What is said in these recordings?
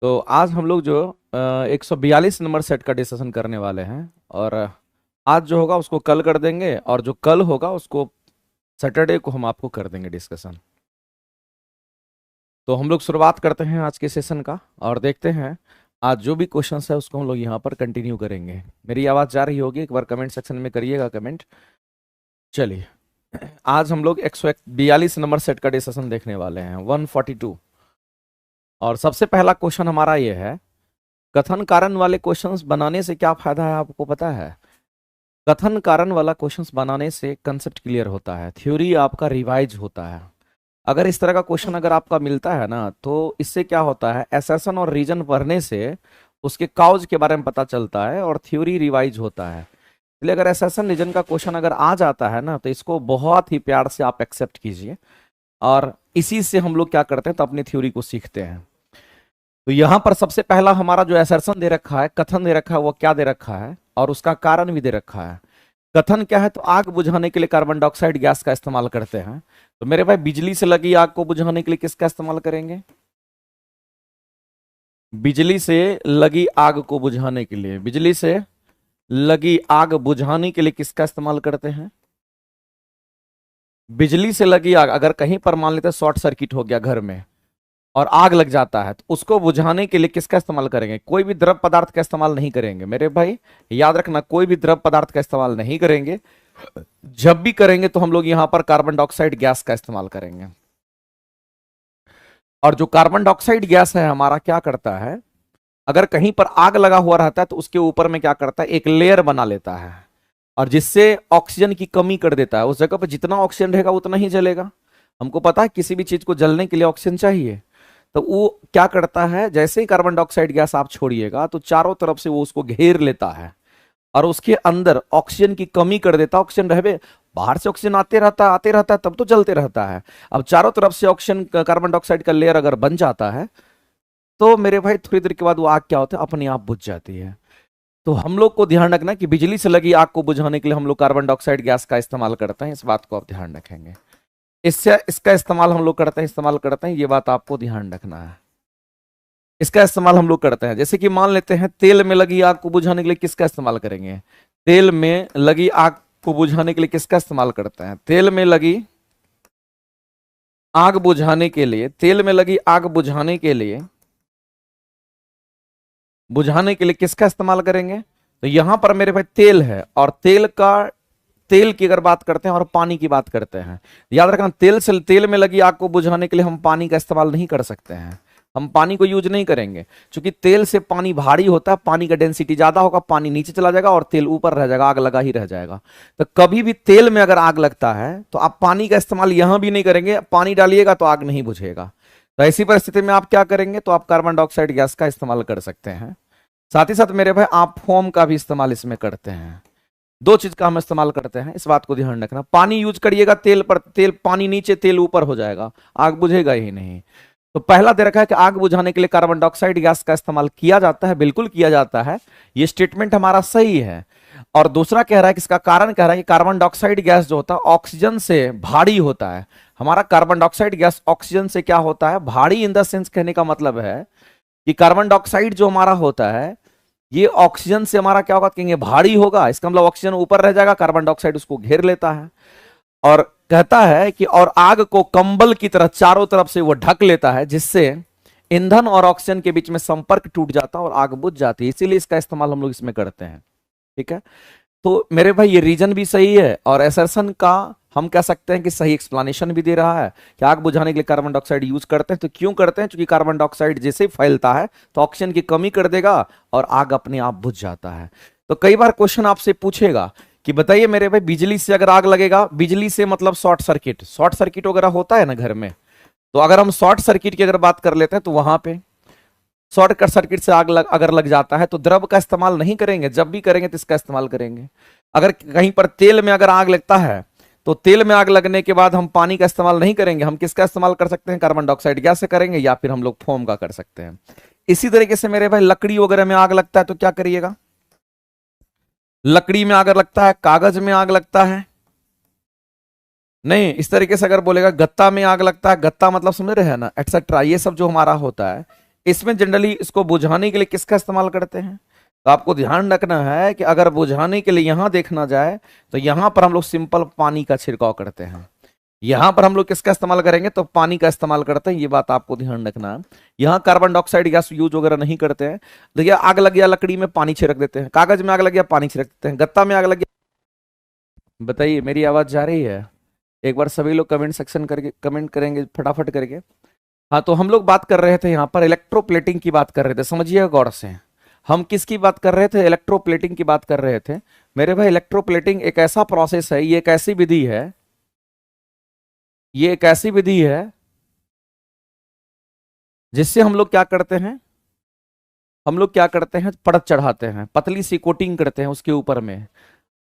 तो आज हम लोग जो 142 नंबर सेट का डिस्कशन करने वाले हैं। और आज जो होगा उसको कल कर देंगे, और जो कल होगा उसको सैटरडे को हम आपको कर देंगे डिस्कशन। तो हम लोग शुरुआत करते हैं आज के सेशन का और देखते हैं आज जो भी क्वेश्चंस है उसको हम लोग यहाँ पर कंटिन्यू करेंगे। मेरी आवाज़ जा रही होगी, एक बार कमेंट सेक्शन में करिएगा कमेंट। चलिए, आज हम लोग 142 नंबर सेट का डिस्कशन देखने वाले हैं, 142। और सबसे पहला क्वेश्चन हमारा ये है, कथन कारण वाले क्वेश्चंस बनाने से क्या फायदा है आपको पता है? कथन कारण वाला क्वेश्चंस बनाने से कंसेप्ट क्लियर होता है, थ्योरी आपका रिवाइज होता है। अगर इस तरह का क्वेश्चन अगर आपका मिलता है ना, तो इससे क्या होता है, असर्शन और रीजन पढ़ने से उसके काउज के बारे में पता चलता है और थ्योरी रिवाइज होता है। इसलिए अगर असर्शन रीजन का क्वेश्चन अगर आ जाता है ना, तो इसको बहुत ही प्यार से आप एक्सेप्ट कीजिए, और इसी से हम लोग क्या करते हैं तो अपनी थ्योरी को सीखते हैं। तो यहां पर सबसे पहला हमारा जो असर्शन दे रखा है, कथन दे रखा है, वो क्या दे रखा है और उसका कारण भी दे रखा है। कथन क्या है, तो आग बुझाने के लिए कार्बन डाइऑक्साइड गैस का इस्तेमाल करते हैं। तो मेरे भाई, बिजली से लगी आग को बुझाने के लिए किसका इस्तेमाल करेंगे? बिजली से लगी आग को बुझाने के लिए, बिजली से लगी आग बुझाने के लिए किसका इस्तेमाल करते हैं? बिजली से लगी आग, अगर कहीं पर मान लेते शॉर्ट सर्किट हो गया घर में और आग लग जाता है, तो उसको बुझाने के लिए किसका इस्तेमाल करेंगे? कोई भी द्रव पदार्थ का इस्तेमाल नहीं करेंगे मेरे भाई, याद रखना, कोई भी द्रव पदार्थ का इस्तेमाल नहीं करेंगे। जब भी करेंगे तो हम लोग यहां पर कार्बन डाइऑक्साइड गैस का इस्तेमाल करेंगे। और जो कार्बन डाइऑक्साइड गैस है हमारा क्या करता है, अगर कहीं पर आग लगा हुआ रहता है तो उसके ऊपर में क्या करता है, एक लेयर बना लेता है, और जिससे ऑक्सीजन की कमी कर देता है। उस जगह पर जितना ऑक्सीजन रहेगा उतना ही जलेगा। हमको पता है किसी भी चीज को जलने के लिए ऑक्सीजन चाहिए, तो वो क्या करता है, जैसे ही कार्बन डाइऑक्साइड गैस आप छोड़िएगा तो चारों तरफ से वो उसको घेर लेता है और उसके अंदर ऑक्सीजन की कमी कर देता है। ऑक्सीजन रहे, बाहर से ऑक्सीजन आते रहता है तब तो जलते रहता है। अब चारों तरफ से ऑक्सीजन कार्बन डाइऑक्साइड का लेयर अगर बन जाता है, तो मेरे भाई थोड़ी देर के बाद वो आग क्या होता है, अपने आप बुझ जाती है। तो हम लोग को ध्यान रखना कि बिजली से लगी आग को बुझाने के लिए हम लोग कार्बन डाइऑक्साइड गैस का इस्तेमाल करते हैं, इस बात को आप ध्यान रखेंगे। इससे इसका इस्तेमाल हम लोग करते हैं, ये बात आपको ध्यान रखना है। इसका इस्तेमाल हम लोग करते हैं, जैसे कि मान लेते हैं तेल में लगी आग को बुझाने के लिए किसका इस्तेमाल करेंगे? तेल में लगी आग को बुझाने के लिए किसका इस्तेमाल करते हैं? तेल में लगी आग बुझाने के लिए, तेल में लगी आग बुझाने के लिए किसका इस्तेमाल करेंगे? तो यहां पर मेरे भाई तेल है, और तेल की अगर बात करते हैं और पानी की बात करते हैं, याद रखना, तेल में लगी आग को बुझाने के लिए हम पानी का इस्तेमाल नहीं कर सकते हैं। हम पानी को यूज नहीं करेंगे, क्योंकि तेल से पानी भारी होता है, पानी का डेंसिटी ज्यादा होगा, पानी नीचे चला जाएगा और तेल ऊपर रह जाएगा, आग लगा ही रह जाएगा। तो कभी भी तेल में अगर आग लगता है तो आप पानी का इस्तेमाल यहां भी नहीं करेंगे, पानी डालिएगा तो आग नहीं बुझेगा। तो ऐसी परिस्थिति में आप क्या करेंगे, तो आप कार्बन डाइऑक्साइड गैस का इस्तेमाल कर सकते हैं। साथ ही साथ मेरे भाई, आप फोम का भी इस्तेमाल इसमें करते हैं। दो चीज का हम इस्तेमाल करते हैं, इस बात को ध्यान रखना। पानी यूज करिएगा तेल पर, तेल पानी नीचे तेल ऊपर हो जाएगा, आग बुझेगा ही नहीं। तो पहला दे रखा है कि आग बुझाने के लिए कार्बन डाइऑक्साइड गैस का इस्तेमाल किया जाता है, बिल्कुल किया जाता है, ये स्टेटमेंट हमारा सही है। और दूसरा कह रहा है कि इसका कारण कह रहा है कि कार्बन डाइऑक्साइड गैस जो होता है ऑक्सीजन से भारी होता है। हमारा कार्बन डाइऑक्साइड गैस ऑक्सीजन से क्या होता है, भारी। इन द सेंस कहने का मतलब है कि कार्बन डाइऑक्साइड जो हमारा होता है, ये ऑक्सीजन से हमारा क्या होगा, कहेंगे भारी होगा। इसका मतलब ऑक्सीजन ऊपर रह जाएगा, कार्बन डाइऑक्साइड उसको घेर लेता है। और कहता है कि और आग को कंबल की तरह चारों तरफ से वो ढक लेता है, जिससे ईंधन और ऑक्सीजन के बीच में संपर्क टूट जाता है और आग बुझ जाती है। इसीलिए इसका इस्तेमाल हम लोग इसमें करते हैं। ठीक है, तो मेरे भाई ये रीजन भी सही है, और असर्शन का हम कह सकते हैं कि सही एक्सप्लेनेशन भी दे रहा है कि आग बुझाने के लिए कार्बन डाइऑक्साइड यूज करते हैं। तो क्यों करते हैं? क्योंकि कार्बन डाइऑक्साइड जैसे ही फैलता है तो ऑक्सीजन की कमी कर देगा और आग अपने आप बुझ जाता है। तो कई बार क्वेश्चन आपसे पूछेगा कि बताइए मेरे भाई, बिजली से अगर आग लगेगा, बिजली से मतलब शॉर्ट सर्किट वगैरह होता है ना घर में, तो अगर हम शॉर्ट सर्किट की अगर बात कर लेते हैं तो वहां पे शॉर्ट सर्किट से अगर लग जाता है तो द्रव का इस्तेमाल नहीं करेंगे, जब भी करेंगे तो इसका इस्तेमाल करेंगे। अगर कहीं पर तेल में अगर आग लगता है तो तेल में आग लगने के बाद हम पानी का इस्तेमाल नहीं करेंगे, हम किसका इस्तेमाल कर सकते हैं, कार्बन डाइऑक्साइड गैस से करेंगे, या फिर हम लोग फोम का कर सकते हैं। इसी तरीके से मेरे भाई, लकड़ी वगैरह में आग लगता है तो क्या करिएगा? लकड़ी में आग लगता है, कागज में आग लगता है, नहीं, इस तरीके से अगर बोलेगा गत्ता में आग लगता है, गत्ता मतलब समझ रहे हैं ना, एटसेट्रा, ये सब जो हमारा होता है, इसमें जनरली इसको बुझाने के लिए किसका इस्तेमाल करते हैं? तो आपको ध्यान रखना है कि अगर बुझाने के लिए यहां देखना जाए तो यहां पर हम लोग सिंपल पानी का छिड़काव करते हैं। यहां पर हम लोग किसका इस्तेमाल करेंगे? तो पानी का इस्तेमाल करते हैं। ये बात आपको ध्यान रखना है। यहां कार्बन डाइऑक्साइड गैस यूज वगैरह नहीं करते हैं। देखिए, आग लग गया लकड़ी में, पानी छिड़क देते हैं। कागज में आग लग गया, पानी छिड़क देते हैं। गत्ता में आग लग गया। बताइए, मेरी आवाज जा रही है? एक बार सभी लोग कमेंट सेक्शन करके कमेंट करेंगे फटाफट करके। हाँ, तो हम लोग बात कर रहे थे यहाँ पर इलेक्ट्रोप्लेटिंग की बात कर रहे थे, समझिए गौर से। हम किसकी बात कर रहे थे? इलेक्ट्रोप्लेटिंग की बात कर रहे थे मेरे भाई। इलेक्ट्रोप्लेटिंग एक ऐसा प्रोसेस है, ये एक ऐसी विधि है, ये एक ऐसी विधि है जिससे हम लोग क्या करते हैं? हम लोग क्या करते हैं? परत चढ़ाते हैं, पतली सी कोटिंग करते हैं उसके ऊपर में।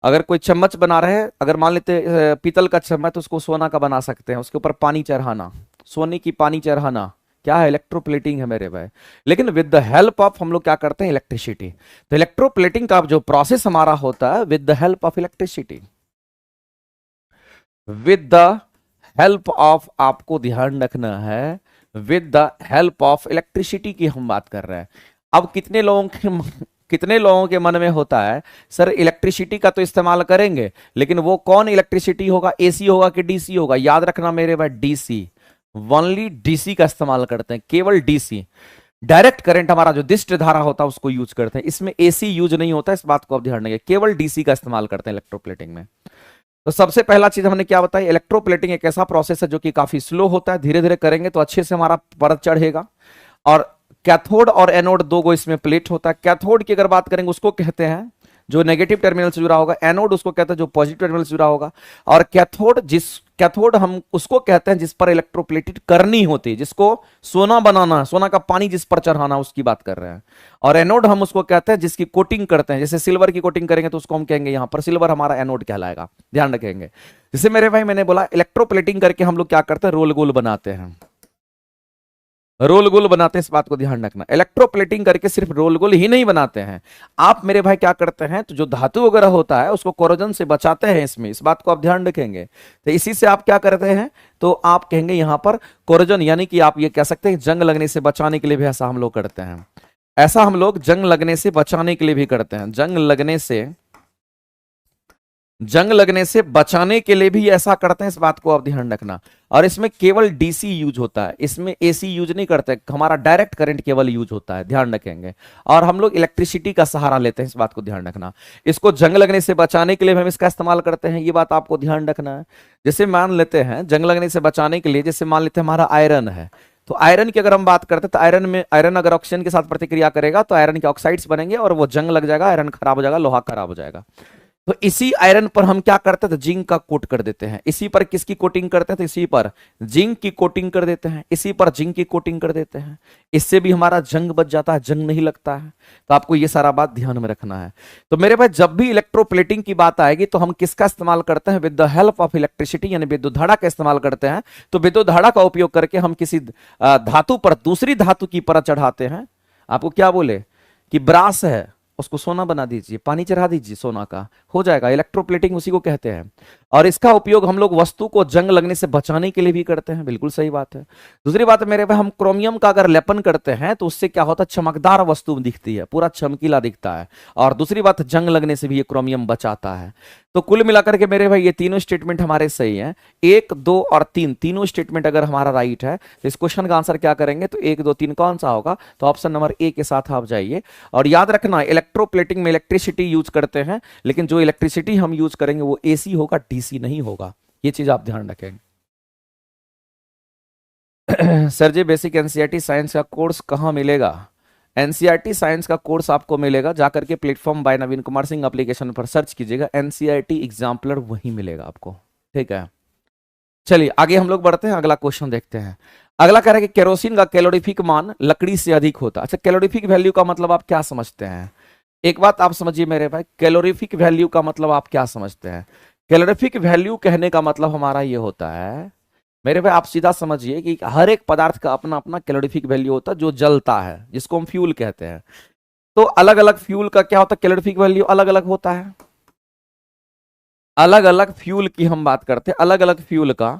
अगर कोई चम्मच बना रहे हैं, अगर मान लेते पीतल का चम्मच, तो उसको सोना का बना सकते हैं। उसके ऊपर पानी चढ़ाना, सोने की पानी चढ़ाना, क्या है? इलेक्ट्रोप्लेटिंग है मेरे भाई। लेकिन विद द हेल्प ऑफ हम लोग क्या करते हैं? इलेक्ट्रिसिटी। तो इलेक्ट्रोप्लेटिंग का जो प्रोसेस हमारा होता है with the help of electricity, with the help of, आपको ध्यान रखना है, with the help of electricity की हम बात कर रहे हैं। अब कितने लोगों के मन में होता है, सर इलेक्ट्रिसिटी का तो इस्तेमाल करेंगे, लेकिन वो कौन इलेक्ट्रिसिटी होगा? एसी होगा कि डीसी होगा? याद रखना मेरे भाई, डीसी, ओनली डीसी का इस्तेमाल करते हैं, केवल डीसी। डायरेक्ट करंट हमारा जो दिष्ट धारा होता है उसको यूज करते हैं। इसमें एसी यूज नहीं होता, इस बात को आप ध्यान रखिए, केवल डीसी का इस्तेमाल करते हैं इलेक्ट्रोप्लेटिंग में। तो सबसे पहला चीज हमने क्या बताई? इलेक्ट्रोप्लेटिंग एक ऐसा प्रोसेस है जो कि काफी स्लो होता है, धीरे धीरे करेंगे तो अच्छे से हमारा परत चढ़ेगा। और कैथोड और एनोड दो गो इसमें प्लेट होता है। कैथोड की अगर बात करेंगे उसको कहते हैं जो नेगेटिव टर्मिनल से जुड़ा होगा, एनोड उसको कहते हैं जो पॉजिटिव टर्मिनल से जुड़ा होगा। और कैथोड हम उसको कहते हैं जिस पर इलेक्ट्रोप्लेटेड करनी होती है, जिसको सोना बनाना, सोना का पानी जिस पर चढ़ाना, उसकी बात कर रहे हैं। और एनोड हम उसको कहते हैं जिसकी कोटिंग करते हैं, जैसे सिल्वर की कोटिंग करेंगे तो उसको हम कहेंगे यहां पर सिल्वर हमारा एनोड कहलाएगा, ध्यान रखेंगे। जैसे मेरे भाई मैंने बोला इलेक्ट्रोप्लेटिंग करके हम लोग क्या करते हैं? रोल गोल बनाते हैं, रोल गोल बनाते हैं, इस बात को ध्यान रखना। इलेक्ट्रोप्लेटिंग करके सिर्फ रोल गोल ही नहीं बनाते हैं आप मेरे भाई, क्या करते हैं? तो जो धातु वगैरह होता है उसको कोरोजन से बचाते हैं इसमें, इस बात को आप ध्यान रखेंगे। तो इसी से आप क्या करते हैं? तो आप कहेंगे यहां पर कोरोजन, यानी कि आप ये कह सकते हैं जंग लगने से बचाने के लिए भी ऐसा हम लोग करते हैं। ऐसा हम लोग जंग लगने से बचाने के लिए भी करते हैं, जंग लगने से बचाने के लिए भी ऐसा करते हैं, इस बात को आप ध्यान रखना। और इसमें केवल डीसी यूज होता है, इसमें एसी यूज नहीं करते, हमारा डायरेक्ट करंट केवल यूज होता है, ध्यान रखेंगे। और हम लोग इलेक्ट्रिसिटी का सहारा लेते हैं, इस बात को ध्यान रखना। इसको जंग लगने से बचाने के लिए हम इसका इस्तेमाल करते हैं, ये बात आपको ध्यान रखना है। जैसे मान लेते हैं जंग लगने से बचाने के लिए, जैसे मान लेते हैं हमारा आयरन है, तो आयरन की अगर हम बात करते हैं तो आयरन अगर ऑक्सीजन के साथ प्रतिक्रिया करेगा तो आयरन के ऑक्साइड्स बनेंगे और वो जंग लग जाएगा, आयरन खराब हो जाएगा, लोहा खराब हो जाएगा। तो इसी आयरन पर हम क्या करते हैं? तो जिंक का कोट कर देते हैं। इसी पर किसकी कोटिंग करते हैं? तो इसी पर जिंक की कोटिंग कर देते हैं, इसी पर जिंक की कोटिंग कर देते हैं। इससे भी हमारा जंग बच जाता है, जंग नहीं लगता है। तो आपको ये सारा बात ध्यान में रखना है। तो मेरे भाई जब भी इलेक्ट्रोप्लेटिंग की बात आएगी तो हम किसका इस्तेमाल करते हैं? With the help of electricity, यानी विद्युत धारा का इस्तेमाल करते हैं। तो विद्युत धारा का उपयोग करके हम किसी धातु पर दूसरी धातु की परत चढ़ाते हैं। आपको क्या बोले कि ब्रास है, उसको सोना बना दीजिए, पानी चढ़ा दीजिए सोना का, हो जाएगा। इलेक्ट्रोप्लेटिंग उसी को कहते हैं। और इसका उपयोग हम लोग वस्तु को जंग लगने से बचाने के लिए भी करते हैं, बिल्कुल सही बात है। दूसरी बात मेरे भाई, हम क्रोमियम का अगर लेपन करते हैं तो उससे क्या होता है? चमकदार वस्तु दिखती है, पूरा चमकीला दिखता है। और दूसरी बात, जंग लगने से भी ये क्रोमियम बचाता है। तो कुल मिलाकर के मेरे भाई ये तीनों स्टेटमेंट हमारे सही हैं। 1, 2 और 3 तीनों स्टेटमेंट अगर हमारा राइट है तो इस क्वेश्चन का आंसर क्या करेंगे? तो 1, 2, 3 कौन सा होगा? तो ऑप्शन नंबर ए के साथ आप जाइए। और याद रखना, इलेक्ट्रोप्लेटिंग में इलेक्ट्रिसिटी यूज करते हैं, लेकिन जो इलेक्ट्रिसिटी हम यूज करेंगे वो एसी होगा, डीसी नहीं होगा। ये चीज आप ध्यान रखें। सर जी बेसिक एनसीईआरटी साइंस का कोर्स कहाँ मिलेगा? एनसीईआरटी साइंस का कोर्स आपको मिलेगा जाकर के प्लेटफॉर्म बाय नवीन कुमार सिंह एप्लीकेशन पर सर्च कीजिएगा, एनसीईआरटी एग्जाम्पलर वहीं मिलेगा आपको, ठीक है। चलिए आगे हम लोग बढ़ते हैं, अगला क्वेश्चन देखते हैं। अगला कह रहा है कि केरोसिन का कैलोरीफिक मान लकड़ी से अधिक होता है। अच्छा, कैलोरीफिक वैल्यू का मतलब आप क्या समझते हैं? एक बात आप समझिए मेरे भाई, कैलोरीफिक वैल्यू का मतलब आप क्या समझते हैं? कैलोरीफिक वैल्यू कहने का मतलब हमारा ये होता है मेरे भाई, आप सीधा समझिए कि हर एक पदार्थ का अपना अपना कैलोरीफिक वैल्यू होता है जो जलता है, जिसको हम फ्यूल कहते हैं। तो अलग अलग फ्यूल का क्या होता है? कैलोरीफिक वैल्यू अलग अलग होता है। अलग अलग फ्यूल की हम बात करते हैं, अलग अलग फ्यूल का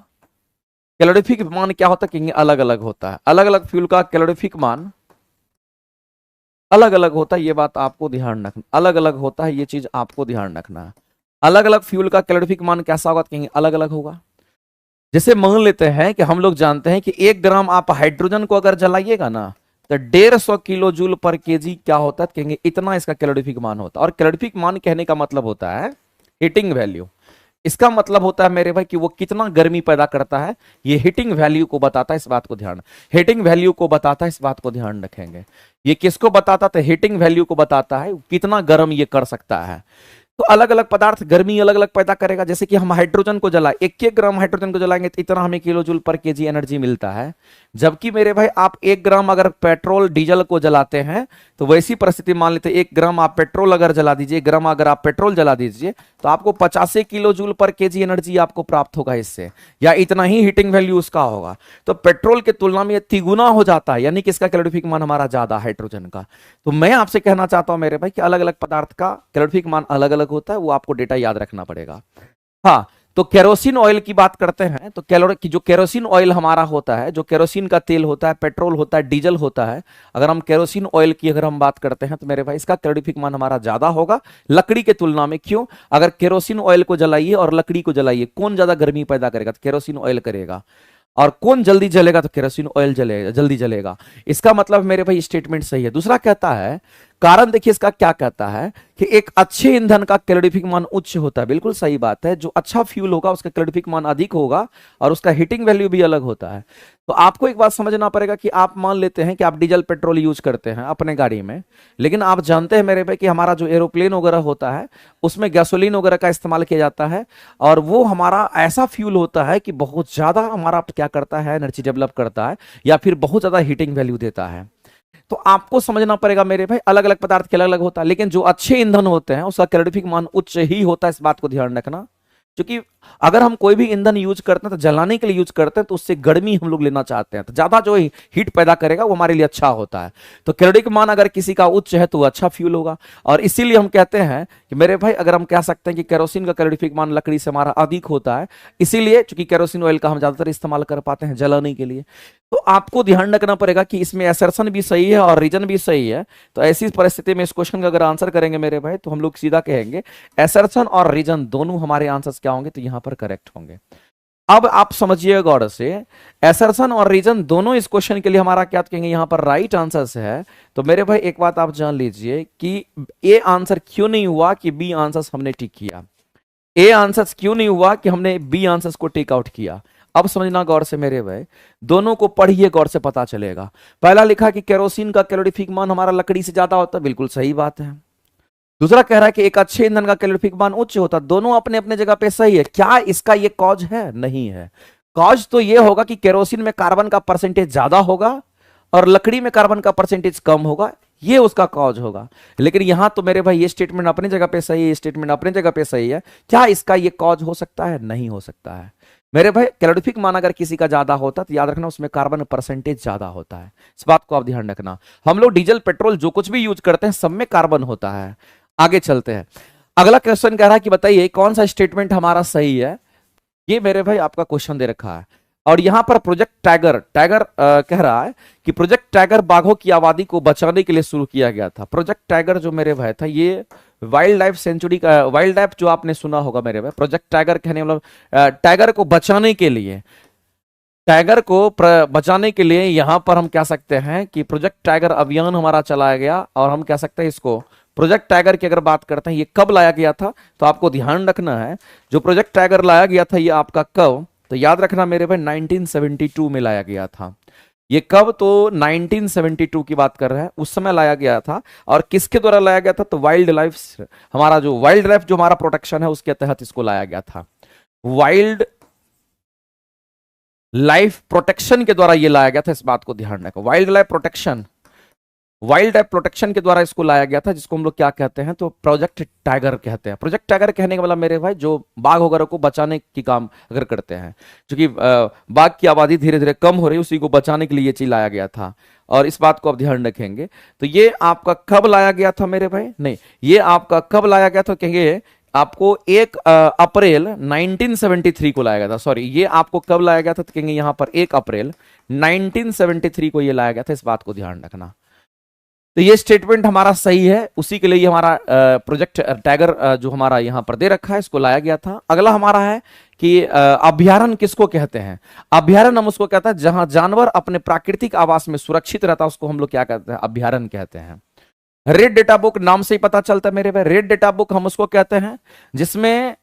कैलोरीफिक मान क्या होता है? कहेंगे अलग अलग होता है। अलग अलग फ्यूल का कैलोरीफिक मान अलग अलग होता है, ये बात आपको ध्यान रखना, अलग अलग होता है, ये चीज आपको ध्यान रखना है। अलग अलग फ्यूल का कैलोरीफिक मान कैसा होगा, कहेंगे अलग अलग होगा। जैसे मान लेते हैं कि हम लोग जानते हैं कि 1 ग्राम आप हाइड्रोजन को अगर जलाइएगा ना, तो 150 किलो जूल पर केजी क्या होता है, कहेंगे इतना इसका कैलोरीफिक मान होता है। और कैलोरीफिक मान कहने का मतलब होता है हीटिंग वैल्यू। इसका मतलब होता है मेरे भाई कि वो कितना गर्मी पैदा करता है, ये हीटिंग वैल्यू को बताता है, इस बात को ध्यान, हीटिंग वैल्यू को बताता है, इस बात को ध्यान रखेंगे। ये किसको बताता था, हीटिंग वैल्यू को बताता है, कितना गर्म ये कर सकता है। तो अलग अलग पदार्थ गर्मी अलग अलग पैदा करेगा। जैसे कि हम हाइड्रोजन को जलाए, 1 ग्राम हाइड्रोजन को जलाएंगे तो इतना हमें किलो जूल पर केजी एनर्जी मिलता है। जबकि मेरे भाई आप 1 ग्राम अगर पेट्रोल डीजल को जलाते हैं, तो वैसी परिस्थिति मान लेते 1 ग्राम आप पेट्रोल अगर जला दीजिए, 1 ग्राम अगर आप पेट्रोल जला दीजिए, तो आपको 85 किलो जूल पर केजी एनर्जी आपको प्राप्त होगा इससे, या इतना ही हीटिंग वैल्यू उसका होगा। तो पेट्रोल की तुलना में ये तिगुना हो जाता है, यानी कि इसका कैलोरीफिक मान हमारा ज्यादा हाइड्रोजन का। तो मैं आपसे कहना चाहता हूं मेरे भाई कि अलग अलग पदार्थ का कैलोरीफिक मान अलग अलग होता है, वो आपको डेटा याद रखना पड़ेगा। हाँ, तो केरोसिन ऑयल की बात करते हैं, तो कैलोरी की जो केरोसिन ऑयल हमारा होता है, जो केरोसिन का तेल होता है, पेट्रोल होता है, डीजल होता है, अगर हम केरोसिन ऑयल की अगर हम बात करते हैं तो मेरे भाई इसका कैलोरीफिक मान हमारा ज्यादा होगा लकड़ी के तुलना में। क्यों, अगर केरोसिन ऑयल को जलाइए और लकड़ी को जलाइए, कौन ज्यादा गर्मी पैदा करेगा, तो केरोसिन ऑयल करेगा। और कौन जल्दी जलेगा, तो केरोसिन ऑयल जलेगा, जल्दी जलेगा। इसका मतलब मेरे भाई स्टेटमेंट सही है। दूसरा कहता है, कारण देखिए इसका क्या कहता है कि एक अच्छे ईंधन का कैलोरीफिक मान उच्च होता है। बिल्कुल सही बात है, जो अच्छा फ्यूल होगा उसका कैलोरीफिक मान अधिक होगा और उसका हीटिंग वैल्यू भी अलग होता है। तो आपको एक बात समझना पड़ेगा कि आप मान लेते हैं कि आप डीजल पेट्रोल यूज करते हैं अपने गाड़ी में, लेकिन आप जानते हैं मेरे भाई कि हमारा जो एरोप्लेन वगैरह होता है उसमें गैसोलीन वगैरह का इस्तेमाल किया जाता है, और वो हमारा ऐसा फ्यूल होता है कि बहुत ज्यादा हमारा क्या करता है, एनर्जी डेवलप करता है, या फिर बहुत ज्यादा हीटिंग वैल्यू देता है। तो आपको समझना पड़ेगा मेरे भाई, अलग अलग पदार्थ के अलग अलग होता है, लेकिन जो अच्छे ईंधन होते हैं उसका कैलोरीफिक मान उच्च ही होता है, इस बात को ध्यान रखना। क्योंकि अगर हम कोई भी ईंधन यूज करते हैं तो जलाने के लिए यूज करते हैं, तो उससे गर्मी हम लोग लेना चाहते हैं, तो ज्यादा जो हीट पैदा करेगा वो हमारे लिए अच्छा होता है। तो कैलोरीफिक मान अगर किसी का उच्च है तो वो अच्छा फ्यूल होगा। और इसीलिए हम कहते हैं कि मेरे भाई अगर हम कह सकते हैं कि केरोसिन का कैलोरीफिक मान लकड़ी से हमारा अधिक होता है, इसीलिए चूंकि केरोसिन ऑयल का हम ज्यादातर इस्तेमाल कर पाते हैं जलाने के लिए। तो आपको ध्यान रखना पड़ेगा कि इसमें असर्शन भी सही है और रीजन भी सही है। तो ऐसी परिस्थिति में इस क्वेश्चन का अगर आंसर करेंगे मेरे भाई, तो हम लोग सीधा कहेंगे असर्शन और रीजन दोनों हमारे आंसर्स क्या होंगे, तो यहां पर करेक्ट होंगे। अब आप समझिए गौर से, असर्शन और रीजन दोनों इस क्वेश्चन के लिए हमारा क्या कहेंगे, यहां पर राइट आंसर है। तो मेरे भाई एक बात आप जान लीजिए कि ए आंसर क्यों नहीं हुआ कि बी आंसर हमने टिक किया, ए आंसर्स क्यों नहीं हुआ कि हमने बी आंसर्स को टेक आउट किया। अब समझना गौर से मेरे भाई, दोनों को पढ़िए गौर से, पता चलेगा। पहला लिखा कि केरोसिन का कैलोरीफिक मान हमारा लकड़ी से ज्यादा होता है, बिल्कुल सही बात है। दूसरा कह रहा है कि एक अच्छे ईंधन का कैलोरीफिक मान उच्च होता है, दोनों अपने अपने जगह पे सही है। क्या इसका ये कॉज है, नहीं है। कॉज तो ये होगा कि केरोसिन में कार्बन का परसेंटेज ज्यादा होगा और लकड़ी में कार्बन का परसेंटेज कम होगा, ये उसका कॉज होगा। लेकिन यहां तो मेरे भाई ये स्टेटमेंट अपनी जगह पे सही है, ये स्टेटमेंट अपनी जगह पे सही है। क्या इसका ये कॉज हो सकता है, नहीं हो सकता है। मेरे भाई कैलोरीफिक मान अगर किसी का ज्यादा होता तो याद रखना उसमें कार्बन परसेंटेज ज्यादा होता है, इस बात को आप ध्यान रखना। हम लोग डीजल पेट्रोल जो कुछ भी यूज करते हैं सब में कार्बन होता है। आगे चलते हैं, अगला क्वेश्चन कह रहा है कि बताइए कौन सा स्टेटमेंट हमारा सही है। ये मेरे भाई आपका क्वेश्चन दे रखा है, और यहां पर प्रोजेक्ट टाइगर टाइगर कह रहा है कि प्रोजेक्ट टाइगर बाघों की आबादी को बचाने के लिए शुरू किया गया था। प्रोजेक्ट टाइगर जो मेरे भाई था, ये वाइल्ड लाइफ सेंचुरी का, वाइल्ड लाइफ जो आपने सुना होगा मेरे भाई, प्रोजेक्ट टाइगर कहने मतलब टाइगर को बचाने के लिए, टाइगर को बचाने के लिए यहां पर हम कह सकते हैं कि प्रोजेक्ट टाइगर अभियान हमारा चलाया गया। और हम कह सकते हैं इसको प्रोजेक्ट टाइगर की अगर बात करते हैं, ये कब लाया गया था, तो आपको ध्यान रखना है जो प्रोजेक्ट टाइगर लाया गया था ये आपका कब, तो याद रखना मेरे भाई 1972 में लाया गया था। ये कब, तो 1972 की बात कर रहे हैं, उस समय लाया गया था। और किसके द्वारा लाया गया था, तो वाइल्ड लाइफ, हमारा जो वाइल्ड लाइफ जो हमारा प्रोटेक्शन है उसके तहत इसको लाया गया था। वाइल्ड लाइफ प्रोटेक्शन के द्वारा ये लाया गया था, इस बात को ध्यान रखो। Wild life protection, wild life protection के द्वारा इसको लाया गया था, जिसको हम लोग क्या कहते हैं, तो प्रोजेक्ट टाइगर कहते हैं। प्रोजेक्ट टाइगर कहने का मतलब मेरे भाई जो बाघ वगैरह को बचाने की काम अगर करते हैं, क्योंकि बाघ की आबादी धीरे धीरे कम हो रही है, उसी को बचाने के लिए ये चीज लाया गया था। और इस बात को आप ध्यान रखेंगे। तो ये आपका कब लाया गया था मेरे भाई, नहीं ये आपका कब लाया गया था, कहेंगे आपको 1 अप्रैल 1973 को लाया गया था। सॉरी, ये आपको कब लाया गया था, तो कहेंगे यहां पर 1 अप्रैल 1973 को ये लाया गया था, इस बात को ध्यान रखना। तो ये स्टेटमेंट हमारा सही है, उसी के लिए हमारा प्रोजेक्ट टैगर जो हमारा यहां पर दे रखा है इसको लाया गया था। अगला हमारा है कि अभ्यारण्य किसको कहते हैं। अभ्यारण्य हम उसको कहते हैं जहां जानवर अपने प्राकृतिक आवास में सुरक्षित रहता है, उसको हम लोग क्या कहते हैं, अभ्यारण्य कहते हैं। रेड डेटा बुक नाम से ही पता चलता है मेरे भाई, रेड डेटा बुक हम उसको कहते हैं जिसमें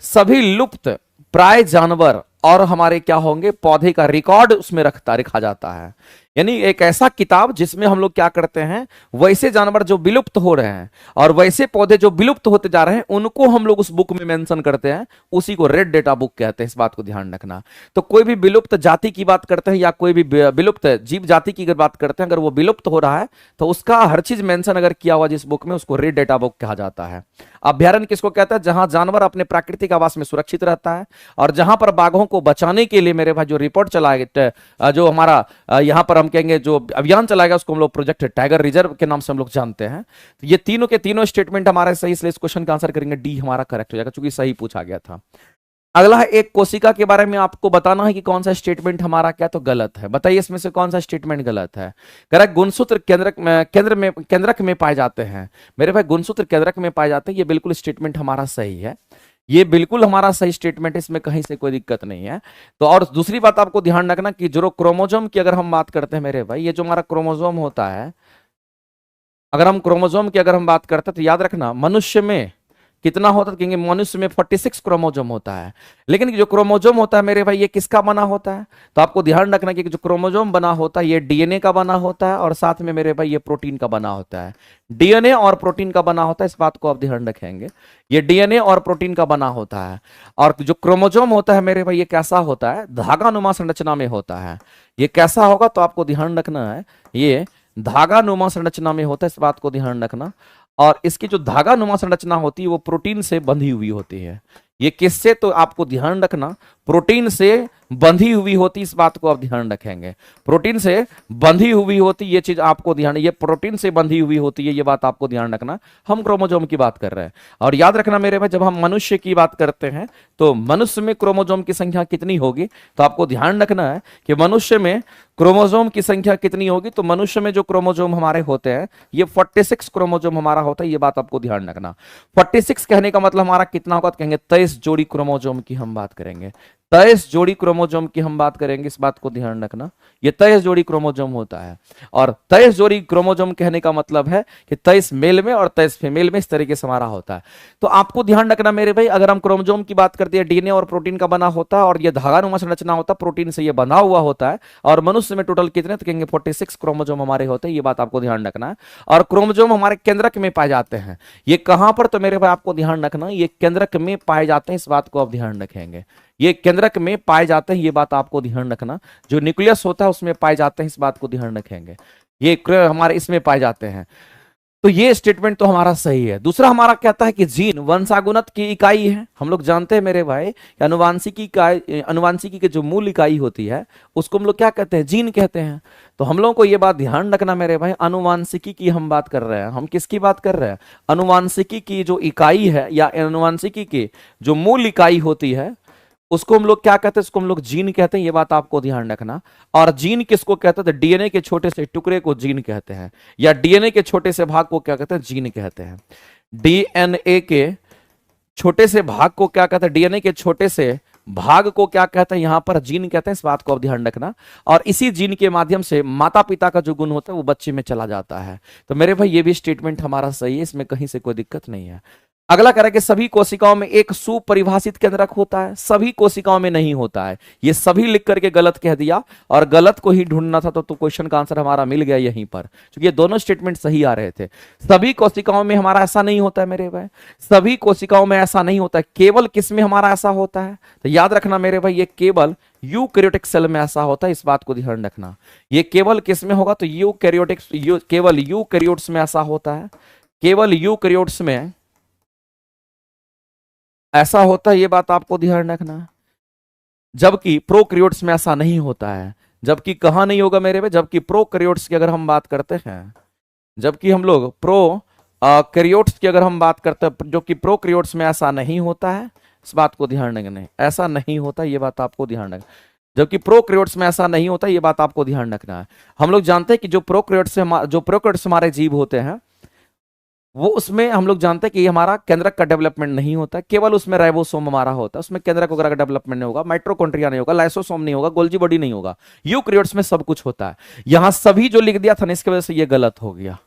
सभी लुप्त प्राय जानवर और हमारे क्या होंगे, पौधे का रिकॉर्ड उसमें रखा जाता है। यानी एक ऐसा किताब जिसमें हम लोग क्या करते हैं, वैसे जानवर जो विलुप्त हो रहे हैं और वैसे पौधे जो विलुप्त होते जा रहे हैं उनको हम लोग उस बुक में मेंशन करते हैं, उसी को रेड डेटा बुक कहते हैं। इस बात को ध्यान रखना। तो कोई भी विलुप्त जाति की बात करते हैं या कोई भी विलुप्त जीव जाति की अगर बात करते हैं, अगर वो विलुप्त हो रहा है तो उसका हर चीज मेंशन अगर किया हुआ जिस बुक में, उसको रेड डेटा बुक कहा जाता है। अभ्यारण्य किसको कहता है, जहां जानवर अपने प्राकृतिक आवास में सुरक्षित रहता है और जहां पर बाघों को बचाने के लिए मेरे भाई जो रिपोर्ट चलाएगा, जो हमारा यहां पर हम कहेंगे जो अभियान चलाएगा, उसको हम लोग प्रोजेक्ट टाइगर रिजर्व के नाम से हम लोग जानते हैं। तो ये तीनों के तीनों स्टेटमेंट हमारे सही, इसलिए इस क्वेश्चन का आंसर करेंगे डी हमारा करेक्ट हो जाएगा, क्योंकि सही पूछा गया था। अगला है एक कोशिका के बारे में आपको बताना है कि कौन सा स्टेटमेंट हमारा क्या तो गलत है। बताइए इसमें से कौन सा स्टेटमेंट गलत है। करेक्ट, गुणसूत्र केंद्रक में पाए जाते हैं। मेरे भाई गुणसूत्र केंद्रक में पाए जाते हैं, ये बिल्कुल स्टेटमेंट हमारा सही है, ये बिल्कुल हमारा सही स्टेटमेंट है, इसमें कहीं से कोई दिक्कत नहीं है। तो और दूसरी बात आपको ध्यान रखना कि जो क्रोमोजोम की अगर हम बात करते हैं मेरे भाई, ये जो हमारा क्रोमोजोम होता है, अगर हम क्रोमोजोम की अगर हम बात करते हैं तो याद रखना मनुष्य में कितना होता है, कहेंगे मनुष्य में 46 क्रोमोजोम होता है। लेकिन जो क्रोमोजोम होता है मेरे भाई, ये किसका बना होता है, तो आपको ध्यान रखना कि जो क्रोमोजोम बना होता है ये डीएनए का बना होता है और साथ में मेरे भाई ये प्रोटीन का बना होता है। डीएनए और प्रोटीन का बना होता है, इस बात को आप ध्यान रखेंगे, ये डीएनए और प्रोटीन का बना होता है। और जो क्रोमोजोम होता है मेरे भाई, ये कैसा होता है, धागानुमा संरचना में होता है। ये कैसा होगा तो आपको ध्यान रखना है, ये धागानुमा संरचना में होता है, इस बात को ध्यान रखना। और इसकी जो धागानुमा संरचना होती है वो प्रोटीन से बंधी हुई होती है। ये किससे, तो आपको ध्यान रखना प्रोटीन से बंधी हुई होती, इस बात को आप ध्यान रखेंगे। प्रोटीन से बंधी हुई होती, ये चीज आपको ध्यान, ये प्रोटीन से बंधी हुई होती है, ये बात आपको ध्यान रखना। हम क्रोमोजोम की बात कर रहे हैं। और याद रखना मेरे भाई, जब हम मनुष्य की बात करते हैं तो मनुष्य में क्रोमोजोम की संख्या कितनी होगी, तो आपको ध्यान रखना है कि मनुष्य में क्रोमोजोम की संख्या कितनी होगी। तो मनुष्य में जो क्रोमोजोम हमारे होते हैं ये 46 क्रोमोजोम हमारा होता है, ये बात आपको ध्यान रखना। 46 कहने का मतलब हमारा कितना होगा, तो कहेंगे 23 जोड़ी क्रोमोजोम की हम बात करेंगे। 23 जोड़ी क्रोमोजोम की हम बात करेंगे, इस बात को ध्यान रखना। ये 23 जोड़ी क्रोमोजोम होता है। और 23 जोड़ी क्रोमोजोम कहने का मतलब है कि 23 मेल में और 23 फीमेल में, इस तरीके से हमारा होता है। तो आपको ध्यान रखना मेरे भाई, अगर हम क्रोमोजोम की बात करते हैं, डीएनए और प्रोटीन का बना होता है और ये धागानुमा संरचना होता है, प्रोटीन से ये बना हुआ होता है। और मनुष्य में टोटल कितने, तो कहेंगे 46 क्रोमोजोम हमारे होते हैं, ये बात आपको ध्यान रखना है। और क्रोमोजोम हमारे केंद्रक में पाए जाते हैं। ये कहां पर, तो मेरे भाई आपको ध्यान रखना, ये केंद्रक में पाए जाते हैं, इस बात को आप ध्यान रखेंगे। ये केंद्रक में पाए जाते हैं, ये बात आपको ध्यान रखना। जो न्यूक्लियस होता है उसमें पाए जाते हैं, इस बात को ध्यान रखेंगे। ये हमारे इसमें पाए जाते हैं। तो ये स्टेटमेंट तो हमारा सही है। दूसरा हमारा कहता है कि जीन वंशागुणत की इकाई है। हम लोग जानते हैं मेरे भाई कि अनुवांशिकी की जो मूल इकाई होती है उसको हम लोग क्या कहते हैं, जीन कहते हैं। तो हम लोगों को ये बात ध्यान रखना मेरे भाई, अनुवांशिकी की हम बात कर रहे हैं। हम किसकी बात कर रहे हैं, अनुवांशिकी की जो इकाई है या अनुवांशिकी की जो मूल इकाई होती है उसको हम लोग क्या कहते हैं, उसको हम लोग जीन कहते हैं, ये बात आपको ध्यान रखना। और जीन किसको कहते हैं, तो डीएनए के छोटे से टुकड़े को जीन कहते हैं, या डीएनए के छोटे से भाग को क्या कहते हैं, जीन कहते हैं। डीएनए के छोटे से भाग को क्या कहते हैं, डीएनए के छोटे से भाग को क्या कहते हैं, यहां पर जीन कहते हैं, इस बात को आप ध्यान रखना। और इसी जीन के माध्यम से माता पिता का जो गुण होता है वो बच्चे में चला जाता है। तो मेरे भाई ये भी स्टेटमेंट हमारा सही है, इसमें कहीं से कोई दिक्कत नहीं है। अगला कह रहा है कि सभी कोशिकाओं में एक सुपरिभाषित केंद्रक होता है। सभी कोशिकाओं में नहीं होता है, ये सभी लिख करके गलत कह दिया और गलत को ही ढूंढना था, तो क्वेश्चन का आंसर हमारा मिल गया यहीं पर, क्योंकि ये दोनों स्टेटमेंट सही आ रहे थे। सभी कोशिकाओं में हमारा ऐसा नहीं होता है मेरे भाई, सभी कोशिकाओं में ऐसा नहीं होता है। केवल किस में हमारा ऐसा होता है, तो याद रखना मेरे भाई, ये केवल यूकैरियोटिक सेल में ऐसा होता है, इस बात को ध्यान रखना। ये केवल किस में होगा, तो केवल यूकैरियोट्स में ऐसा होता है, केवल यूकैरियोट्स में ऐसा होता है, ये बात आपको ध्यान रखना। जबकि प्रोकैरियोट्स में ऐसा नहीं होता है। जबकि कहां नहीं होगा मेरे भाई, जबकि प्रोकैरियोट्स की अगर हम बात करते हैं, जबकि हम लोग कैरियोट्स की अगर हम बात करते हैं, जो कि प्रोकैरियोट्स में ऐसा नहीं होता है, इस बात को ध्यान रखना। ऐसा नहीं होता, ये बात आपको ध्यान रखना। जबकि प्रोकैरियोट्स में ऐसा नहीं होता, ये बात आपको ध्यान रखना है। हम लोग जानते हैं कि जो प्रोकैरियोट्स हमारे जीव होते हैं, वो उसमें हम लोग जानते हैं कि हमारा केंद्रक का डेवलपमेंट नहीं होता, केवल उसमें राइबोसोम हमारा होता है, उसमें केंद्रक वगैरह का डेवलपमेंट नहीं होगा, माइटोकॉन्ड्रिया नहीं होगा, लाइसोसोम नहीं होगा, गोल्जी बॉडी नहीं होगा। यूकैरियोट्स में सब कुछ होता है। यहां सभी जो लिख दिया था ना, इसकी वजह से ये गलत हो गया।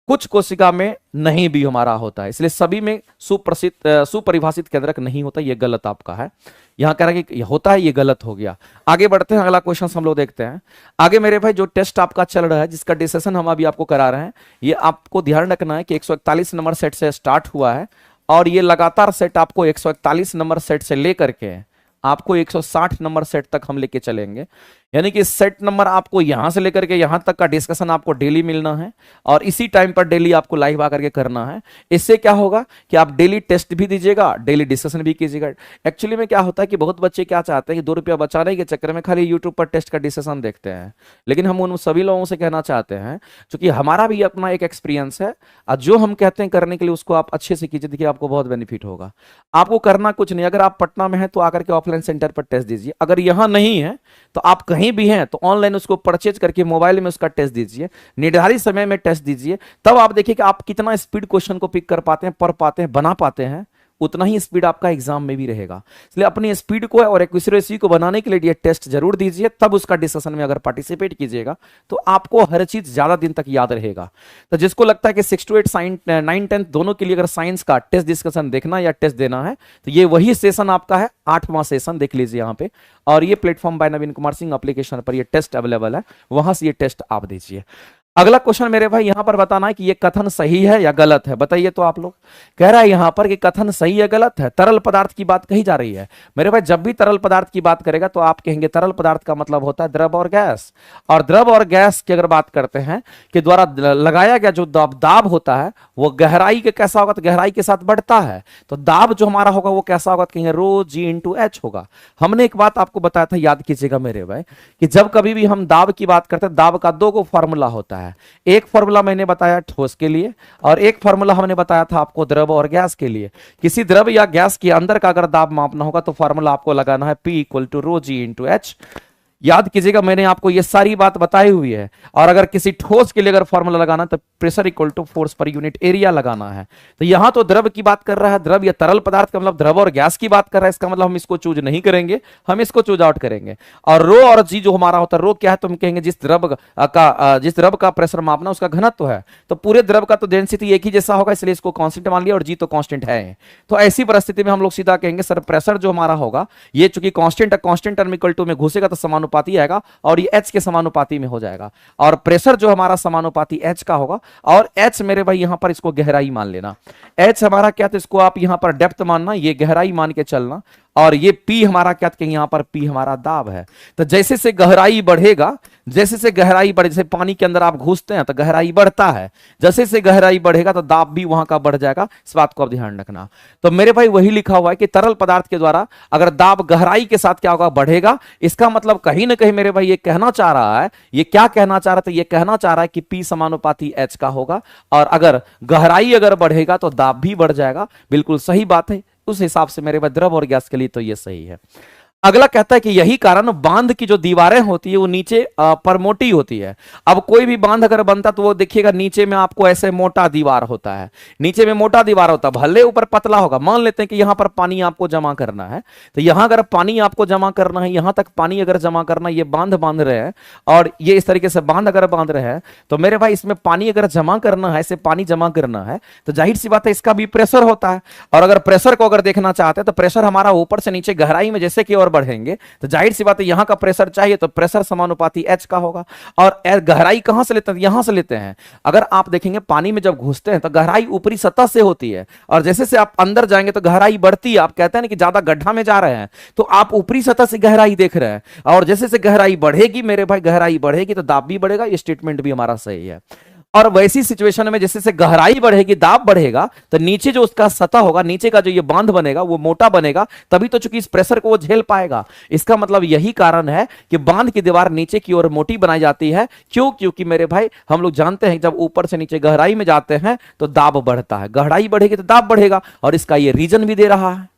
कुछ कोशिका में नहीं भी हमारा होता है, इसलिए सभी में सुपरिभाषित केंद्रक नहीं होता, ये गलत आपका है। यहां कह रहा है कि होता है, ये गलत हो गया। आगे बढ़ते हैं, अगला क्वेश्चन हम लोग देखते हैं। आगे मेरे भाई जो टेस्ट आपका चल रहा है, जिसका डिस्कशन हम अभी आपको करा रहे हैं, ये आपको ध्यान रखना है कि 141 नंबर सेट से स्टार्ट हुआ है और ये लगातार सेट आपको 141 नंबर सेट से लेकर के आपको 160 नंबर सेट तक हम लेके चलेंगे। यानी कि सेट नंबर आपको यहां से लेकर के यहां तक का डिस्कशन आपको डेली मिलना है और इसी टाइम पर डेली आपको लाइव आकर के करना है। इससे क्या होगा कि आप डेली टेस्ट भी दीजिएगा, डेली डिस्कशन भी कीजिएगा। एक्चुअली में क्या होता है कि बहुत बच्चे क्या चाहते हैं कि 2 रुपया बचाने के चक्कर में खाली यूट्यूब पर टेस्ट का डिस्कशन देखते हैं, लेकिन हम उन सभी लोगों से कहना चाहते हैं, क्योंकि हमारा भी अपना एक एक्सपीरियंस है और जो हम कहते हैं करने के लिए उसको आप अच्छे से कीजिए, देखिए आपको बहुत बेनिफिट होगा। आपको करना कुछ नहीं, अगर आप पटना में हैं तो आकर के ऑफलाइन सेंटर पर टेस्ट दीजिए, अगर यहां नहीं है तो आप कहीं भी हैं तो ऑनलाइन उसको परचेज करके मोबाइल में उसका टेस्ट दीजिए, निर्धारित समय में टेस्ट दीजिए, तब आप देखिए कि आप कितना स्पीड क्वेश्चन को पिक कर पाते हैं, पढ़ पाते हैं, बना पाते हैं। उतना ही स्पीड आपका एग्जाम में भी रहेगा। इसलिए अपनी स्पीड को और एक्यूरेसी को बनाने के लिए ये टेस्ट जरूर दीजिए, तब उसका डिस्कशन में अगर पार्टिसिपेट कीजिएगा तो आपको हर चीज ज्यादा दिन तक याद रहेगा। तो जिसको लगता है कि 6 to 8 9 10 दोनों के लिए अगर साइंस का टेस्ट डिस्कशन देखना या टेस्ट देना है तो ये वही सेशन आपका है, 8वां सेशन देख लीजिए यहाँ पे। और ये प्लेटफॉर्म बाय नवीन कुमार सिंह एप्लीकेशन पर ये टेस्ट अवेलेबल है, वहां से ये टेस्ट आप दीजिए। अगला क्वेश्चन मेरे भाई यहां पर बताना है कि ये कथन सही है या गलत है, बताइए तो आप लोग। कह रहा है यहां पर कि कथन सही है गलत है, तरल पदार्थ की बात कही जा रही है। मेरे भाई जब भी तरल पदार्थ की बात करेगा तो आप कहेंगे तरल पदार्थ का मतलब होता है द्रव और गैस, और द्रव और गैस की अगर बात करते हैं कि द्वारा लगाया गया जो दाब होता है वो गहराई के कैसा होगा, तो गहराई के साथ बढ़ता है, तो दाब जो हमारा होगा वो कैसा होगा, कहेंगे रो जी इंटू एच होगा। हमने एक बात आपको बताया था, याद कीजिएगा मेरे भाई, कि जब कभी भी हम दाब की बात करते हैं, दाब का 2 फॉर्मूला होता है। एक फॉर्मूला मैंने बताया ठोस के लिए और एक फॉर्मूला हमने बताया था आपको द्रव और गैस के लिए। किसी द्रव या गैस के अंदर का अगर दाब मापना होगा तो फॉर्मूला आपको लगाना है P = रो जी इंटू एच। याद कीजिएगा मैंने आपको ये सारी बात बताई हुई है। और अगर किसी ठोस के लिए अगर फॉर्मूला लगाना तो pressure = force per unit area लगाना है। तो यहां तो द्रव की बात कर रहा है, द्रव या तरल पदार्थ का मतलब द्रव और गैस की बात कर रहा है, इसका मतलब हम इसको चूज नहीं करेंगे, हम इसको चूज आउट करेंगे। और रो और जी जो हमारा होता है, रो क्या है तो हम कहेंगे जिस द्रव का प्रेशर मापना उसका घनत्व है, तो पूरे द्रव का तो डेंसिटी एक ही जैसा होगा, इसलिए इसको कांस्टेंट मान लिया और जी तो कांस्टेंट है। तो ऐसी परिस्थिति में हम लोग सीधा कहेंगे सर प्रेशर जो हमारा होगा ये चूंकि कांस्टेंट टर्म इक्वल टू में घुसेगा तो समानुपाती आएगा और ये H के समानुपाती में हो जाएगा, और प्रेशर जो हमारा समानुपाती H का होगा। और H मेरे भाई यहां पर इसको गहराई मान लेना, H हमारा क्या, तो इसको आप यहां पर डेप्थ मानना, ये गहराई मान के चलना। और ये P हमारा क्या, कहेंगे यहां पर P हमारा दाब है। तो जैसे से गहराई बढ़ेगा, जैसे से गहराई बढ़े, जैसे पानी के अंदर आप घुसते हैं तो गहराई बढ़ता है, जैसे से गहराई बढ़ेगा तो दाब भी वहां का बढ़ जाएगा, इस बात को आप ध्यान रखना। तो मेरे भाई वही लिखा हुआ है कि तरल पदार्थ के द्वारा अगर दाब गहराई के साथ क्या होगा, बढ़ेगा। इसका मतलब कहीं ना कहीं मेरे भाई ये कहना चाह रहा है, ये क्या कहना चाह रहा था, ये कहना चाह रहा है कि P समानुपाती H का होगा, और अगर गहराई अगर बढ़ेगा तो दाब भी बढ़ जाएगा। बिल्कुल सही बात है, उस हिसाब से मेरे भाई द्रव और गैस के लिए तो ये सही है। अगला कहता है कि यही कारण बांध की जो दीवारें होती है वो नीचे पर मोटी होती है। अब कोई भी बांध अगर बनता तो वो देखिएगा नीचे में आपको ऐसे मोटा दीवार होता है, नीचे में मोटा दीवार होता है, भले ऊपर पतला होगा। मान लेते हैं कि यहां पर पानी आपको जमा करना है, तो यहां अगर पानी आपको जमा करना है, यहां तक पानी अगर जमा करना है, ये बांध बांध रहे हैं और ये इस तरीके से बांध अगर बांध रहे हैं, तो मेरे भाई इसमें पानी अगर जमा करना है, ऐसे पानी जमा करना है, तो जाहिर सी बात है इसका भी प्रेशर होता है। और अगर प्रेशर को अगर देखना चाहते हैं तो प्रेशर हमारा ऊपर से नीचे गहराई में जैसे कि और बढ़ेंगे तो जाहिर सी बात है यहां का प्रेशर चाहिए, तो प्रेशर समानुपाती H का होगा। और गहराई कहां से लेते हैं, यहां से लेते हैं। अगर आप देखेंगे पानी में जब घुसते हैं तो गहराई ऊपरी सतह से होती है, और जैसे से आप अंदर जाएंगे तो गहराई बढ़ती है। आप कहते हैं ना कि ज्यादा गड्ढा में जा रहे हैं तो आप ऊपरी सतह से गहराई देख रहे हैं, और जैसे से गहराई बढ़ेगी मेरे भाई, गहराई बढ़ेगी तो दाब भी बढ़ेगा। ये स्टेटमेंट भी हमारा सही है। और वैसी सिचुएशन में जैसे से गहराई बढ़ेगी दाब बढ़ेगा, तो नीचे जो उसका सतह होगा, नीचे का जो ये बांध बनेगा वो मोटा बनेगा, तभी तो चूंकि इस प्रेशर को वो झेल पाएगा। इसका मतलब यही कारण है कि बांध की दीवार नीचे की ओर मोटी बनाई जाती है। क्यों? क्योंकि मेरे भाई हम लोग जानते हैं जब ऊपर से नीचे गहराई में जाते हैं तो दाब बढ़ता है, गहराई बढ़ेगी तो दाब बढ़ेगा, और इसका ये रीजन भी दे रहा है।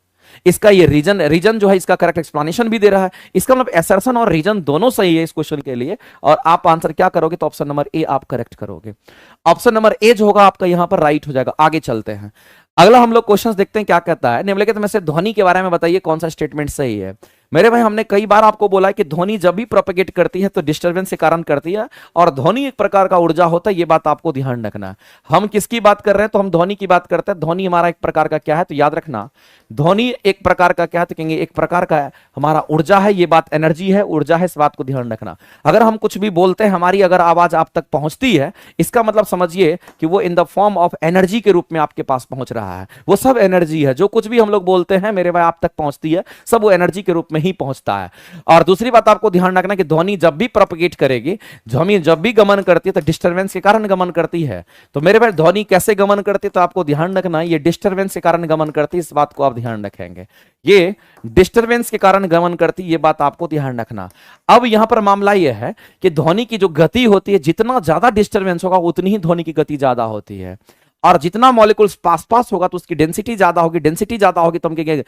इसका ये रीजन जो है इसका करेक्ट एक्सप्लेनेशन भी दे रहा है। इसका मतलब असर्शन और रीजन दोनों सही है इस क्वेश्चन के लिए, और आप आंसर क्या करोगे तो ऑप्शन नंबर ए आप करेक्ट करोगे। ऑप्शन नंबर ए जो होगा आपका यहां पर राइट हो जाएगा। आगे चलते हैं, अगला हम लोग क्वेश्चन देखते हैं क्या कहता है। निम्नलिखित में से ध्वनि के बारे में बताइए कौन सा स्टेटमेंट सही है। मेरे भाई हमने कई बार आपको बोला है कि ध्वनि जब भी प्रोपेगेट करती है तो डिस्टरबेंस के कारण करती है, और ध्वनि एक प्रकार का ऊर्जा होता है, ये बात आपको ध्यान रखना है। हम किसकी बात कर रहे हैं तो हम ध्वनि की बात करते हैं। ध्वनि हमारा एक प्रकार का क्या है तो याद रखना, ध्वनि एक प्रकार का क्या है तो कहेंगे एक प्रकार का हमारा ऊर्जा है, ये बात एनर्जी है, ऊर्जा है, इस बात को ध्यान रखना। अगर हम कुछ भी बोलते हैं, हमारी अगर आवाज आप तक पहुंचती है, इसका मतलब समझिए कि वो in the form of energy के रूप में आपके पास पहुंच रहा है। वो सब एनर्जी है, जो कुछ भी हम लोग बोलते हैं मेरे भाई आप तक पहुंचती है, सब वो एनर्जी के रूप में ही पहुंचता है। और दूसरी बात आपको ध्यान रखना कि ध्वनि जब भी प्रोपेगेट करेगी, ध्वनि जब भी गमन करती है तो डिस्टरबेंस के कारण गमन करती है। तो मेरे भाई ध्वनि कैसे गमन करती है तो आपको ध्यान रखना, ये डिस्टरबेंस के कारण गमन करती है, इस बात को आप ध्यान रखेंगे। ये डिस्टरबेंस के कारण गमन करती है, ये बात आपको ध्यान रखना। अब यहां पर मामला यह है कि ध्वनि की जो गति होती है, जितना ज्यादा डिस्टरबेंस होगा उतनी ही ध्वनि की गति ज्यादा होती है, और जितना मॉलिक्यूल्स पास पास होगा तो उसकी डेंसिटी ज्यादा होगी, डेंसिटी ज्यादा होगी तो हम कहेंगे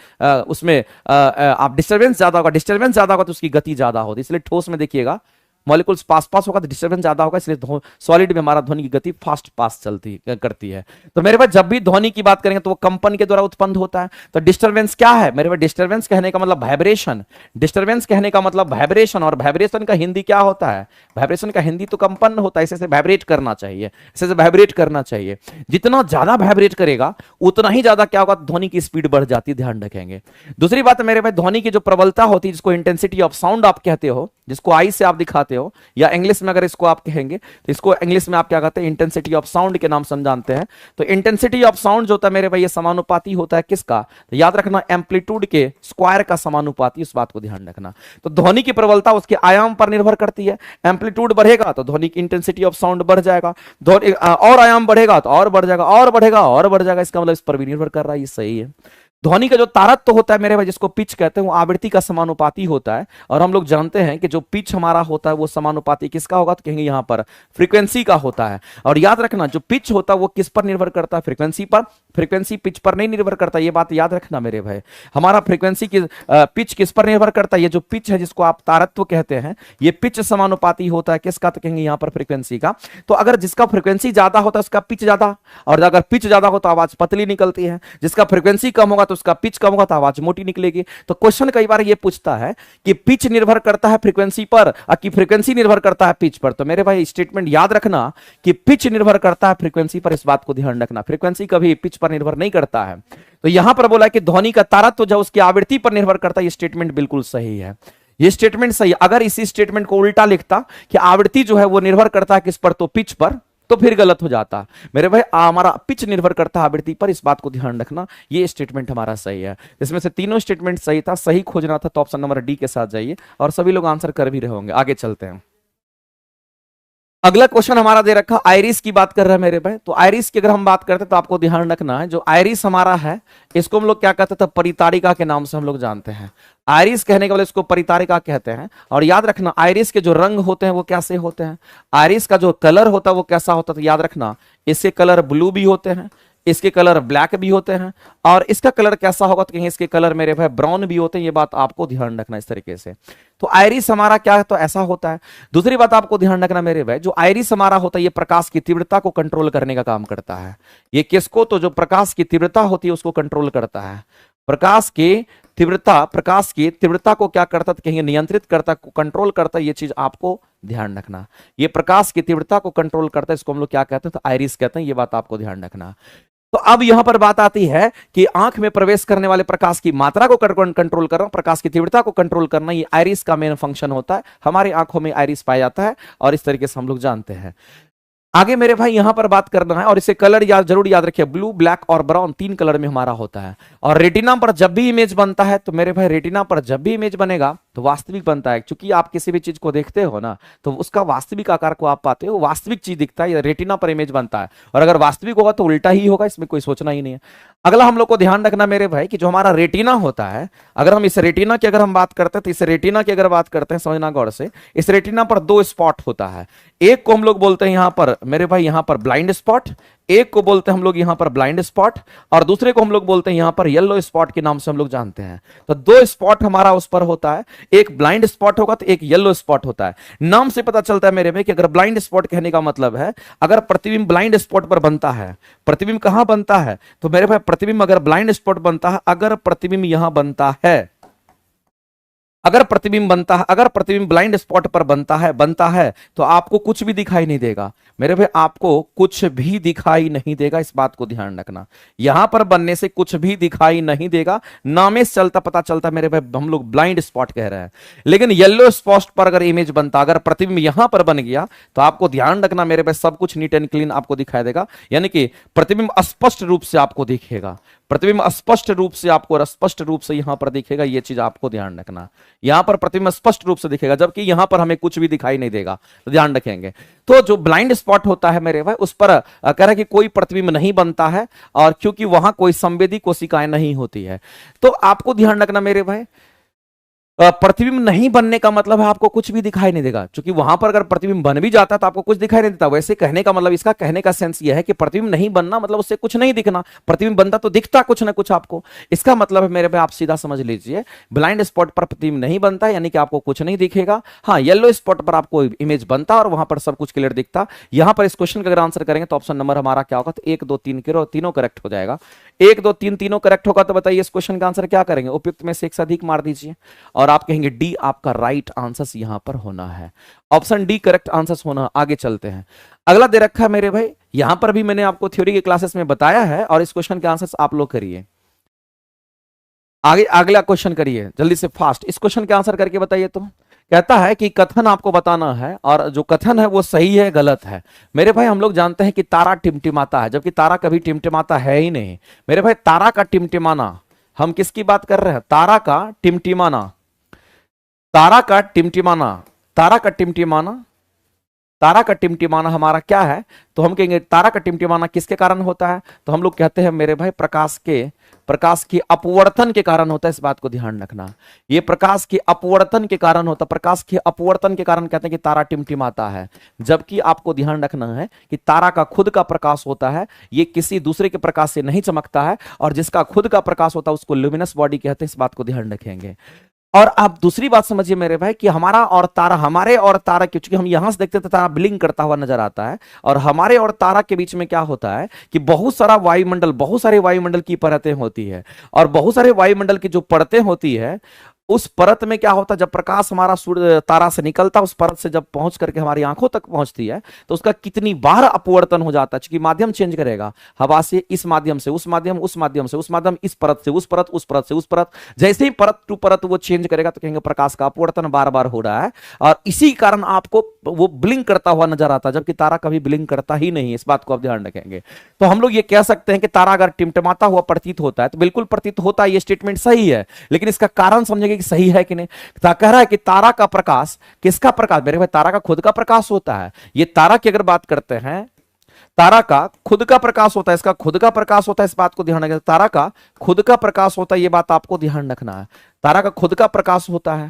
उसमें आप डिस्टरबेंस ज्यादा होगा, डिस्टरबेंस ज्यादा होगा तो उसकी गति ज्यादा होगी। इसलिए ठोस में देखिएगा मॉलिक्यूल्स पास पास होगा तो डिस्टरबेंस ज्यादा होगा, इसलिए सॉलिड में हमारा ध्वनि की गति फास्ट पास करती है। तो मेरे पास जब भी ध्वनि की बात करेंगे तो वो कंपन के द्वारा उत्पन्न होता है। तो डिस्टरबेंस क्या है मेरे पास, डिस्टरबेंस कहने का मतलब वाइब्रेशन, डिस्टरबेंस कहने का मतलब वाइब्रेशन, और वाइब्रेशन का हिंदी क्या होता है, वाइब्रेशन का हिंदी तो कंपन होता है, इसे वाइब्रेट करना चाहिए, इसे वाइब्रेट करना चाहिए। जितना ज्यादा वाइब्रेट करेगा उतना ही ज्यादा क्या होगा, ध्वनि की स्पीड बढ़ जाती है, ध्यान रखेंगे। दूसरी बात मेरे भाई ध्वनि की जो प्रबलता होती है, जिसको इंटेंसिटी ऑफ साउंड आप कहते हो, जिसको आई से आप दिखाते हो, या इंग्लिश में अगर इसको आप कहेंगे तो इसको इंग्लिश में आप क्या कहते हैं, इंटेंसिटी ऑफ साउंड के नाम से जानते हैं। तो इंटेंसिटी ऑफ साउंड जो होता है मेरे भाई ये समानुपाती होता है किसका, तो याद रखना एम्पलीट्यूड के स्क्वायर का समानुपाती, इस बात को ध्यान रखना। तो ध्वनि की प्रबलता उसके आयाम पर निर्भर करती है। एम्पलीट्यूड बढ़ेगा तो ध्वनि की इंटेंसिटी ऑफ साउंड बढ़ जाएगा, और आयाम बढ़ेगा तो और बढ़ जाएगा, और बढ़ेगा और बढ़ जाएगा, इसका मतलब इस पर भी निर्भर कर रहा है, ये सही है। ध्वनि का जो तारत्व होता है मेरे भाई, जिसको पिच कहते हैं, वो आवृत्ति का समानुपाती होता है। और हम लोग जानते हैं कि जो पिच हमारा होता है वो समानुपाती किसका होगा तो कहेंगे यहां पर फ्रीक्वेंसी का होता है। और याद रखना जो पिच होता है वो किस पर निर्भर करता है, फ्रीक्वेंसी पर। फ्रीक्वेंसी पिच पर नहीं निर्भर करता, ये बात याद रखना मेरे भाई। हमारा फ्रीक्वेंसी की पिच किस पर निर्भर करता है, ये जो पिच है जिसको आप तारत्व कहते हैं, ये पिच समानुपाती होता है किसका तो कहेंगे यहां पर फ्रीक्वेंसी का। तो अगर जिसका फ्रीक्वेंसी ज्यादा होता है उसका पिच ज्यादा, और अगर पिच ज्यादा हो तो आवाज पतली निकलती है। जिसका फ्रीक्वेंसी कम होगा तो उसका पिच कम होगा तो आवाज मोटी निकलेगी। तो क्वेश्चन कई बार ये पूछता है कि पिच निर्भर करता है फ्रीक्वेंसी पर और कि फ्रीक्वेंसी निर्भर करता है पिच पर। तो मेरे भाई स्टेटमेंट याद रखना कि पिच निर्भर करता है फ्रीक्वेंसी पर, इस बात को ध्यान रखना। फ्रीक्वेंसी कभी पिच पर निर्भर नहीं करता है। तो यहां पर बोला है कि ध्वनि का तारत्व जो उसकी आवृत्ति पर निर्भर करता है, ये स्टेटमेंट बिल्कुल सही है, ये स्टेटमेंट सही है। अगर इसी स्टेटमेंट को उल्टा लिखता कि आवृत्ति जो है वो निर्भर करता है किस पर तो पिच पर, तो फिर गलत हो जाता मेरे भाई। हमारा पिच निर्भर करता है आवृत्ति पर, इस बात को ध्यान रखना। ये स्टेटमेंट हमारा सही है। इसमें से तीनों स्टेटमेंट सही था, सही खोजना था तो ऑप्शन नंबर डी के साथ जाइए, और सभी लोग आंसर कर भी रहे होंगे। आगे चलते हैं, अगला क्वेश्चन हमारा दे रखा आइरिस की बात कर रहे हैं मेरे भाई। तो आइरिस की अगर हम बात करते हैं तो आपको ध्यान रखना है, जो आइरिस हमारा है इसको हम लोग क्या कहते थे, परितारिका के नाम से हम लोग जानते हैं। आइरिस कहने के बाद इसको परितारिका कहते हैं। और याद रखना आइरिस के जो रंग होते हैं वो कैसे होते हैं, आइरिस का जो कलर होता है वो कैसा होता है। तो याद रखना इसके कलर ब्लू भी होते हैं, इसके कलर ब्लैक भी होते हैं, और इसका कलर कैसा होगा तो कहीं इसके कलर मेरे भाई ब्राउन भी होते हैं। ये बात आपको ध्यान रखना इस तरीके से। तो आइरिस हमारा क्या है तो ऐसा होता है। दूसरी बात आपको ध्यान रखना मेरे भाई, जो आइरिस हमारा होता है ये प्रकाश की तीव्रता को कंट्रोल करने का काम करता है। ये किसको, तो जो प्रकाश की तीव्रता होती है उसको कंट्रोल करता है। प्रकाश की तीव्रता को क्या करता है कहेंगे नियंत्रित करता, कंट्रोल करता है। ये चीज आपको ध्यान रखना, ये प्रकाश की तीव्रता को कंट्रोल करता है, इसको हम लोग क्या कहते हैं तो आइरिस कहते हैं। ये बात आपको ध्यान रखना। तो अब यहां पर बात आती है कि आंख में प्रवेश करने वाले प्रकाश की मात्रा को कंट्रोल करना, प्रकाश की तीव्रता को कंट्रोल करना, ये आइरिस का मेन फंक्शन होता है। हमारी आंखों में आइरिस पाया जाता है और इस तरीके से हम लोग जानते हैं। आगे मेरे भाई यहां पर बात करना है, और इसे कलर जरूर याद रखिए, ब्लू, ब्लैक और ब्राउन 3 कलर में हमारा होता है। और रेटिना पर जब भी इमेज बनता है तो मेरे भाई रेटिना पर जब भी इमेज बनेगा तो वास्तविक बनता है। क्योंकि आप किसी भी चीज को देखते हो ना तो उसका वास्तविक आकार को आप पाते हो, वास्तविक चीज दिखता है, रेटिना पर इमेज बनता है। और अगर वास्तविक होगा तो उल्टा ही होगा, इसमें कोई सोचना ही नहीं है। अगला हम लोग को ध्यान रखना मेरे भाई कि जो हमारा रेटिना होता है, अगर हम इस रेटिना की अगर हम बात करते हैं तो इस रेटिना की अगर बात करते हैं समझना गौर से, इस रेटिना पर 2 स्पॉट होता है। एक को हम लोग बोलते हैं यहां पर मेरे भाई यहां पर ब्लाइंड स्पॉट, एक को बोलते हैं हम लोग यहां पर ब्लाइंड स्पॉट और दूसरे को हम लोग बोलते हैं यहां पर येलो स्पॉट के नाम से हम लोग जानते हैं। तो दो स्पॉट हमारा उस पर होता है, एक ब्लाइंड स्पॉट होगा तो एक येलो स्पॉट होता है। नाम से पता चलता है मेरे में कि अगर ब्लाइंड स्पॉट कहने का मतलब है अगर प्रतिबिंब ब्लाइंड स्पॉट पर बनता है, प्रतिबिंब कहां बनता है तो मेरे भाई प्रतिबिंब अगर ब्लाइंड स्पॉट बनता है, अगर प्रतिबिंब यहां बनता है, अगर प्रतिबिंब बनता है, अगर प्रतिबिंब ब्लाइंड स्पॉट पर बनता है तो आपको कुछ भी दिखाई नहीं देगा मेरे भाई, आपको कुछ भी दिखाई नहीं देगा, इस बात को ध्यान रखना। यहां पर बनने से कुछ भी दिखाई नहीं देगा, नामे से चलता पता चलता मेरे भाई हम लोग ब्लाइंड स्पॉट कह रहे हैं। लेकिन येलो स्पॉट पर अगर इमेज बनता, अगर प्रतिबिंब यहां पर बन गया तो आपको ध्यान रखना मेरे भाई सब कुछ नीट एंड क्लीन आपको दिखाई देगा, यानी कि प्रतिबिंब स्पष्ट रूप से आपको दिखेगा, प्रतिबिंब स्पष्ट रूप से आपको स्पष्ट रूप से यहां पर दिखेगा, यह चीज आपको ध्यान रखना। यहां पर प्रतिबिंब स्पष्ट रूप से दिखेगा जबकि यहां पर हमें कुछ भी दिखाई नहीं देगा, तो ध्यान रखेंगे। तो जो ब्लाइंड स्पॉट होता है मेरे भाई उस पर कह रहा है कि कोई प्रतिबिंब नहीं बनता है और क्योंकि वहां कोई संवेदी कोशिकाएं नहीं होती है। तो आपको ध्यान रखना मेरे भाई प्रतिबिंब नहीं बनने का मतलब है आपको कुछ भी दिखाई नहीं देगा, क्योंकि वहां पर अगर प्रतिबिंब बन भी जाता तो आपको कुछ दिखाई नहीं देता। वैसे कहने का मतलब, इसका कहने का सेंस यह है कि प्रतिबिंब नहीं बनना मतलब उससे कुछ नहीं दिखना, प्रतिबिंब बनता तो दिखता कुछ ना कुछ आपको। इसका मतलब है मेरे भाई आप सीधा समझ लीजिए ब्लाइंड स्पॉट पर प्रतिबिंब नहीं बनता यानी कि आपको कुछ नहीं दिखेगा। हाँ, येलो स्पॉट पर आपको इमेज बनता और वहां पर सब कुछ क्लियर दिखता। यहां पर इस क्वेश्चन का अगर आंसर करेंगे तो ऑप्शन नंबर हमारा क्या होगा, तो 1 2 3 तीनों करेक्ट हो जाएगा। 1 2 3 तीनों करेक्ट होगा तो बताइए इस क्वेश्चन का आंसर क्या करेंगे, उपयुक्त में से एक से अधिक मार दीजिए और आप कहेंगे डी आपका राइट आंसर यहां पर होना है, ऑप्शन डी करेक्ट आंसर होना। आगे चलते हैं, अगला दे रखा है मेरे भाई, यहां पर भी मैंने आपको थ्योरी के क्लासेस में बताया है और इस क्वेश्चन के आंसर आप लोग करिए। आगे अगला क्वेश्चन करिए जल्दी से फास्ट, इस क्वेश्चन के आंसर करके बताइए। तो कहता है कि कथन आपको बताना है और जो कथन है वो सही है गलत है। मेरे भाई हम लोग जानते हैं कि तारा टिमटिमाता है जबकि तारा कभी टिमटिमाता है ही नहीं। मेरे भाई तारा का टिमटिमाना, हम किसकी बात कर रहे हैं, तारा का टिमटिमाना, तारा का टिमटिमाना, तारा का टिमटिमाना, तारा का टिमटिमाना हमारा क्या है, तो हम कहेंगे तारा का टिमटिमाना किसके कारण होता है, तो हम लोग कहते हैं मेरे भाई प्रकाश की अपवर्तन के कारण होता है। इस बात को ध्यान रखना, ये प्रकाश के अपवर्तन के कारण होता है, प्रकाश के अपवर्तन के कारण कहते हैं कि तारा टिमटिमाता है। जबकि आपको ध्यान रखना है कि तारा का खुद का प्रकाश होता है, ये किसी दूसरे के प्रकाश से नहीं चमकता है और जिसका खुद का प्रकाश होता है उसको ल्यूमिनस बॉडी कहते हैं। इस बात को ध्यान रखेंगे। और आप दूसरी बात समझिए मेरे भाई कि हमारा और तारा, हमारे और तारा, क्योंकि हम यहां से देखते हैं तो तारा ब्लिंक करता हुआ नजर आता है और हमारे और तारा के बीच में क्या होता है कि बहुत सारा वायुमंडल, बहुत सारे वायुमंडल की परतें होती है और बहुत सारे वायुमंडल की जो परतें होती है उस परत में क्या होता है, जब प्रकाश हमारा सूर्य तारा से निकलता उस परत से जब पहुंच करके हमारी आंखों तक पहुंचती है तो उसका कितनी बार अपवर्तन हो जाता है, क्योंकि माध्यम चेंज करेगा, हवा से इस माध्यम से उस माध्यम, उस माध्यम से उस माध्यम, इस परत से उस परत, उस परत से उस परत, जैसे ही परत टू परत वो चेंज करेगा तो कहेंगे प्रकाश का अपवर्तन बार बार हो रहा है और इसी कारण आपको वो ब्लिंक करता हुआ नजर आता है, जबकि तारा कभी ब्लिंक करता ही नहीं। इस बात को आप ध्यान रखेंगे। तो हम लोग ये कह सकते हैं कि तारा अगर टिमटिमाता हुआ प्रतीत होता है तो बिल्कुल प्रतीत होता है, ये स्टेटमेंट सही है, लेकिन इसका कारण समझेंगे कि सही है कि नहीं। कह रहा है कि तारा का प्रकाश, किसका प्रकाश, मेरे भाई तारा का खुद का प्रकाश होता है। ये तारा की अगर बात करते हैं, तारा का खुद का प्रकाश होता है, इसका खुद का प्रकाश होता है, इस बात को ध्यान रखना। तारा का खुद का प्रकाश होता है, ये बात आपको ध्यान रखना है। तारा का खुद का प्रकाश होता है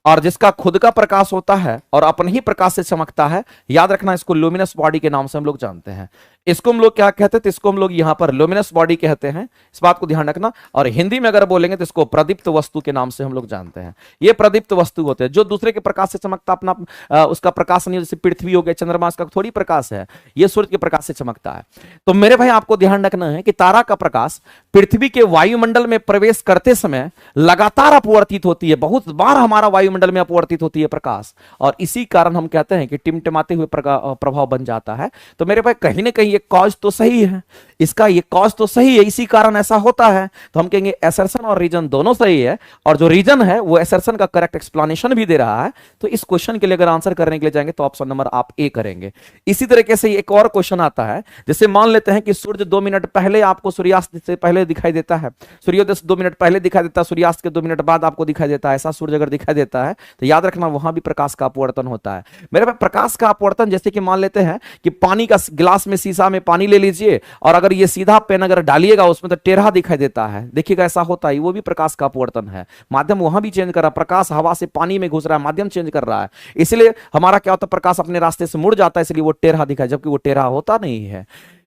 और जिसका खुद का प्रकाश होता है और अपने ही प्रकाश से चमकता है, याद रखना इसको लुमिनस बॉडी के नाम से हम लोग जानते हैं। इसको हम लोग क्या कहते हैं, तो इसको हम लोग यहां पर लुमिनस बॉडी कहते हैं, इस बात को ध्यान रखना। और हिंदी में अगर बोलेंगे तो इसको प्रदीप्त वस्तु के नाम से हम लोग जानते हैं। ये प्रदीप्त वस्तु होते हैं जो दूसरे के प्रकाश से चमकता, अपना उसका प्रकाश नहीं, जैसे पृथ्वी हो गया, चंद्रमा, इसका थोड़ी प्रकाश है, ये सूर्य के प्रकाश से चमकता है। तो मेरे भाई आपको ध्यान रखना है कि तारा का प्रकाश पृथ्वी के वायुमंडल में प्रवेश करते समय लगातार अपवर्तित होती है, बहुत बार हमारा वायुमंडल में अपवर्तित होती है प्रकाश, और इसी कारण हम कहते हैं कि टिमटिमाते हुए प्रभाव बन जाता है। तो मेरे भाई कहीं ना कहीं ये कॉज तो सही है, इसका ये कॉज तो सही है, इसी कारण ऐसा होता है। तो हम कहेंगे एसर्शन और रीजन दोनों सही है और जो रीजन है वो एसर्शन का करेक्ट एक्सप्लेनेशन भी दे रहा है। तो इस क्वेश्चन के लिए अगर आंसर करने के लिए जाएंगे तो ऑप्शन नंबर आप ए करेंगे। इसी तरीके से एक और क्वेश्चन आता है, जैसे मान लेते हैं कि सूर्य 2 मिनट पहले आपको सूर्यास्त से पहले दिखाई देता है, सूर्योदय से 2 मिनट पहले दिखाई देता है, सूर्यास्त के 2 मिनट बाद आपको दिखाई देता है। ऐसा सूर्य अगर दिखाई देता है तो याद रखना वहां भी प्रकाश का अपवर्तन होता है। मेरे पास प्रकाश का अपवर्तन, जैसे कि मान लेते हैं कि पानी का गिलास में, शीशा में पानी ले लीजिए और अगर ये सीधा पेन अगर डालिएगा उसमें तो टेढ़ा दिखाई देता है, देखिएगा ऐसा होता है, वो भी प्रकाश का अपवर्तन है। माध्यम वहां भी चेंज कर रहा है, प्रकाश हवा से पानी में घुस रहा है, माध्यम चेंज कर रहा है, इसलिए हमारा क्या होता है, प्रकाश अपने रास्ते से मुड़ जाता है, इसलिए वो टेढ़ा दिखाई, जबकि वो टेढ़ा होता नहीं है।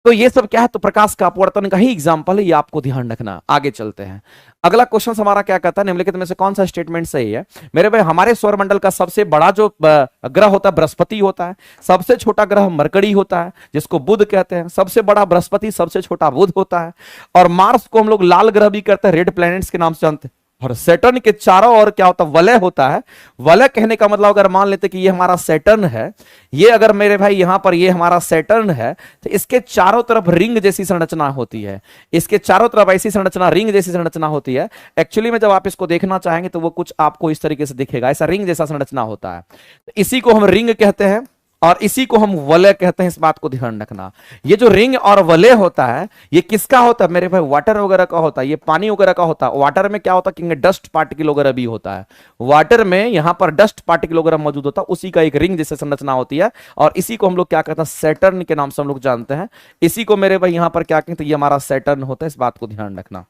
तो ये सब क्या है, तो प्रकाश का अपवर्तन का ही एग्जांपल है, ये आपको ध्यान रखना। आगे चलते हैं, अगला क्वेश्चन हमारा क्या कहता है, निम्नलिखित में से कौन सा स्टेटमेंट सही है। मेरे भाई हमारे सौरमंडल का सबसे बड़ा जो ग्रह होता है बृहस्पति होता है, सबसे छोटा ग्रह मरकरी होता है जिसको बुध कहते हैं, सबसे बड़ा बृहस्पति, सबसे छोटा बुध होता है, और मार्स को हम लोग लाल ग्रह भी कहते हैं, रेड प्लैनेट्स के नाम से जानते हैं, और सैटर्न के चारों ओर क्या होता है, वलय होता है। वलय कहने का मतलब अगर मान लेते कि ये हमारा सैटर्न है, ये अगर मेरे भाई यहां पर ये हमारा सैटर्न है, तो इसके चारों तरफ रिंग जैसी संरचना होती है, इसके चारों तरफ ऐसी संरचना, रिंग जैसी संरचना होती है। एक्चुअली में जब आप इसको देखना चाहेंगे तो वो कुछ आपको इस तरीके से दिखेगा, ऐसा रिंग जैसा संरचना होता है, तो इसी को हम रिंग कहते हैं और इसी को हम वलय कहते हैं। इस बात को ध्यान रखना, ये जो रिंग और वलय होता है ये किसका होता है मेरे भाई, वाटर वगैरह का होता है, ये पानी वगैरह का होता है। वाटर में क्या होता है कि डस्ट पार्टिकल वगैरह भी होता है, वाटर में यहां पर डस्ट पार्टिकल वगैरह मौजूद होता है, उसी का एक रिंग जैसे संरचना होती है, और इसी को हम लोग क्या कहते हैं, सैटर्न के नाम से हम लोग जानते हैं। इसी को मेरे भाई यहां पर क्या कहते हैं, ये हमारा सैटर्न होता है, इस बात को ध्यान रखना।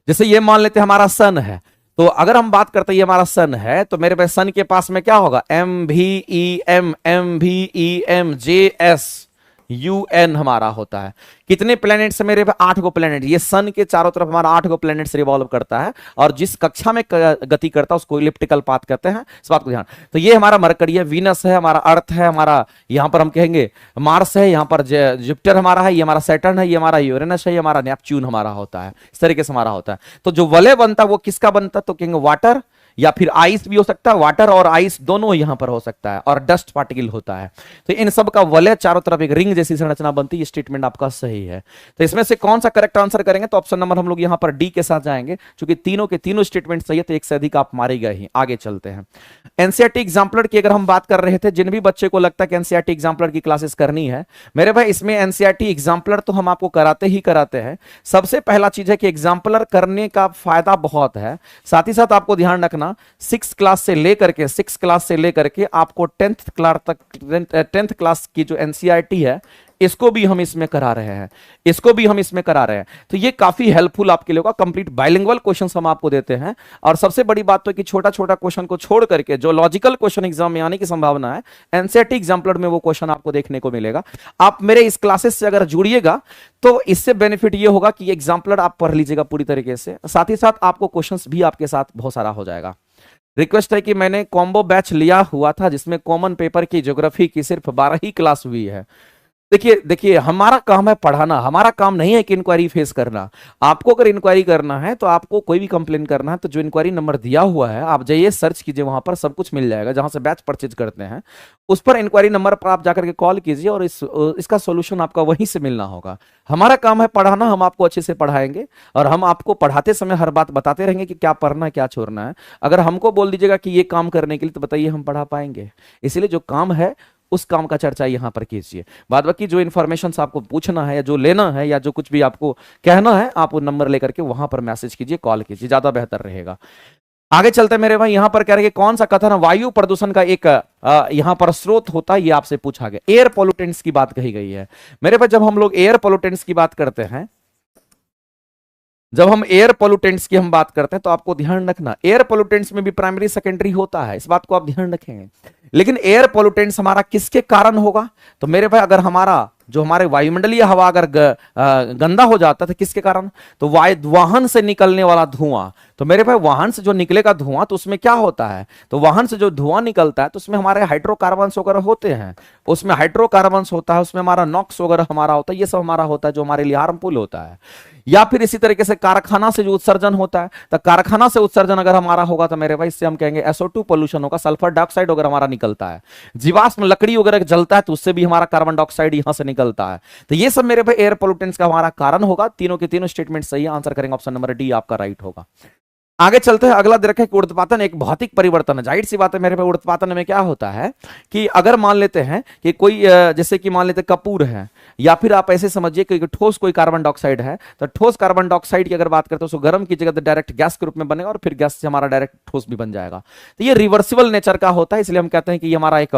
जैसे ये मान लेते हैं हमारा सन है, तो अगर हम बात करते हैं ये हमारा सन है, तो मेरे पास सन के पास में क्या होगा, MVEM हमारा होता है। कितने प्लैनेट्स है मेरे पे, 8 गो प्लैनेट। ये सन के चारों तरफ हमारा 8 गो प्लैनेट्स रिवॉल्व करता है, और जिस कक्षा में गति करता है उसको इलिप्टिकल पाथ कहते हैं, इस बात को ध्यान। तो ये हमारा मरकरी है, वीनस है, हमारा अर्थ है, हमारा यहां पर हम कहेंगे मार्स है, यहां पर जुपिटर हमारा है, ये हमारा सैटर्न है, ये हमारा यूरेनस है, ये हमारा नेपच्यून हमारा होता है, इस तरीके से हमारा होता है। तो जो वलय बनता है वो किसका बनता है, तो कहेंगे वाटर या फिर आइस भी हो सकता है, वाटर और आइस दोनों यहां पर हो सकता है, और डस्ट पार्टिकल होता है। तो इन सब का वलय चारों तरफ एक रिंग जैसी संरचना बनती है। ये स्टेटमेंट आपका सही है। तो इसमें से कौन सा करेक्ट आंसर करेंगे, तो ऑप्शन नंबर हम लोग यहां पर डी के साथ जाएंगे, क्योंकि तीनों के तीनों स्टेटमेंट सही है, तो एक से अधिक आप मारे गए ही। आगे चलते हैं, एनसीईआरटी एग्जाम्पलर की अगर हम बात कर रहे थे, जिन भी बच्चे को लगता है कि एनसीईआरटी एग्जाम्पलर की क्लासेस करनी है, मेरे भाई इसमें एनसीईआरटी एग्जाम्पलर तो हम आपको कराते ही कराते हैं। सबसे पहला चीज है कि एग्जाम्पलर करने का फायदा बहुत है, साथ ही साथ आपको ध्यान रखना 6 क्लास से लेकर के आपको 10th क्लास की जो एनसीईआरटी है इसको भी हम इसमें करा रहे हैं, तो ये काफी हेल्पफुल आपके लिए होगा। कंप्लीट बाइलिंगुअल क्वेश्चंस हम आपको देते हैं, और सबसे बड़ी बात तो कि छोटा छोटा क्वेश्चन को छोड़ करके जो लॉजिकल क्वेश्चन एग्जाम में आने की संभावना है, एनसीईआरटी एग्जाम्पलर में वो क्वेश्चन आपको देखने को मिलेगा। आप मेरे इस क्लासेस से अगर जुड़िएगा तो इससे बेनिफिट ये होगा कि एग्जाम्पलर आप पढ़ लीजिएगा पूरी तरीके से, साथ ही साथ आपको क्वेश्चन भी आपके साथ बहुत सारा हो जाएगा। रिक्वेस्ट है कि मैंने कॉम्बो बैच लिया हुआ था जिसमें कॉमन पेपर की ज्योग्राफी की सिर्फ 12 ही क्लास हुई है। देखिए हमारा काम है पढ़ाना, हमारा काम नहीं है कि इंक्वायरी फेस करना। आपको अगर इंक्वायरी करना है तो आपको कोई भी कंप्लेन करना है तो जो इंक्वायरी नंबर दिया हुआ है आप जाइए सर्च कीजिए, वहां पर सब कुछ मिल जाएगा। जहां से बैच परचेज करते हैं उस पर इंक्वायरी नंबर पर आप जाकर के कॉल कीजिए और इसका सोल्यूशन आपका वहीं से मिलना होगा। हमारा काम है पढ़ाना, हम आपको अच्छे से पढ़ाएंगे और हम आपको पढ़ाते समय हर बात बताते रहेंगे कि क्या पढ़ना है क्या छोड़ना है। अगर हमको बोल दीजिएगा कि ये काम करने के लिए, तो बताइए हम पढ़ा पाएंगे? इसलिए जो काम है उस काम का चर्चा यहां पर कीजिए। बाद बाकी जो इन्फॉर्मेशन आपको पूछना है या जो लेना है या जो कुछ भी आपको कहना है, आप वो नंबर लेकर के वहां पर मैसेज कीजिए, कॉल कीजिए, ज्यादा बेहतर रहेगा। आगे चलते मेरे भाई, यहां पर कह रहे हैं कौन सा कथन वायु प्रदूषण का एक यहां पर स्रोत होता है, ये आपसे पूछा गया। एयर पोल्यूटेंट्स की बात कही गई है मेरे भाई। जब हम लोग एयर पोल्यूटेंट्स की बात करते हैं, जब हम एयर पोल्यूटेंट्स की हम बात करते हैं तो आपको ध्यान रखना एयर पोल्यूटेंट्स में भी प्राइमरी सेकेंडरी होता है, इस बात को आप ध्यान रखेंगे। लेकिन एयर पोल्यूटेंट्स हमारा किसके कारण होगा, तो मेरे भाई अगर हमारा जो हमारे वायुमंडलीय हवा अगर गंदा हो जाता है तो किसके कारण, तो वाहन से निकलने वाला धुआं। तो मेरे भाई वाहन से जो निकलेगा धुआं तो उसमें क्या होता है, तो वाहन से जो धुआं निकलता है तो उसमें हमारे हाइड्रोकार्बन्स वगैरह होते हैं, उसमें हाइड्रोकार्बन्स होता है, उसमें हमारा नॉक्स वगैरह हमारा होता है, ये सब हमारा होता है जो हमारे लिए हार्मफुल होता है। या फिर इसी तरीके से कारखाना से जो उत्सर्जन होता है, तो कारखाना से उत्सर्जन अगर हमारा होगा तो मेरे भाई इससे हम कहेंगे SO2 पोल्यूशन होगा, सल्फर डाइऑक्साइड वगैरह हमारा निकलता है। जीवाश्म लकड़ी वगैरह जलता है तो उससे भी हमारा कार्बन डाइऑक्साइड यहां से निकलता है। तो ये सब मेरे भाई एयर पोल्यूटेंट्स का हमारा कारण होगा। तीनों के तीनों स्टेटमेंट सही आंसर करेंगे, ऑप्शन नंबर डी आपका राइट होगा। आगे चलते हैं, अगला दे रखा है कि ऊर्ध्वपातन एक भौतिक परिवर्तन है। जाहिर सी बात है मेरे भाई, ऊर्ध्वपातन में क्या होता है कि अगर मान लेते हैं कि कोई जैसे कि मान लेते कपूर है, या फिर आप ऐसे समझिए कि ठोस कोई कार्बन डाइऑक्साइड है, तो ठोस कार्बन डाइऑक्साइड की अगर बात करते हैं उसको गर्म कीजिएगा तो डायरेक्ट गैस के रूप में बनेगा और फिर गैस से हमारा डायरेक्ट ठोस भी बन जाएगा। तो ये रिवर्सिबल नेचर का होता है, इसलिए हम कहते हैं कि ये हमारा एक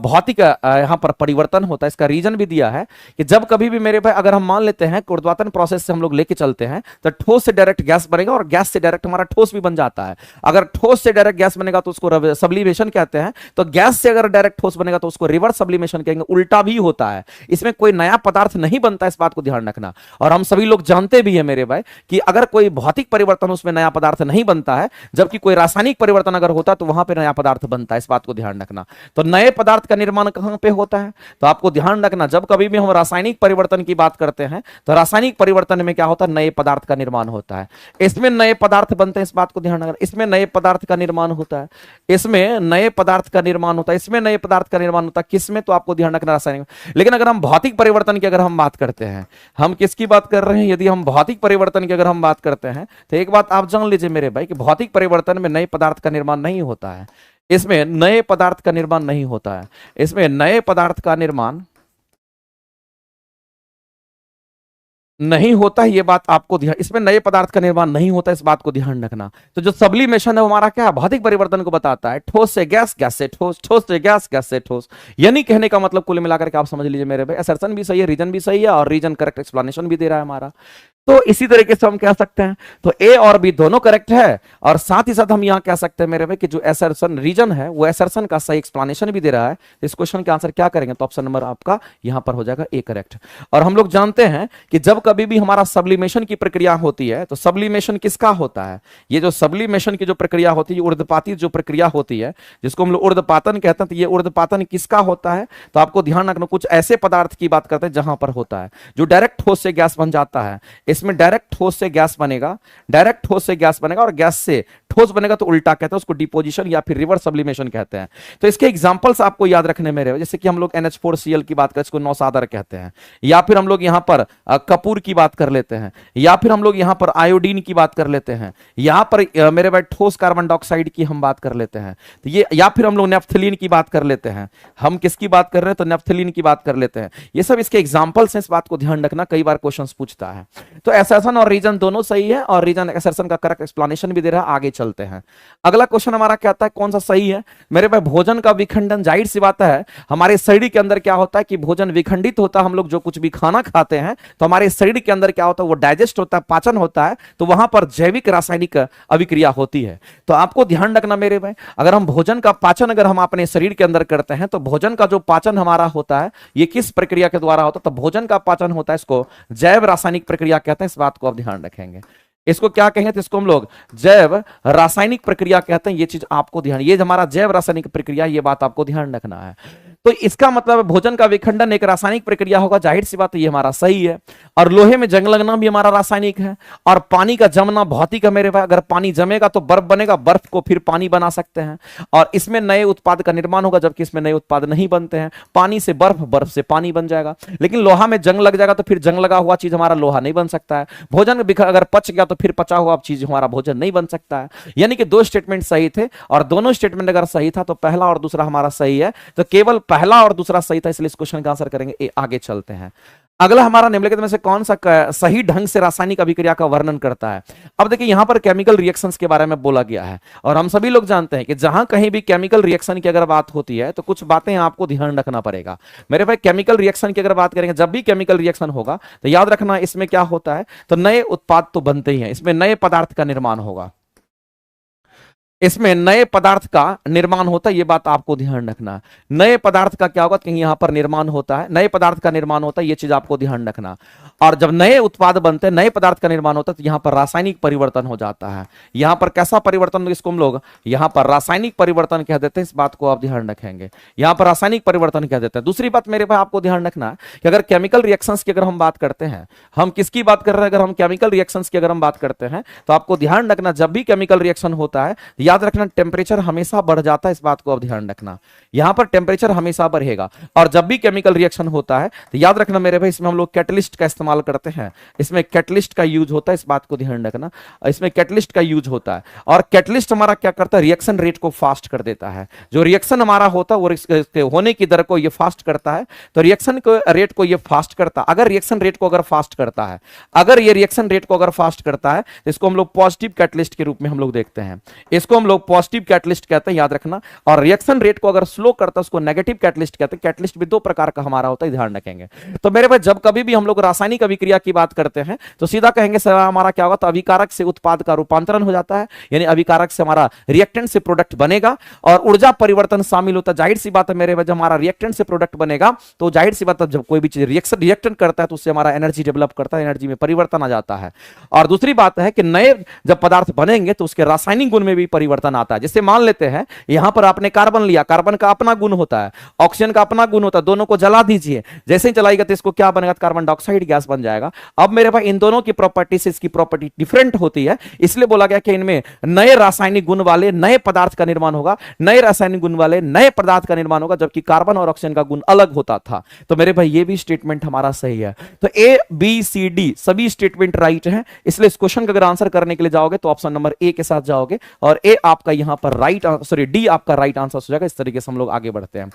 भौतिक यहाँ पर परिवर्तन होता है। इसका रीजन भी दिया है कि जब कभी भी मेरे भाई अगर हम मान लेते हैं ऊर्ध्वपातन प्रोसेस से हम लोग लेके चलते हैं तो ठोस से डायरेक्ट गैस बनेगा और गैस से डायरेक्ट हमारा ठोस भी बन जाता है। अगर ठोस से डायरेक्ट गैस बनेगा तो उसको सब्लिमेशन कहते हैं, तो गैस से अगर डायरेक्ट ठोस बनेगा तो उसको रिवर्स सब्लिमेशन कहेंगे, उल्टा भी होता है। इसमें कोई नया पदार्थ नहीं बनता, इस बात को ध्यान रखना। और हम सभी लोग जानते भी है मेरे भाई कि अगर कोई भौतिक परिवर्तन उसमें नया पदार्थ नहीं बनता है, जबकि कोई रासायनिक परिवर्तन अगर होता तो वहां पर नया पदार्थ बनता है, इस बात को ध्यान रखना। तो नए पदार्थ का निर्माण कहां पे होता है, तो आपको ध्यान रखना जब कभी भी हम रासायनिक परिवर्तन की बात करते हैं तो रासायनिक परिवर्तन में क्या होता है, नए पदार्थ का निर्माण होता है। इसमें नए पदार्थ बनते हैं, इस बात को ध्यान रखना। इसमें नए पदार्थ का निर्माण होता है, इसमें नए पदार्थ का निर्माण होता है, इसमें नए पदार्थ का निर्माण होता है, किसमें, तो आपको ध्यान रखना रासायनिक। लेकिन अगर हम भौतिक परिवर्तन की अगर हम बात करते हैं, हम किसकी बात कर रहे हैं, यदि हम भौतिक परिवर्तन की अगर हम बात करते हैं तो एक बात आप जान लीजिए मेरे भाई कि भौतिक परिवर्तन में नए पदार्थ का निर्माण नहीं होता है, इसमें नए पदार्थ का निर्माण नहीं होता है, इसमें नए पदार्थ का निर्माण नहीं होता है, ये बात आपको ध्यान, इसमें नए पदार्थ का निर्माण नहीं होता, इस बात को ध्यान रखना। तो जो सब्लिमेशन है हमारा क्या है, भौतिक परिवर्तन को बताता है, ठोस से गैस, गैस से ठोस, ठोस से गैस, गैस से ठोस। यानी कहने का मतलब कुल मिलाकर के आप समझ लीजिए मेरे भाई, असर्शन भी सही है, रीजन भी सही है, और रीजन करेक्ट एक्सप्लेनेशन भी दे रहा है हमारा। तो इसी तरीके से हम कह सकते हैं तो ए और बी दोनों करेक्ट है, और साथ ही साथ हम यहां कह सकते हैं मेरे भाई कि जो असर्शन रीजन है वो असर्शन का सही एक्सप्लेनेशन भी दे रहा है। इस क्वेश्चन का आंसर क्या करेंगे, तो ऑप्शन नंबर आपका यहां पर हो जाएगा ए करेक्ट। और हम लोग जानते हैं कि जब कभी भी हमारा सब्लिमेशन की प्रक्रिया होती है तो सब्लिमेशन किसका होता है, ये जो सब्लिमेशन की जो प्रक्रिया होती है, ऊर्ध्वपाती जो प्रक्रिया होती है जिसको हम लोग ऊर्ध्वपातन कहते हैं, तो ये ऊर्ध्वपातन किसका होता है, तो आपको ध्यान रखना कुछ ऐसे पदार्थ की बात करते हैं जहां पर होता है जो डायरेक्ट ठोस से गैस बन जाता है। इसमें डायरेक्ट ठोस से गैस बनेगा, डायरेक्ट ठोस से गैस बनेगा, और गैस से ठोस बनेगा तो उल्टा कहते हैं उसको डिपोजिशन या फिर रिवर्स सब्लिमेशन कहते हैं। तो इसके एग्जांपल्स आपको याद रखने में रहे, जैसे कि हम लोग NH4Cl की बात करें, इसको नौसादर कहते हैं, या फिर हम लोग यहां पर कपूर की बात कर लेते हैं, या फिर हम लोग यहां पर आयोडीन की बात कर लेते हैं, यहां पर मेरे भाई ठोस कार्बन डाइऑक्साइड की हम बात कर लेते हैं, तो ये, या फिर हम लोग नेफ्थलीन की बात कर लेते हैं। हम किसकी बात कर रहे हैं, तो नेफ्थलीन की बात कर लेते हैं। ये सब इसके एग्जांपल्स हैं, इस बात को ध्यान रखना, कई बार क्वेश्चंस पूछता है। तो असर्शन और रीजन दोनों सही है, और रीजन असर्शन का करेक्ट एक्सप्लेनेशन भी दे रहा है। आगे चलते हैं, अगला क्वेश्चन हमारा क्या आता है, कौन सा सही है मेरे भाई, भोजन का विखंडन। जाहिर सी बात है हमारे शरीर के अंदर क्या होता है कि भोजन विखंडित होता है, हम लोग जो कुछ भी खाना खाते हैं तो हमारे शरीर के अंदर क्या होता है, वो डाइजेस्ट होता है, पाचन होता है, तो वहां पर जैविक रासायनिक अभिक्रिया होती है। तो आपको ध्यान रखना मेरे भाई, अगर हम भोजन का पाचन अगर हम अपने शरीर के अंदर करते हैं तो भोजन का जो पाचन हमारा होता है ये किस प्रक्रिया के द्वारा होता है, तो भोजन का पाचन होता है, इसको जैव रासायनिक प्रक्रिया कहते हैं, इस बात को आप ध्यान रखेंगे। इसको क्या कहेंगे, तो इसको हम लोग जैव रासायनिक प्रक्रिया कहते हैं, ये चीज आपको ध्यान, ये हमारा जैव रासायनिक प्रक्रिया, ये बात आपको ध्यान रखना है। तो इसका मतलब भोजन का विखंडन एक रासायनिक प्रक्रिया होगा, जाहिर सी बात है ये हमारा सही है। और लोहे में जंग लगना भी हमारा रासायनिक है, और पानी का जमना भौतिक है मेरे भाई, अगर पानी जमेगा तो बर्फ बनेगा, बर्फ को फिर पानी बना सकते हैं, और इसमें नए उत्पाद का निर्माण होगा, जबकि इसमें नए उत्पाद नहीं बनते हैं। पानी से बर्फ, बर्फ से पानी बन जाएगा, लेकिन लोहा में जंग लग जाएगा तो फिर जंग लगा हुआ चीज हमारा लोहा नहीं बन सकता है। भोजन अगर पच गया तो फिर पचा हुआ चीज हमारा भोजन नहीं बन सकता है। यानी कि दो स्टेटमेंट सही थे, और दोनों स्टेटमेंट अगर सही था तो पहला और दूसरा हमारा सही है, तो केवल पहला और दूसरा सही था, इसलिए इस क्वेश्चन का आंसर करेंगे। आगे चलते हैं, अगला हमारा निम्नलिखित में से कौन सा सही ढंग से रासायनिक अभिक्रिया का वर्णन करता है। अब देखिए यहां पर केमिकल रिएक्शंस के बारे में बोला गया है, और हम सभी लोग जानते हैं कि जहां कहीं भी केमिकल रिएक्शन की अगर बात होती है तो कुछ बातें आपको ध्यान रखना पड़ेगा मेरे भाई। केमिकल रिएक्शन की अगर बात करेंगे, जब भी केमिकल रिएक्शन होगा तो याद रखना इसमें क्या होता है, तो नए उत्पाद तो बनते ही हैं, इसमें नए पदार्थ का निर्माण होगा, इसमें नए पदार्थ का निर्माण होता है, ये बात आपको ध्यान रखना। नए पदार्थ का क्या होगा, कहीं यहां पर निर्माण होता है, नए पदार्थ का निर्माण होता है, ये चीज आपको ध्यान रखना। और जब नए उत्पाद बनते हैं, नए पदार्थ का निर्माण होता है, तो यहां पर रासायनिक परिवर्तन हो जाता है। यहां पर कैसा परिवर्तन, इसको हम लोग यहां पर रासायनिक परिवर्तन कह देते हैं, इस बात को आप ध्यान रखेंगे, यहां पर रासायनिक परिवर्तन कह देते हैं। दूसरी बात मेरे भाई आपको ध्यान रखना है कि अगर केमिकल रिएक्शंस की अगर हम बात करते हैं, हम किसकी बात कर रहे हैं, अगर हम केमिकल रिएक्शंस की अगर हम बात करते हैं तो आपको ध्यान रखना, जब भी केमिकल रिएक्शन होता है याद रखना टेम्परेचर हमेशा बढ़ जाता है, इस बात को आप ध्यान रखना। यहां पर टेम्परेचर हमेशा बढ़ेगा, और जब भी केमिकल रिएक्शन होता है तो याद रखना मेरे भाई, इसमें हम लोग कैटलिस्ट का इस्तेमाल करते हैं, इसमें कैटलिस्ट का यूज होता है, इस बात को ध्यान रखना, इसमें कैटलिस्ट का यूज होता है। और कैटलिस्ट हमारा क्या करता है, रिएक्शन रेट को फास्ट कर देता है। जो रिएक्शन हमारा होता है वो होने की दर को ये फास्ट करता है, तो रिएक्शन को रेट को ये फास्ट करता है। अगर रिएक्शन रेट को अगर फास्ट करता है, अगर ये रिएक्शन रेट को अगर फास्ट करता है तो इसको हम लोग पॉजिटिव कैटलिस्ट के रूप में हम लोग देखते हैं। इसको हम लोग पॉजिटिव कैटलिस्ट कहते हैं, याद रखना। और रिएक्शन रेट को अगर स्लो करता है उसको नेगेटिव कैटलिस्ट कहते हैं। कैटलिस्ट भी दो प्रकार का हमारा होता है, ध्यान रखेंगे। तो मेरे भाई जब कभी भी हम लोग रासायनिक अभिक्रिया की बात करते हैं तो सीधा कहेंगे सर हमारा क्या होगा, तो अभिकारक से उत्पाद का रूपांतरण हो जाता है, यानी अभिकारक से हमारा रिएक्टेंट से प्रोडक्ट बनेगा और ऊर्जा परिवर्तन शामिल होता है। जाहिर सी बात है मेरे भाई, जब हमारा रिएक्टेंट से प्रोडक्ट बनेगा तो जाहिर सी बात है जब कोई भी चीज रिएक्शन करता है तो उससे हमारा एनर्जी डेवलप करता है, एनर्जी में परिवर्तन आ जाता है। और दूसरी बात है कि नए जब पदार्थ बनेंगे तो उसके रासायनिक गुण में भी परिवर्तन आता है। जैसे मान लेते हैं यहां पर आपने कार्बन लिया, कार्बन का अपना गुण होता है, ऑक्सीजन का अपना गुण होता है, दोनों को जला दीजिए, जैसे ही जलाएगा तो इसको क्या बनेगा, कार्बन डाइऑक्साइड गैस बन जाएगा। अब मेरे भाई इन दोनों की प्रॉपर्टी से इसकी प्रॉपर्टी डिफरेंट होती है, इसलिए बोला गया कि इनमें नए रासायनिक गुण वाले नए पदार्थ का निर्माण होगा, नए रासायनिक गुण वाले नए पदार्थ का निर्माण होगा, जबकि कार्बन और ऑक्सीजन का गुण अलग होता था। तो मेरे भाई ये भी स्टेटमेंट हमारा सही है। तो ए बी सी डी सभी स्टेटमेंट राइट है, इसलिए इस क्वेश्चन का अगर आंसर करने के लिए जाओगे तो ऑप्शन नंबर ए के साथ जाओगे और ए आपका यहां पर राइट, सॉरी डी आपका राइट आंसर हो जाएगा। इस तरीके से हम लोग आगे बढ़ते हैं।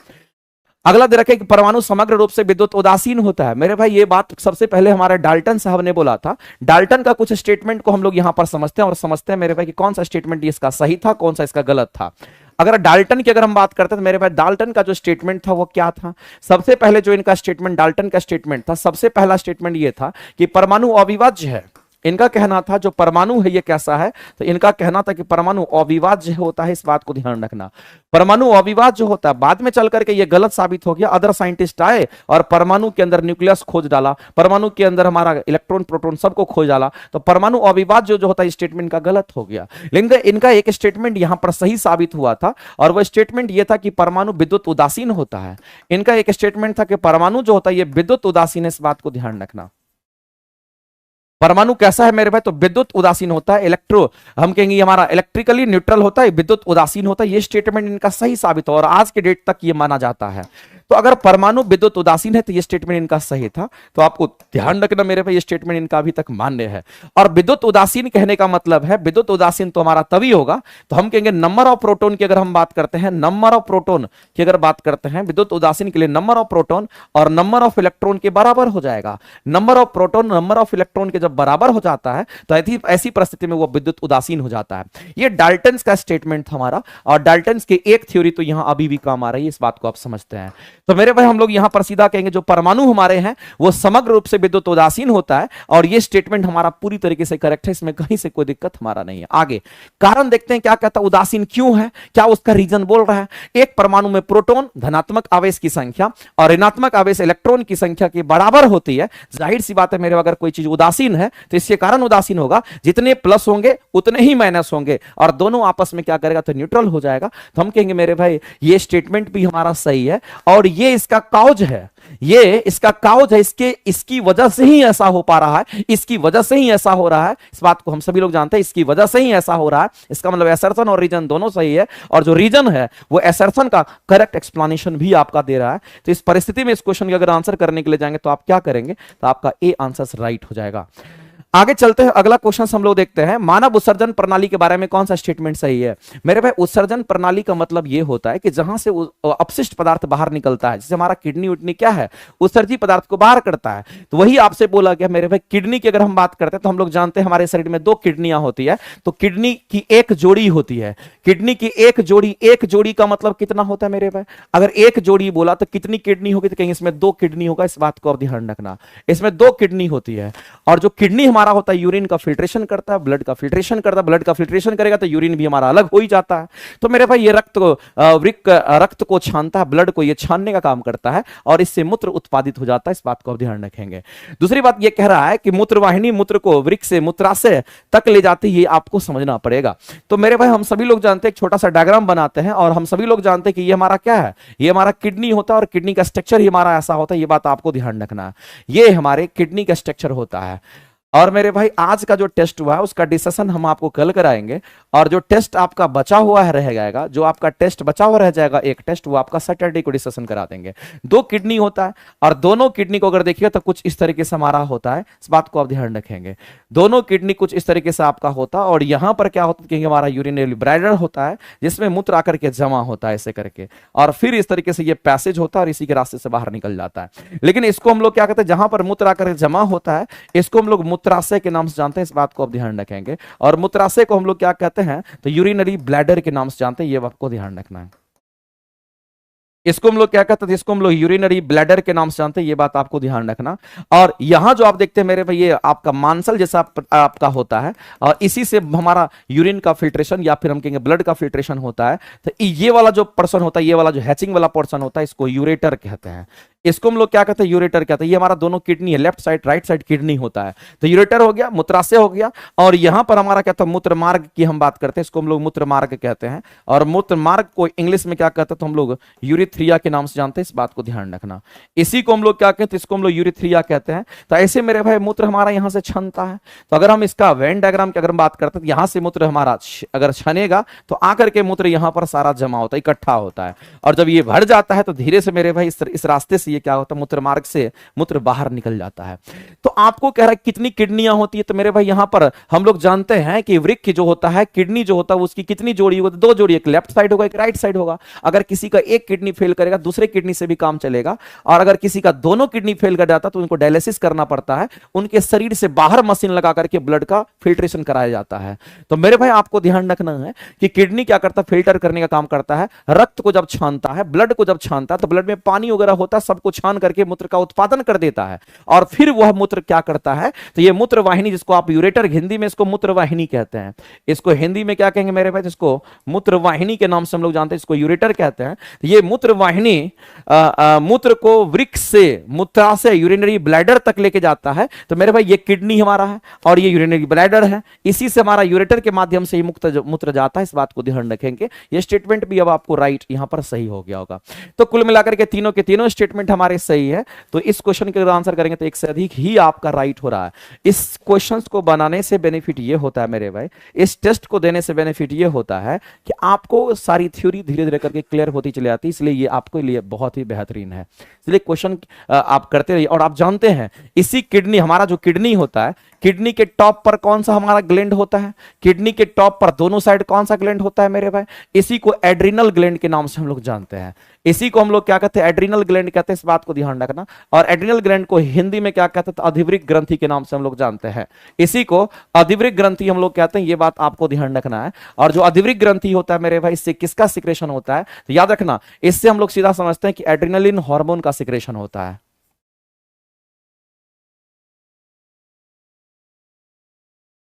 अगला दे रखे कि परमाणु समग्र रूप से विद्युत उदासीन होता है। मेरे भाई ये बात सबसे पहले हमारे डाल्टन साहब ने बोला था। डाल्टन का कुछ स्टेटमेंट को हम लोग यहां पर समझते हैं और समझते हैं मेरे भाई कि कौन सा स्टेटमेंट इसका सही था, कौन सा इसका गलत था। अगर डाल्टन की अगर हम बात करते हैं तो मेरे भाई डाल्टन का जो स्टेटमेंट था वो क्या था। सबसे पहले जो इनका स्टेटमेंट डाल्टन का स्टेटमेंट था, सबसे पहला स्टेटमेंट ये था कि परमाणु अविभाज्य है। इनका कहना था जो परमाणु है ये कैसा है, तो इनका कहना था कि परमाणु अविभाज्य होता है। इस बात को ध्यान रखना, परमाणु अविभाज्य होता है। बाद में चल करके ये गलत साबित हो गया। अदर साइंटिस्ट आए और परमाणु के अंदर न्यूक्लियस खोज डाला, परमाणु के अंदर हमारा इलेक्ट्रॉन प्रोटॉन सबको खोज डाला, तो परमाणु अविभाज्य जो होता है स्टेटमेंट का गलत हो गया। लेकिन इनका एक स्टेटमेंट यहां पर सही साबित हुआ था और वह स्टेटमेंट यह था कि परमाणु विद्युत उदासीन होता है। इनका एक स्टेटमेंट था कि परमाणु जो होता है ये विद्युत उदासीन है। इस बात को ध्यान रखना, परमाणु कैसा है मेरे भाई, तो विद्युत उदासीन होता है। हम कहेंगे हमारा इलेक्ट्रिकली न्यूट्रल होता है, विद्युत उदासीन होता है। ये स्टेटमेंट इनका सही साबित हो और आज के डेट तक ये माना जाता है। तो अगर परमाणु विद्युत उदासीन है तो ये स्टेटमेंट इनका सही था। तो आपको ध्यान रखना मेरे भाई, ये स्टेटमेंट इनका अभी तक मान्य है। और विद्युत उदासीन कहने का मतलब है, विद्युत उदासीन तो हमारा तभी होगा तो हम कहेंगे नंबर ऑफ प्रोटॉन की अगर हम बात करते हैं, नंबर ऑफ प्रोटॉन की अगर बात करते हैं विद्युत उदासीन के लिए, नंबर ऑफ प्रोटॉन और नंबर ऑफ इलेक्ट्रॉन के बराबर हो जाएगा। Number of proton number of electron के जब बराबर हो जाता है तो ऐसी परिस्थिति में वो विद्युत उदासीन हो जाता है। ये डाल्टन्स का स्टेटमेंट था हमारा और डाल्टन्स की एक थ्योरी तो यहां अभी भी काम आ रही है। इस बात को आप समझते हैं। तो मेरे भाई हम लोग यहां पर सीधा कहेंगे जो परमाणु हमारे हैं वो समग्र रूप से विद्युत उदासीन होता है और ये स्टेटमेंट हमारा पूरी तरीके से करेक्ट है, इसमें कहीं से कोई दिक्कत हमारा नहीं है। आगे कारण देखते हैं क्या कहता है, उदासीन क्यों है, क्या उसका रीजन बोल रहा है। एक परमाणु में प्रोटॉन धनात्मक आवेश की संख्या और ऋणात्मक आवेश इलेक्ट्रॉन की संख्या के बराबर होती है। जाहिर सी बात है मेरे, अगर कोई चीज उदासीन है तो इसके कारण उदासीन होगा, जितने प्लस होंगे उतने ही माइनस होंगे और दोनों आपस में क्या करेगा, तो न्यूट्रल हो जाएगा। तो हम कहेंगे मेरे भाई ये स्टेटमेंट भी हमारा सही है और ये इसका काउज है, ये इसका काउज है, इसकी वजह से ही ऐसा हो पा रहा है, इसकी वजह से ही ऐसा हो रहा है। इस बात को हम सभी लोग जानते हैं, इसकी वजह से ही ऐसा हो रहा है। इसका मतलब असर्शन और रीजन दोनों सही है और जो रीजन है वो असर्शन का करेक्ट एक्सप्लेनेशन भी आपका दे रहा है। तो इस परिस्थिति में इस क्वेश्चन का अगर आंसर करने के लिए जाएंगे तो आप क्या करेंगे, तो आपका ए आंसर राइट हो जाएगा। आगे चलते हैं, अगला क्वेश्चन हम लोग देखते हैं, मानव उत्सर्जन प्रणाली के बारे में कौन सा स्टेटमेंट सही है। मेरे भाई उत्सर्जन प्रणाली का मतलब यह होता है कि जहां से अपशिष्ट पदार्थ बाहर निकलता है, जैसे हमारा किडनी उडनी क्या है, उत्सर्जित पदार्थ को बाहर करता है। तो वही आपसे बोला गया मेरे भाई, किडनी की अगर हम बात करते हैं तो हम लोग जानते हैं हमारे शरीर में 2 किडनियां होती है, तो किडनी की एक जोड़ी होती है। किडनी की एक जोड़ी का मतलब कितना होता है मेरे भाई, अगर एक जोड़ी बोला तो कितनी किडनी होगी, तो कहीं इसमें 2 किडनी होगा। इस बात को ध्यान रखना, इसमें 2 किडनी होती है और जो किडनी हमारा होता है यूरिन का फिल्ट्रेशन करता है, ब्लड का फिल्ट्रेशन करता है, ब्लड का फिल्ट्रेशन करेगा तो यूरिन भी हमारा अलग हो ही जाता है। तो मेरे भाई ये रक्त को छानता है, ब्लड को ये छानने का काम करता है और इससे मूत्र उत्पादित हो जाता है। इस बात को आप ध्यान रखेंगे। दूसरी बात ये कह रहा है कि मूत्रवाहिनी मूत्र को वृक्क से मूत्राशय तक ले जाती है, ये आपको समझना पड़ेगा। तो मेरे भाई हम सभी लोग जानते हैं, एक छोटा सा डायग्राम बनाते हैं और हम सभी लोग जानते हैं कि ये हमारा क्या है, ये हमारा किडनी होता है और किडनी का स्ट्रक्चर ही हमारा ऐसा होता है। ये बात आपको ध्यान रखना है, ये हमारे किडनी का स्ट्रक्चर होता है। और मेरे भाई आज का जो टेस्ट हुआ है उसका डिस्कशन हम आपको कल कराएंगे और जो टेस्ट आपका बचा हुआ है रह जाएगा, जो आपका टेस्ट बचा हुआ रह जाएगा एक टेस्ट, वो आपका सैटरडे को डिस्कशन करा देंगे। 2 किडनी होता है और दोनों किडनी को अगर देखिए तो कुछ इस तरीके से हमारा होता है। इस बात को आप ध्यान रखेंगे, दोनों किडनी कुछ इस तरीके से आपका होता है और यहां पर क्या होता है कि हमारा यूरिनरी ब्लैडर होता है जिसमें मूत्र आकर के जमा होता है ऐसे करके, और फिर इस तरीके से ये पैसेज होता है और इसी के रास्ते से बाहर निकल जाता है। लेकिन इसको हम लोग क्या कहते हैं, जहां पर मूत्र आकर जमा होता है इसको हम लोग मूत्राशय के नाम से जानते हैं, इस बात को आप ध्यान रखेंगे। और मूत्राशय को हम लोग क्या कहते हैं, तो यूरिनरी ब्लैडर के नाम से जानते हैं, ये आपको ध्यान रखना है। इसको हम लोग क्या कहते थे, इसको हम लोग यूरिनरी ब्लैडर के नाम से जानते हैं, ये बात आपको ध्यान रखना। और यहां जो आप देखते हैं मेरे भाई, ये आपका मांसल जैसा आपका होता है, और इसी से हमारा यूरिन का फिल्ट्रेशन या फिर हम कहेंगे ब्लड का फिल्ट्रेशन होता है। तो ये वाला जो पर्सन होता है, ये वाला जो हैचिंग वाला पर्सन होता है, इसको यूरेटर कहते हैं। इसको हम लोग क्या कहते हैं, यूरेटर कहते हैं। ये हमारा दोनों किडनी है, left side right side kidney होता है। तो यूरेटर हो गया, मूत्राशय हो गया, और यहां पर हमारा क्या था, मूत्र मार्ग की हम बात करते हैं, इसको हम लोग मूत्र मार्ग कहते हैं। और मूत्र मार्ग को इंग्लिश में क्या कहते हैं, तो हम लोग यूरिथ्रिया के नाम से जानते हैं, इस बात को ध्यान रखना। इसी को हम लोग क्या कहते हैं, इसको हम लोग यूरिथ्रिया कहते हैं। तो ऐसे मेरे भाई मूत्र हमारा यहां से छनता है। तो अगर हम इसका वेन डायग्राम की अगर हम बात करते हैं, तो यहां से मूत्र हमारा अगर छनेगा तो आकर के मूत्र यहां पर सारा जमा होता है, इकट्ठा होता है। और जब ये भर जाता है तो धीरे से मेरे भाई इस रास्ते से ये क्या होता है, मूत्र मार्ग से मूत्र बाहर निकल जाता है। तो आपको कह रहा है कितनी किडनियां होती है, तो मेरे भाई यहां पर हम लोग जानते हैं कि वृक्क जो होता है, किडनी जो होता है, उसकी कितनी जोड़ी होगी, दो जोड़ी, एक लेफ्ट साइड होगा एक राइट साइड होगा। अगर किसी का एक किडनी फेल करेगा, दूसरे किडनी से भी काम चलेगा। और अगर किसी का दोनों किडनी फेल कर जाता तो उनको डायलिसिस करना पड़ता है, उनके शरीर से बाहर मशीन लगा करके ब्लड का फिल्ट्रेशन कराया जाता है। तो मेरे भाई आपको ध्यान रखना है कि किडनी क्या करता है, फिल्टर करने का काम करता है। रक्त को जब छानता है, ब्लड को जब छानता है, तो ब्लड में पानी वगैरह होता है, सबको छान करके मूत्र का उत्पादन कर देता है। और फिर वह मूत्र क्या करता है, तो ये मूत्र वाहिनी, जिसको आप यूरेटर हिंदी में इसको मूत्र वाहिनी कहते हैं, इसको हिंदी में क्या कहेंगे मेरे भाई, इसको मूत्र वाहिनी के नाम से हम लोग जानते हैं, इसको यूरेटर कहते हैं। तो ये मूत्र वाहिनी मूत्र को वृक्क से मूत्राशय यूरिनरी ब्लैडर तक लेके जाता है। तो मेरे भाई ये किडनी हमारा है और ये यूरिनरी ब्लैडर है, इसी से हमारा यूरेटर के माध्यम से ही मूत्र जाता है, इस बात को ध्यान रखेंगे। ये स्टेटमेंट भी अब आपको राइट यहां पर सही हो गया होगा। तो कुल मिलाकर के तीनों के तीनों स्टेटमेंट हमारे सही है। तो इस क्वेश्चन के आंसर करेंगे तो एक से अधिक ही आपका राइट हो रहा है। इस क्वेश्चंस को बनाने से बेनिफिट ये होता है मेरे भाई, इस टेस्ट को देने से बेनिफिट ये होता है कि आपको सारी थ्योरी धीरे धीरे करके क्लियर होती चली जाती है, इसलिए ये आपके लिए बहुत ही बेहतरीन है। इसलिए क्वेश्चन आप करते रहिए। और आप जानते हैं इसी किडनी, हमारा जो किडनी होता है, किडनी के टॉप पर कौन सा हमारा ग्लैंड होता है, किडनी के टॉप पर दोनों साइड कौन सा ग्लैंड होता है मेरे भाई, इसी को एड्रिनल ग्लैंड के नाम से हम लोग जानते हैं। इसी को हम लोग क्या कहते हैं, एड्रिनल ग्लैंड कहते हैं, इस बात को ध्यान रखना। और एड्रिनल ग्लैंड को हिंदी में क्या कहते हैं, तो अधिवृक्क ग्रंथि के नाम से हम लोग जानते हैं। इसी को अधिवृक्क ग्रंथि हम लोग कहते हैं, ये बात आपको ध्यान रखना है। और जो अधिवृक्क ग्रंथि होता है मेरे भाई, इससे किसका सिक्रेशन होता है, तो याद रखना, इससे हम लोग सीधा समझते हैं कि एड्रिनलिन हार्मोन का सिक्रेशन होता है।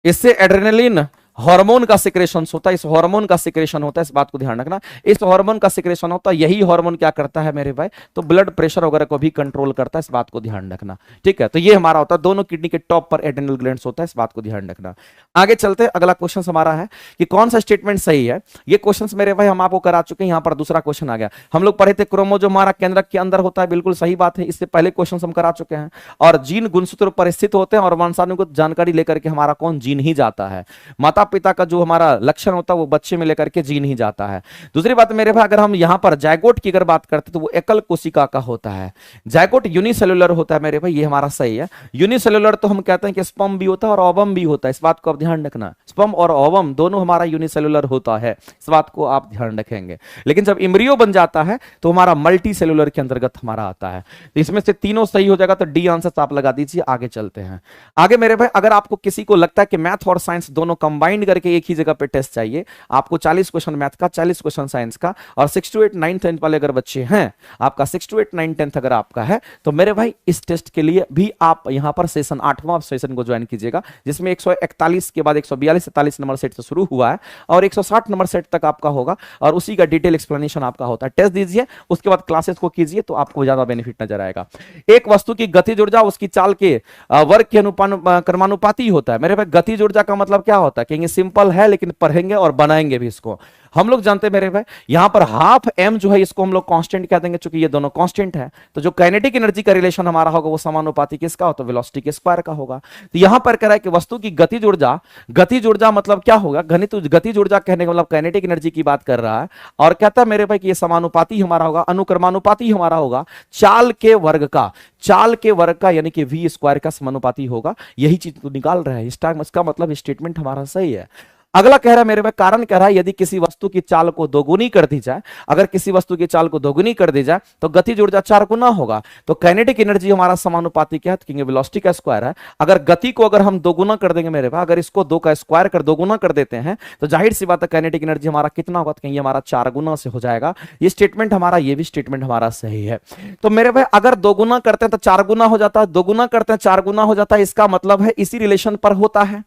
इससे एड्रेनलिन हार्मोन का सिक्रेशन होता है, इस हार्मोन का सिक्रेशन होता है, इस बात को ध्यान रखना। इस हार्मोन का सिक्रेशन होता है, यही हार्मोन क्या करता है मेरे भाई, तो ब्लड प्रेशर वगैरह को भी कंट्रोल करता है, इस बात को ध्यान रखना। ठीक है, तो ये हमारा होता है, दोनों किडनी के टॉप पर एड्रेनल ग्लैंड्स होता है, इस बात को ध्यान रखना। आगे चलते हैं, अगला क्वेश्चन हमारा है कि कौन सा स्टेटमेंट सही है। ये क्वेश्चन मेरे भाई हम आपको करा चुके हैं। यहाँ पर दूसरा क्वेश्चन आ गया, हम लोग पढ़े थे क्रोमोसोम हमारा केंद्रक के अंदर होता है, बिल्कुल सही बात है, इससे पहले क्वेश्चन हम करा चुके हैं। और जीन गुणसूत्र पर स्थित होते हैं और वंशानुगत जानकारी लेकर के हमारा कौन जीन ही जाता है, माता पिता का जो हमारा लक्षण होता है वो बच्चे में लेकर के जीन ही जाता है। दूसरी बात मेरे भाई, अगर हम यहां पर जायगोट की अगर बात करते तो वो एकल कोशिका का होता है, जायगोट यूनिसेलुलर होता है मेरे भाई, ये हमारा सही है। यूनिसेलुलर तो हम कहते हैं कि स्पर्म भी होता है और ओवम भी होता है, इस बात को आप ध्यान रखना, स्पर्म और ओवम दोनों हमारा यूनिसेलुलर होता है, इस बात को आप ध्यान रखेंगे। लेकिन जब इम्ब्रियो बन जाता है तो हमारा मल्टी सेलुलर के अंतर्गत हमारा आता है। तो इसमें से तीनों सही हो जाएगा, तो डी आंसर आप लगा दीजिए। आगे चलते हैं। आगे मेरे भाई, अगर आपको किसी को लगता है कि मैथ और साइंस दोनों कंबाइंड करके एक ही जगह पे टेस्ट चाहिए, आपको 40 क्वेश्चन मैथ का, 40 क्वेश्चन साइंस का, और 6 to 8 9 10 वाले अगर बच्चे हैं, आपका 6 to 8 9 10 अगर आपका है, तो मेरे भाई इस टेस्ट के लिए भी आप यहां पर सेशन 8वां सेशन को ज्वाइन कीजिएगा, जिसमें 141 के बाद 142 47 नंबर सेट से शुरू हुआ है और 160 नंबर सेट तक आपका होगा, और उसी का डिटेल एक्सप्लेनेशन आपका होता है। टेस्ट दीजिए, उसके बाद क्लासेस को कीजिए, तो आपको ज्यादा बेनिफिट नजर आएगा। एक वस्तु की गतिज ऊर्जा उसकी चाल के वर्ग के क्रमानुपाती होता है। मेरे भाई गतिज ऊर्जा का मतलब क्या होता है, कहेंगे सिंपल है, लेकिन पढ़ेंगे और बनाएंगे भी इसको। हम लोग जानते हैं मेरे भाई, यहां पर हाफ एम जो है इसको हम लोग कांस्टेंट कह देंगे, चूंकि ये दोनों कांस्टेंट है, तो जो काइनेटिक एनर्जी का रिलेशन हमारा होगा वो समानुपाती किसका होता है, वेलोसिटी के स्क्वायर का होगा। तो यहां पर कह रहा है कि वस्तु की गतिज ऊर्जा मतलब क्या होगा, गतिज ऊर्जा कहने का मतलब काइनेटिक एनर्जी की बात कर रहा है, और कहता है मेरे भाई कि ये समानुपाती हमारा होगा, अनुक्रमानुपाती हमारा होगा चाल के वर्ग का, यानी कि v स्क्वायर का समानुपाती होगा। यही चीज तो निकाल रहा है, इसका मतलब स्टेटमेंट हमारा सही है। अगला कह रहा है मेरे भाई, कारण कह रहा है यदि किसी वस्तु की चाल को दोगुनी कर दी जाए, अगर किसी वस्तु की चाल को दोगुनी कर दी जाए तो गतिज ऊर्जा 4 गुना होगा। तो काइनेटिक एनर्जी हमारा समानुपाती क्या है, क्योंकि वेलोसिटी का स्क्वायर है। अगर गति को अगर हम दोगुना कर देंगे मेरे भाई, अगर इसको 2 का स्क्वायर कर दोगुना कर देते हैं तो जाहिर सी बात है काइनेटिक एनर्जी हमारा कितना होगा, तो कहीं हमारा 4 गुना से हो जाएगा। ये स्टेटमेंट हमारा, ये भी स्टेटमेंट हमारा सही है। तो मेरे भाई अगर दोगुना करते हैं तो 4 गुना हो जाता है, दोगुना करते हैं 4 गुना हो जाता है, इसका मतलब है इसी रिलेशन पर होता है।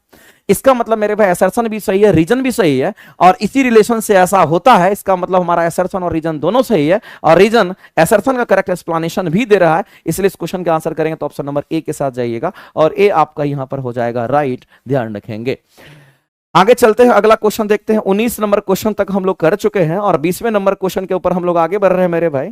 इसका मतलब मेरे भाई असर्शन भी सही है, रीजन भी सही है, और इसी रिलेशन से ऐसा होता है। इसका मतलब हमारा असर्शन और रीजन दोनों सही है, और रीजन असर्शन का करेक्ट एक्सप्लेनेशन भी दे रहा है। इसलिए इस क्वेश्चन का आंसर करेंगे तो ऑप्शन नंबर ए के साथ जाइएगा, और ए आपका यहां पर हो जाएगा राइट, ध्यान रखेंगे। आगे चलते हैं, अगला क्वेश्चन देखते हैं। 19 नंबर क्वेश्चन तक हम लोग कर चुके हैं और 20वें नंबर क्वेश्चन के ऊपर हम लोग आगे बढ़ रहे हैं मेरे भाई।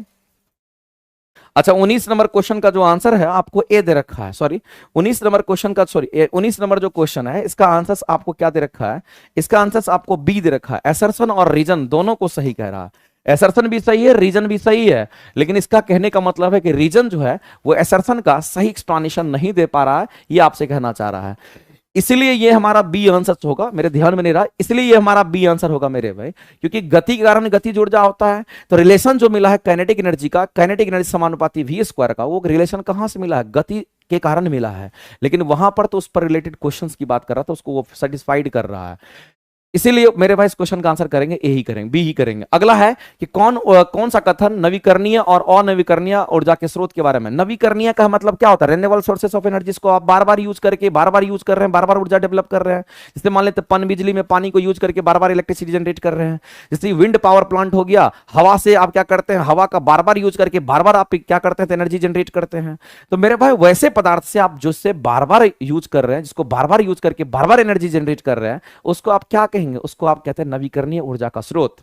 अच्छा, 19 नंबर क्वेश्चन का जो आंसर है आपको ए दे रखा है, सॉरी 19 नंबर क्वेश्चन का, सॉरी 19 नंबर जो क्वेश्चन है इसका आंसर आपको क्या दे रखा है, इसका आंसर आपको बी दे रखा है। असर्शन और रीजन दोनों को सही कह रहा है, असर्शन भी सही है, रीजन भी सही है, लेकिन इसका कहने का मतलब है कि रीजन जो है वो असर्शन का सही एक्सप्लेनेशन नहीं दे पा रहा है, ये आपसे कहना चाह रहा है। इसलिए ये हमारा बी आंसर होगा, मेरे ध्यान में नहीं रहा, इसलिए ये हमारा बी आंसर होगा मेरे भाई, क्योंकि गति के कारण गतिज ऊर्जा होता है। तो रिलेशन जो मिला है काइनेटिक एनर्जी का, काइनेटिक एनर्जी समानुपाती वी स्क्वायर का, वो रिलेशन कहां से मिला है, गति के कारण मिला है। लेकिन वहां पर तो उस पर रिलेटेड क्वेश्चंस की बात कर रहा था, उसको वो सेटिस्फाइड कर रहा है। इसीलिए मेरे भाई इस क्वेश्चन का आंसर करेंगे ए ही करेंगे, बी ही करेंगे। अगला है कि कौन सा कथन नवीकरणीय और अनवीकरणीय ऊर्जा के स्रोत के बारे में। नवीकरणीय का मतलब क्या होता है, रेन्यूएबल सोर्सेस ऑफ एनर्जी को आप बार बार यूज करके बार बार यूज कर रहे हैं, बार बार ऊर्जा डेवलप कर रहे हैं। जैसे मान लेते पन बिजली में पानी को यूज करके बार बार इलेक्ट्रिसिटी जनरेट कर रहे हैं। जैसे विंड पावर प्लांट हो गया, हवा से आप क्या करते हैं, हवा का बार बार यूज करके बार बार आप क्या करते हैं, एनर्जी जनरेट करते हैं। तो मेरे भाई वैसे पदार्थ से आप जिससे बार बार यूज कर रहे हैं, जिसको बार बार यूज करके बार बार एनर्जी जनरेट कर रहे हैं, उसको आप क्या कहेंगे, उसको आप कहते हैं नवीकरणीय ऊर्जा का स्रोत।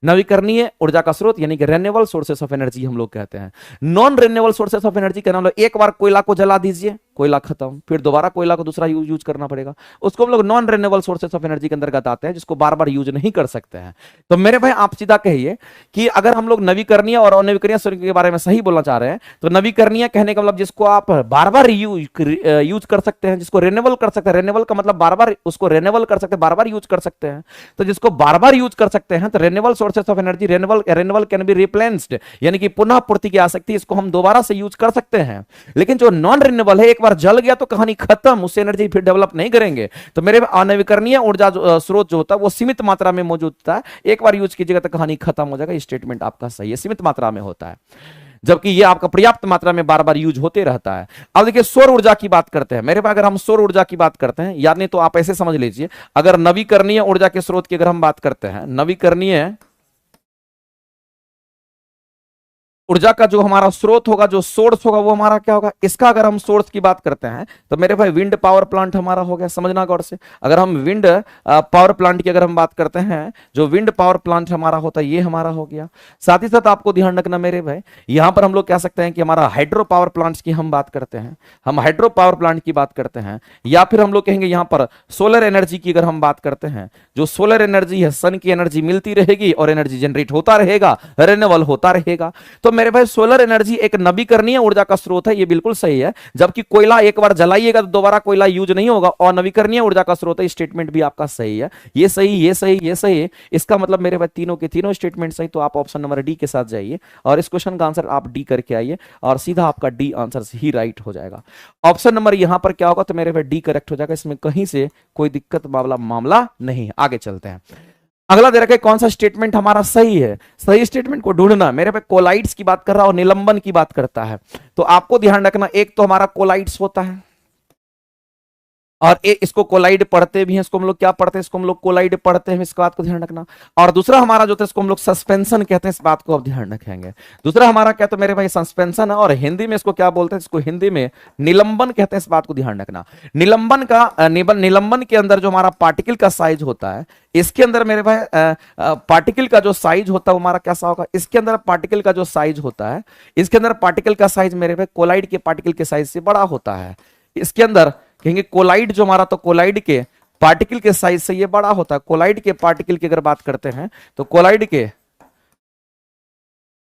नवीकरणीय ऊर्जा का स्रोत यानी कि रेन्यूएबल सोर्सेस ऑफ एनर्जी हम लोग कहते हैं। Non renewable sources of energy का नाम, एक बार कोयला को जला दीजिए, कोयला खत्म, फिर दोबारा कोयला को दूसरा यूज करना पड़ेगा, उसको हम लोग non renewable sources of energy के अंतर्गत आते हैं, जिसको बार बार यूज नहीं कर सकते हैं। तो मेरे भाई आप सीधा कहिए कि अगर हम लोग नवीकरणीय और अनवीकरणीय के बारे में सही बोलना चाह रहे हैं, तो नवीकरणीय कहने का मतलब जिसको आप बार बार यूज कर सकते हैं, जिसको रेन्यूएबल कर सकते हैं, रेन्यूएबल का मतलब बार बार उसको रेन्यूएबल कर सकते हैं, बार बार यूज कर सकते हैं। तो जिसको बार बार यूज कर सकते हैं, तो renewable sources of energy, renewable can be replaced, यानी कि पुनः पूर्ति की आ सकती है, इसको हम दोबारा से यूज कर सकते हैं। लेकिन जो नॉन रेन्यूएबल है, एक बार जल गया तो कहानी खत्म, उससे एनर्जी फिर डेवलप नहीं करेंगे। तो मेरे अनवीकरणीय ऊर्जा स्रोत जो होता है वो सीमित मात्रा में मौजूद होता है, एक बार यूज कीजिएगा तो कहानी खत्म हो जाएगा। स्टेटमेंट आपका सही है, सीमित मात्रा में होता है, जबकि ये आपका पर्याप्त मात्रा में बार बार यूज होते रहता है। अब देखिए सौर ऊर्जा की बात करते हैं मेरे पास, अगर हम सौर ऊर्जा की बात करते हैं, यानी तो आप ऐसे समझ लीजिए, अगर नवीकरणीय ऊर्जा के स्रोत की अगर हम बात करते हैं, नवीकरणीय ऊर्जा का जो हमारा स्रोत होगा, जो सोर्स होगा, वो हमारा क्या होगा, इसका अगर हम सोर्स की बात करते हैं तो मेरे भाई विंड पावर प्लांट हमारा हो गया, समझना गौर से। अगर हम विंड पावर प्लांट की अगर हम बात करते हैं, जो विंड पावर प्लांट हमारा होता है ये हमारा हो गया। साथ ही साथ आपको ध्यान रखना मेरे भाई, यहां पर हम लोग कह सकते हैं कि हमारा हाइड्रो पावर प्लांट्स की हम बात करते हैं, हम हाइड्रो पावर प्लांट की बात करते हैं, या फिर हम लोग कहेंगे यहां पर सोलर एनर्जी की अगर हम बात करते हैं, जो सोलर एनर्जी है, सन की एनर्जी मिलती रहेगी और एनर्जी जनरेट होता रहेगा, रेन्यूएबल होता रहेगा। तो मेरे भाई सोलर एनर्जी एक नवीकरणीय ऊर्जा का स्रोत है, ये बिल्कुल सही है, जबकि कोयला एक बार जलाइएगा तो दोबारा कोयला यूज नहीं होगा और नवीकरणीय ऊर्जा का स्रोत है। स्टेटमेंट भी आपका सही है, ये सही, ये सही, ये सही है। इसका मतलब मेरे भाई तीनों के तीनों स्टेटमेंट सही, तो आप ऑप्शन नंबर डी के साथ जाइए और इस क्वेश्चन का आंसर आप डी करके आइए और सीधा आपका डी आंसर ही राइट हो जाएगा। ऑप्शन नंबर यहां पर क्या होगा, तो मेरे भाई डी करेक्ट हो जाएगा, इसमें कहीं से कोई दिक्कत वाला मामला नहीं। आगे चलते हैं, अगला दे रखा है कौन सा स्टेटमेंट हमारा सही है। सही स्टेटमेंट को ढूंढना, मेरे पे कोलाइड्स की बात कर रहा है और निलंबन की बात करता है, तो आपको ध्यान रखना, एक तो हमारा कोलाइड्स होता है और इसको कोलाइड पढ़ते भी हैं, इसको हम लोग क्या पढ़ते हैं, इसको हम लोग कोलाइड पढ़ते हैं, इस बात को ध्यान रखना। और दूसरा हमारा जो था इसको हम लोग सस्पेंशन कहते हैं, इस बात को आप ध्यान रखेंगे। दूसरा हमारा क्या, तो मेरे भाई सस्पेंशन है, और हिंदी में इसको क्या बोलते हैं, इसको हिंदी में निलंबन कहते हैं, इस बात को ध्यान रखना। निलंबन का निलंबन के अंदर जो हमारा पार्टिकल का साइज होता है, इसके अंदर मेरे भाई पार्टिकल का जो साइज होता है वो हमारा कैसा होगा, इसके अंदर पार्टिकल का जो साइज होता है, इसके अंदर पार्टिकल का साइज मेरे भाई कोलाइड के पार्टिकल के साइज से बड़ा होता है। इसके अंदर कहेंगे कोलाइड जो हमारा, तो कोलाइड के पार्टिकल के साइज से ये बड़ा होता है। कोलाइड के पार्टिकल की अगर बात करते हैं तो कोलाइड के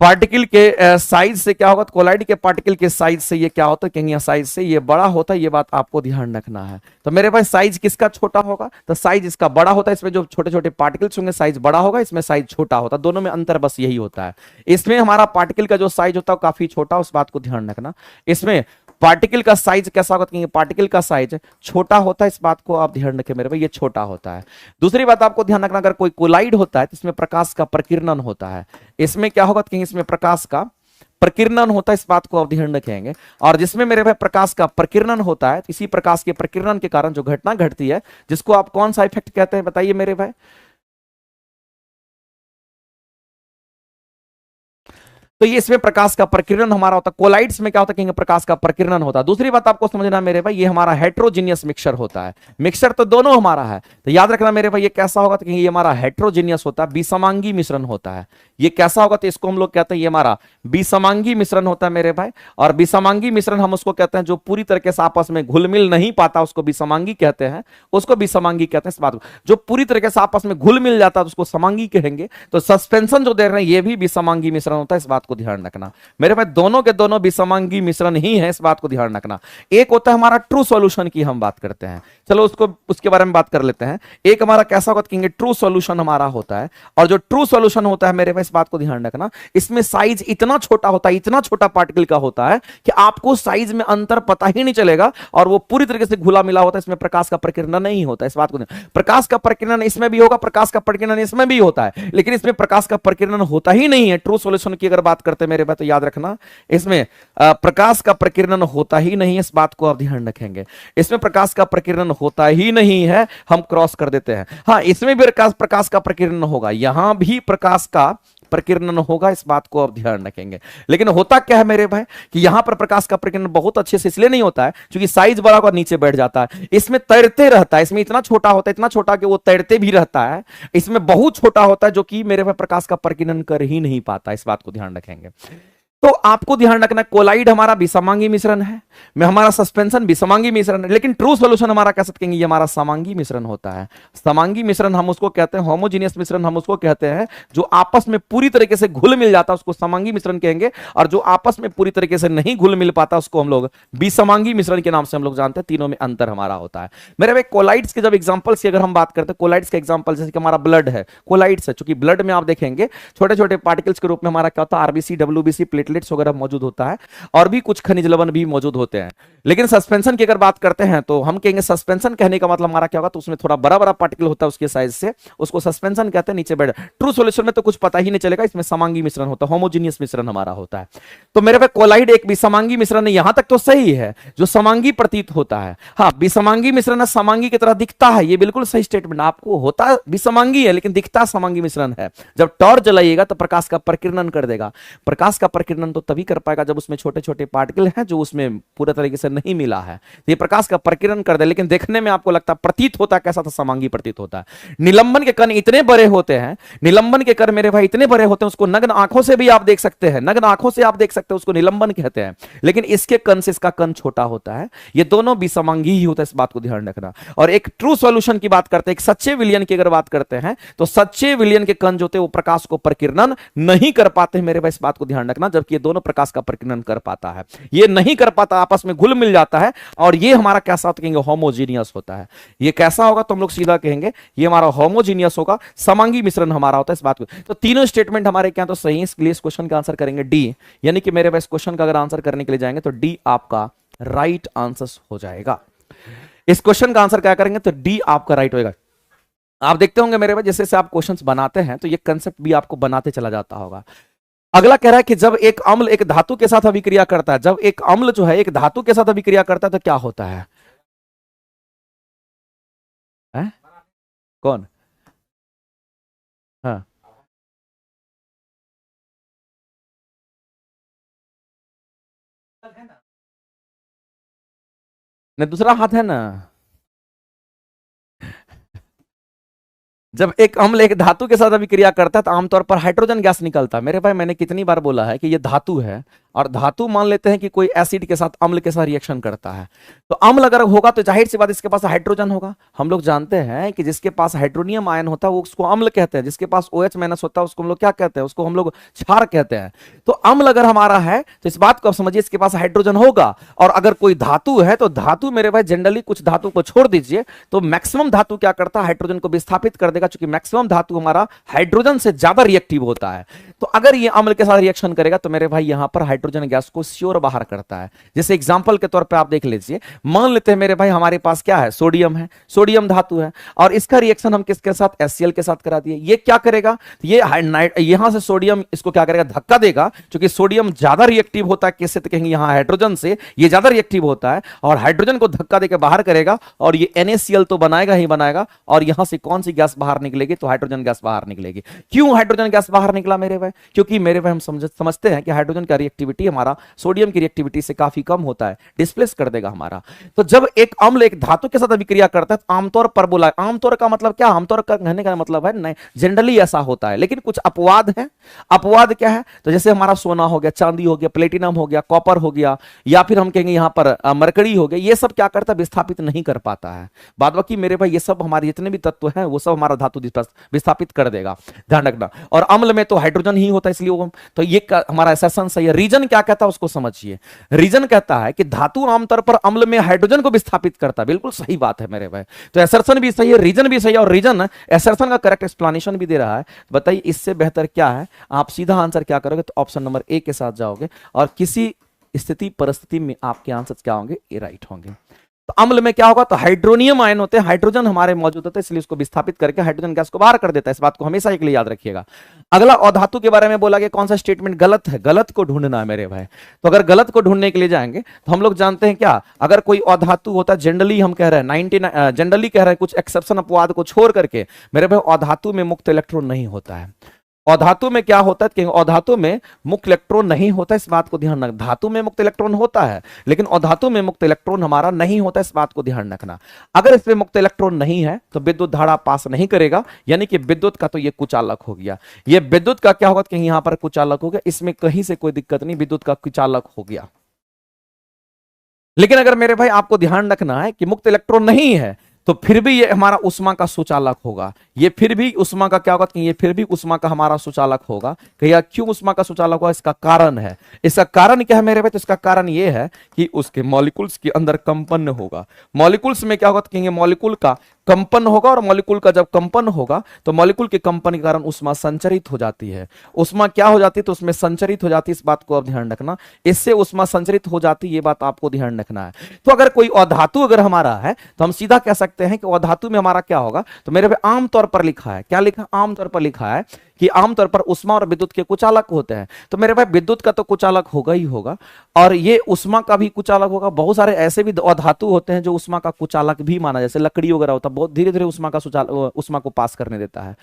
पार्टिकल के साइज से क्या होगा, तो कोलाइड के पार्टिकल के साइज से ये क्या होता है, कहेंगे साइज से ये बड़ा होता है, ये बात आपको ध्यान रखना है। तो मेरे पास साइज किसका छोटा होगा, तो साइज इसका बड़ा होता है, इसमें जो छोटे छोटे पार्टिकल्स होंगे साइज बड़ा होगा, इसमें साइज छोटा होता है, दोनों में अंतर बस यही होता है। इसमें हमारा पार्टिकल का जो साइज होता है काफी छोटा, उस बात को ध्यान रखना। इसमें पार्टिकल का साइज कैसा होगा, कहेंगे पार्टिकल का साइज छोटा होता है, इस बात को आप ध्यान रखें मेरे भाई, ये छोटा होता है। दूसरी बात आपको ध्यान रखना, अगर कोई कोलाइड होता है तो इसमें प्रकाश का प्रकीर्णन होता है। इसमें क्या होगा, कहेंगे इसमें प्रकाश का प्रकीर्णन होता है, इस बात को आप ध्यान रखेंगे। और जिसमें मेरे भाई प्रकाश का प्रकीर्णन होता है, इसी प्रकाश के प्रकीर्णन के कारण जो घटना घटती है, जिसको आप कौन सा इफेक्ट कहते हैं बताइए मेरे भाई। तो ये इसमें प्रकाश का प्रकीर्णन हमारा होता है। कोलाइड्स में क्या होता है, कहेंगे प्रकाश का प्रकीर्णन होता है। दूसरी बात आपको समझना मेरे भाई, ये हमारा हेट्रोजीनियस मिक्सचर होता है। मिक्सचर तो दोनों हमारा है, तो याद रखना मेरे भाई ये कैसा होगा, तो कहेंगे ये हमारा हेट्रोजीनियस होता है, विसमांगी मिश्रण होता है। ये कैसा होगा, तो इसको हम लोग कहते हैं ये हमारा विसमांगी मिश्रण होता है मेरे भाई। और विसमांगी मिश्रण हम उसको कहते हैं जो पूरी तरीके से आपस में घुल मिल नहीं पाता, उसको विसमांगी कहते हैं, उसको विसमांगी कहते हैं। इस बात को जो पूरी तरीके से आपस में घुल मिल जाता है उसको समांगी कहेंगे। तो सस्पेंशन जो दे रहे हैं ये भी विसमांगी मिश्रण होता है, इस बात को ध्यान रखना मेरे भाई। दोनों के दोनों विसमांगी मिश्रण ही है, इस बात को ध्यान रखना। एक होता है हमारा ट्रू सॉल्यूशन की हम बात करते हैं, चलो उसको उसके बारे में बात कर लेते हैं। एक हमारा कैसा होगा, कहेंगे ट्रू सॉल्यूशन हमारा होता है। और जो ट्रू सॉल्यूशन होता है मेरे भाई, इस बात को ध्यान रखना, इसमें साइज इतना छोटा होता है, इतना छोटा पार्टिकल का होता है कि आपको साइज में अंतर पता ही नहीं चलेगा, और वो पूरी तरीके से घुला मिला होता है। इसमें प्रकाश का प्रकीर्णन नहीं होता, इस बात को प्रकाश का प्रकीर्णन इसमें भी होगा, प्रकाश का प्रकीर्णन इसमें भी होता है, लेकिन इसमें प्रकाश का प्रकीर्णन होता ही नहीं है। ट्रू सॉल्यूशन की अगर बात करते हैं मेरे भाई, तो याद रखना इसमें प्रकाश का प्रकीर्णन होता ही नहीं है, इस बात को आप ध्यान रखेंगे। इसमें प्रकाश का प्रकीर्णन होता ही नहीं है, हम क्रॉस कर देते हैं। हाँ, इसमें भी प्रकाश का प्रकीर्णन होगा, यहां भी प्रकाश का प्रकीर्णन होगा, इस बात को आप ध्यान रखेंगे। लेकिन होता क्या है मेरे भाई, कि यहां पर प्रकाश का प्रकीर्णन बहुत अच्छे से इसलिए नहीं होता है क्योंकि साइज बड़ा होकर नीचे बैठ जाता है। इसमें तैरते रहता है, इसमें इतना छोटा होता है, इतना छोटा कि वो तैरते भी रहता है। इसमें बहुत छोटा होता है जो कि मेरे भाई प्रकाश का प्रकीर्णन कर ही नहीं पाता, इस बात को ध्यान रखेंगे। तो आपको ध्यान रखना, कोलाइड हमारा विसमांगी मिश्रण है, में हमारा सस्पेंशन विसमांगी मिश्रण है, लेकिन ट्रू सॉल्यूशन हमारा कह सकते हैं ये हमारा समांगी मिश्रण होता है। समांगी मिश्रण हम उसको कहते हैं, होमोजीनियस मिश्रण हम उसको कहते हैं, जो आपस में पूरी तरीके से घुल मिल जाता है उसको समांगी मिश्रण कहेंगे। और जो आपस में पूरी तरीके से नहीं घुल मिल पाता उसको हम लोग विसमांगी मिश्रण के नाम से हम लोग जानते हैं। तीनों में अंतर हमारा होता है मेरे भाई। कोलाइड्स के जब एग्जांपल्स की अगर हम बात करते हैं, कोलाइड्स के एग्जांपल जैसे कि हमारा ब्लड है, कोलाइड्स है, चूंकि ब्लड में आप देखेंगे छोटे छोटे पार्टिकल्स के रूप में हमारा क्या होता है, आरबीसी, डब्ल्यूबीसी, प्लेटलेट्स वगैरह मौजूद होता है, और भी कुछ खनिज लवण भी मौजूद होते हैं। लेकिन सस्पेंशन की अगर बात करते हैं तो हम कहेंगे सस्पेंशन कहने का मतलब हमारा क्या होगा, तो उसमें थोड़ा बड़ा बड़ा पार्टिकल होता है उसके साइज से, उसको सस्पेंशन कहते हैं, नीचे बैठ। ट्रू सॉल्यूशन में तो कुछ पता ही नहीं चलेगा, इसमें समांगी मिश्रण होता है, होमोजीनियस मिश्रण हमारा होता है। तो मेरे पे कोलाइड एक विसमांगी मिश्रण है, यहां तक तो सही है, जो समांगी प्रतीत होता है। हाँ, विसमांगी मिश्रण समांगी की तरह दिखता है, ये बिल्कुल सही स्टेटमेंट आपको होता विसमांगी है लेकिन दिखता समांगी मिश्रण है। जब टॉर्च जलाइएगा तो प्रकाश का प्रकीर्णन कर देगा। प्रकाश का प्रकीर्णन तो तभी कर पाएगा जब उसमें छोटे छोटे पार्टिकल हैं जो उसमें पूरे तरीके से नहीं मिला है, ये प्रकाश का प्रकीर्णन कर दे। लेकिन देखने में आपको लगता प्रतीत होता कैसा था, समांगी प्रतीत होता है। निलंबन के कण इतने बड़े होते हैं, निलंबन के कण मेरे भाई इतने बड़े होते हैं, उसको नग्न आंखों से भी आप देख सकते हैं, नग्न आंखों से आप देख सकते हैं, उसको निलंबन कहते हैं। लेकिन इसके कण से इसका कण छोटा होता है, ये दोनों विसमांगी ही होता है, इस बात को ध्यान रखना। और एक ट्रू सॉल्यूशन की बात करते हैं, एक सच्चे विलयन की अगर बात करते हैं तो सच्चे विलयन के कण जो होते हैं वो प्रकाश को प्रकीर्णन नहीं कर पाते मेरे भाई, इस बात को ध्यान रखना। जबकि ये दोनों प्रकाश का प्रकीर्णन कर पाता है, ये नहीं कर पाता, आपस में घुल मिल जाता है। और ये हमारा कैसा होता है, होमोजीनियस होता है। ये कैसा होगा तो हम लोग सीधा कहेंगे ये हमारा होमोजीनियस होगा, समांगी मिश्रण हमारा होता है, इस बात को। तो तीनों स्टेटमेंट हमारे क्या तो सही है, इसलिए इस क्वेश्चन का आंसर करेंगे डी। यानी कि मेरे भाई इस क्वेश्चन का अगर आंसर करने के लिए जाएंगे तो डी आपका राइट आंसर हो जाएगा। इस क्वेश्चन का आंसर क्या करेंगे तो डी आपका राइट होगा। आप देखते होंगे मेरे भाई जैसे जैसे आप क्वेश्चंस बनाते हैं तो ये कंसेप्ट भी आपको बनाते चला जाता होगा। अगला कह रहा है कि जब एक अम्ल एक धातु के साथ अभिक्रिया करता है, जब एक अम्ल जो है एक धातु के साथ अभिक्रिया करता है तो क्या होता है? कौन? हाँ, नहीं दूसरा हाथ है ना। जब एक अम्ल एक धातु के साथ अभिक्रिया करता है तो आमतौर पर हाइड्रोजन गैस निकलता है मेरे भाई। मैंने कितनी बार बोला है कि ये धातु है और धातु मान लेते हैं कि कोई एसिड के साथ, अम्ल के साथ रिएक्शन करता है। तो अम्ल अगर होगा तो जाहिर सी बात इसके पास हाइड्रोजन होगा। हम लोग जानते हैं कि जिसके पास हाइड्रोनियम आयन होता है वो उसको अम्ल कहते हैं, जिसके पास OH माइनस होता है उसको हम लोग क्या कहते हैं, उसको हम लोग क्षार कहते हैं। तो अम्ल अगर हमारा है तो इस बात को आप समझिए इसके पास हाइड्रोजन होगा। और अगर कोई धातु है तो धातु मेरे भाई जनरली, कुछ धातु को छोड़ दीजिए तो मैक्सिमम धातु क्या करता है, हाइड्रोजन को विस्थापित कर देगा, क्योंकि मैक्सिमम धातु हमारा हाइड्रोजन से ज्यादा रिएक्टिव होता है। तो अगर ये अम्ल के साथ रिएक्शन करेगा तो मेरे भाई यहां पर हाइड्रोजन गैस को श्योर बाहर करता है। जैसे एग्जांपल के तौर पे आप देख लीजिए, मान लेते हैं मेरे भाई हमारे पास क्या है, सोडियम है, सोडियम धातु है, और इसका रिएक्शन हम किसके साथ, HCl के साथ करा दिए। ये क्या करेगा, ये यहां से सोडियम इसको क्या करेगा, धक्का देगा, क्योंकि सोडियम ज्यादा रिएक्टिव होता है, किससे तो कहेंगे यहां हाइड्रोजन से, ये ज्यादा रिएक्टिव होता है, और हाइड्रोजन को धक्का देकर बाहर करेगा, और ये NaCl तो बनाएगा ही बनाएगा, और यहां से कौन सी गैस बाहर निकलेगी, तो हाइड्रोजन गैस बाहर निकलेगी। क्यों हाइड्रोजन गैस बाहर निकला मेरे भाई, क्योंकि मेरे भाई हम समझते हैं कि हाइड्रोजन का रिएक्टिविटी हमारा सोडियम की रिएक्टिविटी से काफी कम होता है, डिस्प्लेस कर देगा हमारा। तो जब एक अम्ल एक धातु के साथ अभिक्रिया करता है तो आमतौर पर बोला, आमतौर का मतलब क्या, आमतौर का कहने का मतलब है नहीं, जनरली ऐसा होता है, लेकिन कुछ अपवाद है। अपवाद क्या है, तो जैसे हमारा सोना हो गया, चांदी हो गया, प्लेटिनम हो गया, कॉपर हो गया, या फिर हम कहेंगे यहां पर मरकरी हो गया, ये सब क्या करता है, विस्थापित नहीं कर पाता है। बाद बाकी मेरे भाई ये सब हमारे जितने भी तत्व हैं वो सब हमारा धातु विस्थापित कर देगा, ध्यान रखना। और अम्ल में तो हाइड्रोजन ही होता है, इसलिए वो तो ये हमारा असर्शन सही है। रीजन क्या कहता है उसको समझिए। रीजन कहता है कि धातु आमतौर पर अम्ल में हाइड्रोजन को विस्थापित करता है, बिल्कुल सही बात है मेरे भाई। तो असर्शन भी सही है, रीजन भी सही है, और रीजन असर्शन का करेक्ट एक्सप्लेनेशन भी दे रहा है। बताइए इससे बेहतर क्या है, आप सीधा आंसर क्या करोगे, तो ऑप्शन नंबर ए के साथ जाओगे, और किसी स्थिति परिस्थिति में आपके आंसर क्या होंगे, ए राइट होंगे। तो अम्ल में क्या होगा, तो हाइड्रोनियम आयन होते हैं, हाइड्रोजन हमारे मौजूद होते हैं, इसलिए उसको विस्थापित करके हाइड्रोजन गैस को बाहर कर देता है। इस बात को हमेशा एक लिए याद रखिएगा। अगला अधातु के बारे में बोला गया, कौन सा स्टेटमेंट गलत है, गलत को ढूंढना है मेरे भाई। तो अगर गलत को ढूंढने के लिए जाएंगे तो हम लोग जानते हैं क्या, अगर कोई अधातु होता है, जनरली हम कह रहे हैं 99 जनरली कह रहे हैं, कुछ एक्सेप्शन अपवाद को छोड़ करके मेरे भाई अधातु में मुक्त इलेक्ट्रॉन नहीं होता है। अधातु में क्या होता है कि अधातु में मुक्त इलेक्ट्रॉन नहीं होता, इस बात को ध्यान रखना। धातु में मुक्त इलेक्ट्रॉन होता है लेकिन अधातु में मुक्त इलेक्ट्रॉन हमारा नहीं होता, इस बात को ध्यान रखना। अगर इसमें मुक्त इलेक्ट्रॉन नहीं है तो विद्युत धारा पास नहीं करेगा, यानी कि विद्युत का तो ये कुचालक हो गया। ये विद्युत का क्या होगा, कहीं यहां पर कुचालक हो गया, इसमें कहीं से कोई दिक्कत नहीं, विद्युत का कुचालक हो गया। लेकिन अगर मेरे भाई आपको ध्यान रखना है कि मुक्त इलेक्ट्रॉन नहीं है तो फिर भी ये हमारा उष्मा का सुचालक होगा। ये फिर भी उष्मा का क्या होगा, कि ये फिर भी उष्मा का हमारा सुचालक होगा। कहिए क्यों उष्मा का सुचालक होगा, इसका कारण है। इसका कारण क्या है मेरे भाई, तो इसका कारण ये है कि उसके मॉलिक्यूल्स के अंदर कंपन होगा। मॉलिक्यूल्स में क्या होगा, तो कहेंगे मॉलिक्यूल का कंपन होगा, और मॉलिक्यूल का जब कंपन होगा तो मॉलिक्यूल के कंपन के कारण उष्मा संचरित हो जाती है। उष्मा क्या हो जाती है, तो उसमें संचरित हो जाती है, इस बात को आप ध्यान रखना। इससे उष्मा संचरित हो जाती है, ये बात आपको ध्यान रखना है। तो अगर कोई अधातु अगर हमारा है तो हम सीधा कह सकते हैं कि अधातु में हमारा क्या होगा, तो मेरे पे आमतौर पर लिखा है, क्या लिखा, आमतौर पर लिखा है कि आमतौर पर उष्मा और विद्युत के कुचालक होते हैं। तो मेरे भाई विद्युत का तो कुचालक होगा ही होगा, और ये उष्मा का भी कुचालक होगा। बहुत सारे ऐसे भी अधातु होते हैं जो उष्मा का कुचालक भी माना, जैसे लकड़ी वगैरह होता है, बहुत धीरे धीरे उष्मा को पास करने देता है।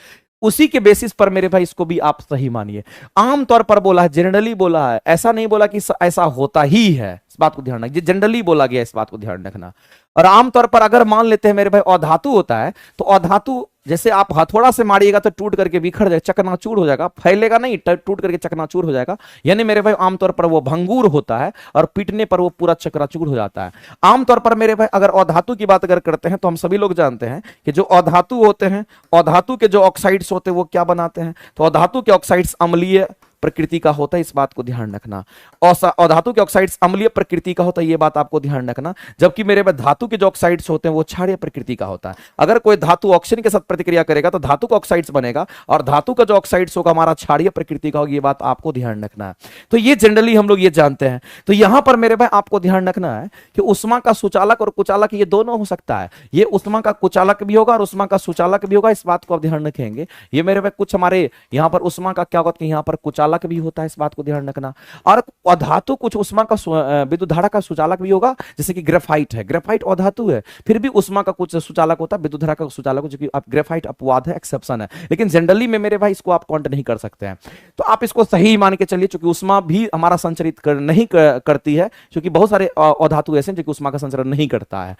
उसी के बेसिस पर मेरे भाई इसको भी आप सही मानिए। आमतौर पर बोला है, जनरली बोला है, ऐसा नहीं बोला कि ऐसा होता ही है, इस बात को ध्यान रखिए। जनरली बोला गया, इस बात को ध्यान रखना। और आमतौर पर अगर मान लेते हैं मेरे भाई अधातु होता है, तो अधातु जैसे आप हथौड़ा से मारिएगा तो टूट करके बिखर जाएगा, चकनाचूर हो जाएगा, फैलेगा नहीं, टूट करके चकनाचूर हो जाएगा। यानी मेरे भाई आमतौर पर वो भंगूर होता है, और पीटने पर वो पूरा चकनाचूर हो जाता है। आमतौर पर मेरे भाई अगर अधातु की बात अगर करते हैं तो हम सभी लोग जानते हैं कि जो अधातु होते हैं, अधातु के जो ऑक्साइड्स होते हैं वो क्या बनाते हैं, तो अधातु के ऑक्साइड्स अम्लीय प्रकृति का होता है, इस बात को ध्यान रखना। अधातु के ऑक्साइड्स अम्लीय प्रकृति का होता है, ये बात आपको ध्यान रखना। जबकि मेरे पास धातु के जो ऑक्साइड्स होते हैं वो क्षारीय प्रकृति का होता है। अगर कोई धातु ऑक्सीजन के साथ प्रतिक्रिया करेगा तो धातु का ऑक्साइड्स बनेगा, और धातु का जो ऑक्साइड्स होगा हमारा क्षारीय प्रकृति का होगा, ये बात आपको ध्यान रखना है। तो ये जनरली हम लोग ये जानते हैं। तो यहां पर मेरे भाई आपको ध्यान रखना है कि उष्मा का सुचालक और कुचालक ये दोनों हो सकता है। ये उष्मा का कुचालक भी होगा और उष्मा का सुचालक भी होगा, इस बात को आप ध्यान रखेंगे। ये मेरे भाई कुछ हमारे यहाँ पर उष्मा का क्या होगा कि यहाँ पर कुचालक भी होता है, इस बात को ध्यान रखना। और अधातु कुछ उष्मा का विद्युत धारा का सुचालक भी होगा, जैसे कि ग्रेफाइट है, ग्रेफाइट अधातु है, फिर भी उष्मा का कुछ सुचालक होता है, विद्युत धारा का सुचालक, जो कि आप ग्रेफाइट अपवाद है, एक्सेप्शन है। लेकिन जनरली में मेरे भाई इसको आप काउंट नहीं कर सकते हैं। तो आप इसको सही मान के चलिए, क्योंकि उष्मा भी हमारा संचरित नहीं करती है, क्योंकि बहुत सारे अधातु ऐसे हैं जो कि उष्मा का संचरण नहीं करता है।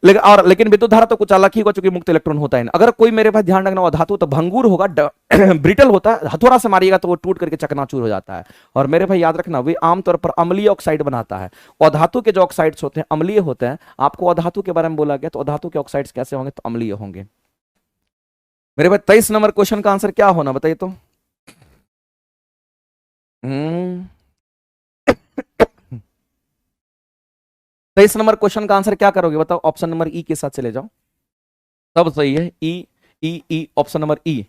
लेकिन विद्युत धारा तो कुछ अलग ही होगा, चूंकि मुक्त इलेक्ट्रॉन होता है ना। अगर कोई मेरे पास ध्यान रखना, धातु तो भंगुर होगा, ब्रिटल होता है, हथौड़ा से मारिएगा तो वो टूट करके चकनाचूर हो जाता है। और मेरे भाई याद रखना, वे आमतौर पर अम्लीय ऑक्साइड बनाता है। और धातु के जो ऑक्साइड्स होते हैं अम्लीय होते हैं। आपको अधातु के बारे में बोला गया, तो अधातु के ऑक्साइड्स कैसे होंगे? तो अम्लीय होंगे। मेरे भाई 23 नंबर क्वेश्चन का आंसर क्या होना बताइए तो। 23 नंबर क्वेश्चन का आंसर क्या करोगे बताओ? ऑप्शन नंबर ई के साथ चले जाओ, सब सही है। E E E, option number E,